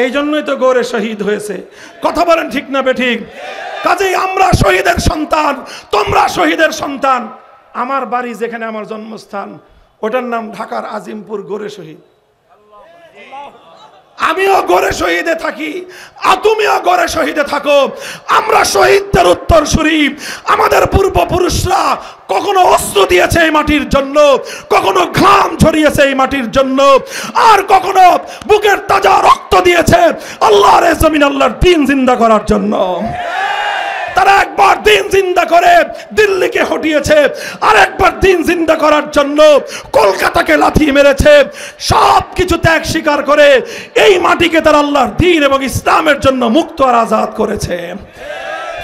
এই জন্যই তো গোরে শহীদ হয়েছে। কথা বলেন ঠিক না বেঠিক? কাজেই আমরা শহীদের সন্তান, তোমরা শহীদের সন্তান। আমার বাড়ি যেখানে আমার জন্মস্থান, ওটার নাম ঢাকার আজিমপুর গোরে শহীদ। আমিও গোরে শহীদে থাকি, আর তুমিও গোরে শহীদে থাকো। আমরা শহীদদের উত্তরসূরি। আমাদের পূর্বপুরুষরা কখনো অস্ত্র দিয়েছে এই মাটির জন্য, কখনো ঘাম ঝরিয়েছে এই মাটির জন্য, আর কখনো বুকের তাজা রক্ত দিয়েছে আল্লাহর জমিন, আল্লাহর দ্বীন জিন্দা করার জন্য। তারা একবার দিন জিন্দা করে দিল্লিকে হটিয়েছে, আরেকবার দিন জিন্দা করার জন্য কলকাতাকে লাথি মেরেছে। সব কিছু ত্যাগ স্বীকার করে এই মাটিকে তার আল্লাহর দ্বীন এবং ইসলামের জন্য মুক্ত আর আজাদ করেছে।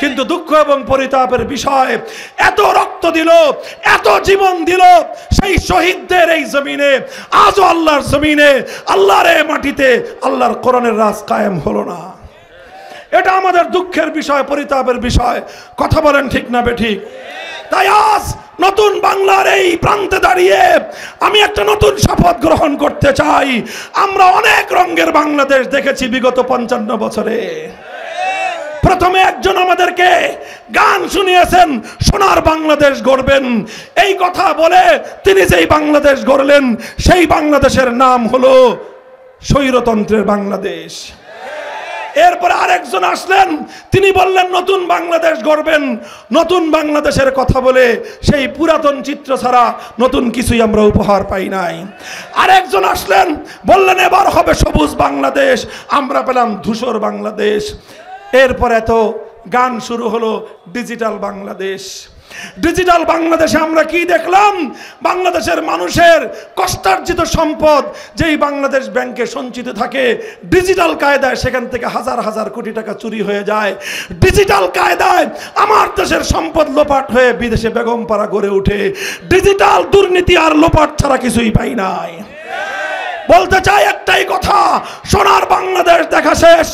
কিন্তু দুঃখ এবং পরিতাপের বিষয়, এত রক্ত দিল, এত জীবন দিল সেই শহীদদের এই জমিনে, আজও আল্লাহর জমিনে, আল্লাহর এই মাটিতে আল্লাহর কোরআনের রাজ কায়েম হলো না। এটা আমাদের দুঃখের বিষয়, পরিতাপের বিষয়। কথা বলেন ঠিক না বেঠিক? তাই আজ নতুন বাংলার এই প্রান্তে দাঁড়িয়ে আমি একটা নতুন শপথ গ্রহণ করতে চাই। আমরা অনেক রঙের বাংলাদেশ দেখেছি বিগত 55 বছরে। প্রথমে একজন আমাদেরকে গান শুনিয়েছেন, সোনার বাংলাদেশ গড়বেন। এই কথা বলে তিনি যেই বাংলাদেশ গড়লেন, সেই বাংলাদেশের নাম হলো স্বৈরতন্ত্রের বাংলাদেশ। এরপরে আরেকজন আসলেন, তিনি বললেন নতুন বাংলাদেশ গড়বেন। নতুন বাংলাদেশের কথা বলে সেই পুরাতন চিত্র ছাড়া নতুন কিছুই আমরা উপহার পাই নাই। আরেকজন আসলেন, বললেন এবার হবে সবুজ বাংলাদেশ। আমরা পেলাম ধূসর বাংলাদেশ। এরপরে তো গান শুরু হলো ডিজিটাল বাংলাদেশ। ডিজিটাল বাংলাদেশে আমরা কি দেখলাম? বাংলাদেশের মানুষের কষ্টার্জিত সম্পদ যেই বাংলাদেশ ব্যাংকে সঞ্চিত থাকে, ডিজিটাল কায়দায় সেখান থেকে হাজার হাজার কোটি টাকা চুরি হয়ে যায়। ডিজিটাল কায়দায় আমার দেশের সম্পদ লোপাট হয়ে বিদেশে বেগমপাড়া গড়ে ওঠে। ডিজিটাল দুর্নীতি আর লোপাট ছাড়া কিছুই পাই নাই। বলতে চাই একটাই কথা, সোনার বাংলাদেশ দেখা শেষ,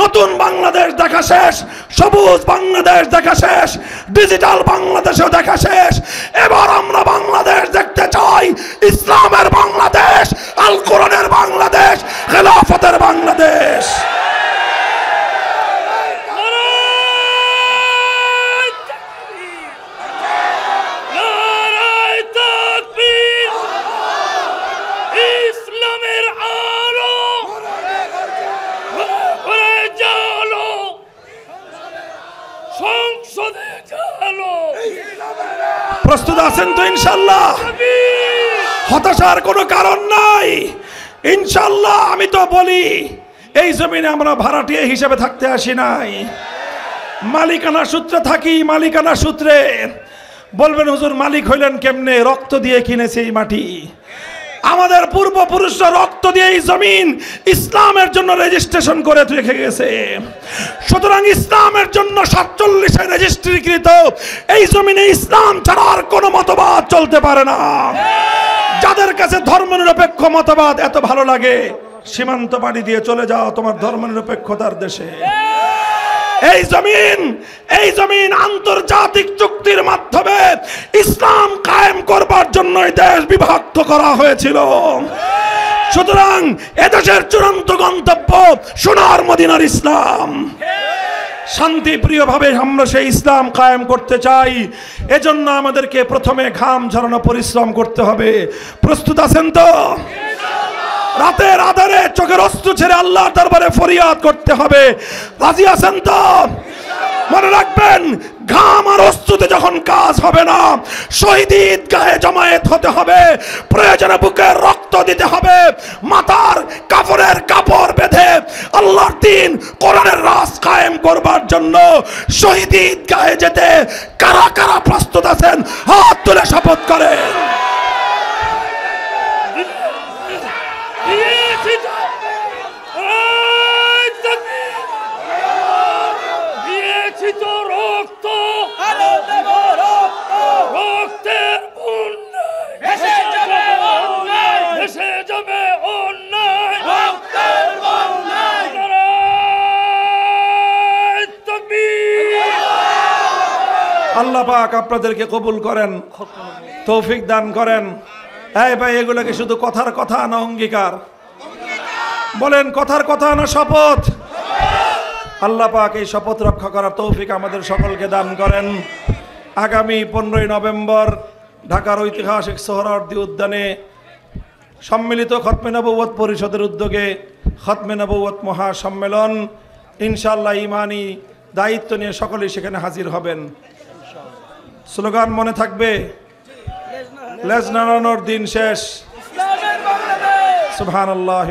নতুন বাংলাদেশ দেখা শেষ, সবুজ বাংলাদেশ দেখা শেষ, ডিজিটাল বাংলাদেশও দেখা শেষ। এবার আমরা বাংলাদেশ দেখতে চাই ইসলামের বাংলাদেশ, আল কোরআনের বাংলাদেশ, খেলাফতের বাংলাদেশ। প্রস্তুত আছেন তো ইনশাআল্লাহ? হতাশার কোনো কারণ নাই ইনশাআল্লাহ। আমি তো বলি এই জমিনে আমরা ভাড়াটিয়া হিসেবে থাকতে আসি নাই, মালিকানা সূত্রে থাকি। মালিকানা সূত্রে বলবেন হুজুর মালিক হইলেন কেমনে? রক্ত দিয়ে কিনেছে এই মাটি। আমাদের পূর্বপুরুষরা রক্ত দিয়ে এই জমিন ইসলামের জন্য রেজিস্ট্রেশন করে রেখে গেছে। সুতরাং ইসলামের জন্য 47-এ রেজিস্ট্রিকৃত এই জমিনে ইসলাম ছাড়া আর কোনো মতবাদ চলতে পারে না। যাদের কাছে ধর্মনিরপেক্ষ মতবাদ এত ভালো লাগে, সীমান্ত পাড়ি দিয়ে চলে যাও তোমার ধর্মনিরপেক্ষতার দেশে। এই জমিন আন্তর্জাতিক চুক্তির মাধ্যমে ইসলাম কায়েম করবার জন্য এই দেশ বিভক্ত করা হয়েছিল। সুতরাং এদেশের চূড়ান্ত গন্তব্য সোনার মদিনার ইসলাম। শান্তিপ্রিয়ভাবে আমরা সেই ইসলাম কায়েম করতে চাই। এজন্য আমাদেরকে প্রথমে ঘাম ঝরানো পরিশ্রম করতে হবে। প্রস্তুত আছেন তো? রাতের আধারে চোখের অশ্রু ছেড়ে আল্লাহর দরবারে ফরিয়াদ করতে হবে। রাজি আছেন তো? মনে রাখবেন, ঘাম আর অশ্রুতে যখন কাজ হবে না, শহীদ ঈদগাহে জমায়েত হতে হবে। প্রয়োজনে বুকে রক্ত দিতে হবে। মাথার কাপড়ের কাপড় বেঁধে আল্লাহর দ্বীন কোরআনের রাজ কায়েম করবার জন্য শহীদ ঈদগাহে যেতে কারা কারা প্রস্তুত আছেন? হাত তুলে শপথ করেন। আল্লাহ পাক আপনাদেরকে কবুল করেন, তৌফিক দান করেন। এই ভাই, এগুলোকে শুধু কথার কথা না অঙ্গীকার? বলেন কথার কথা না শপথ? আল্লাহ পাক এই শপথ রক্ষা করার তৌফিক আমাদের সকলকে দান করেন। আগামী 15ই নভেম্বর ঢাকার ঐতিহাসিক সোহরাওয়ার্দী উদ্যানে সম্মিলিত খতমে নবুয়ত পরিষদের উদ্যোগে খতমে নবুয়ত মহাসম্মেলন, ইনশাআল্লাহ ইমানি দায়িত্ব নিয়ে সকলেই সেখানে হাজির হবেন। স্লোগান মনে থাকবে? লেজ নাড়ানোর দিন শেষ। সুবহানাল্লাহ।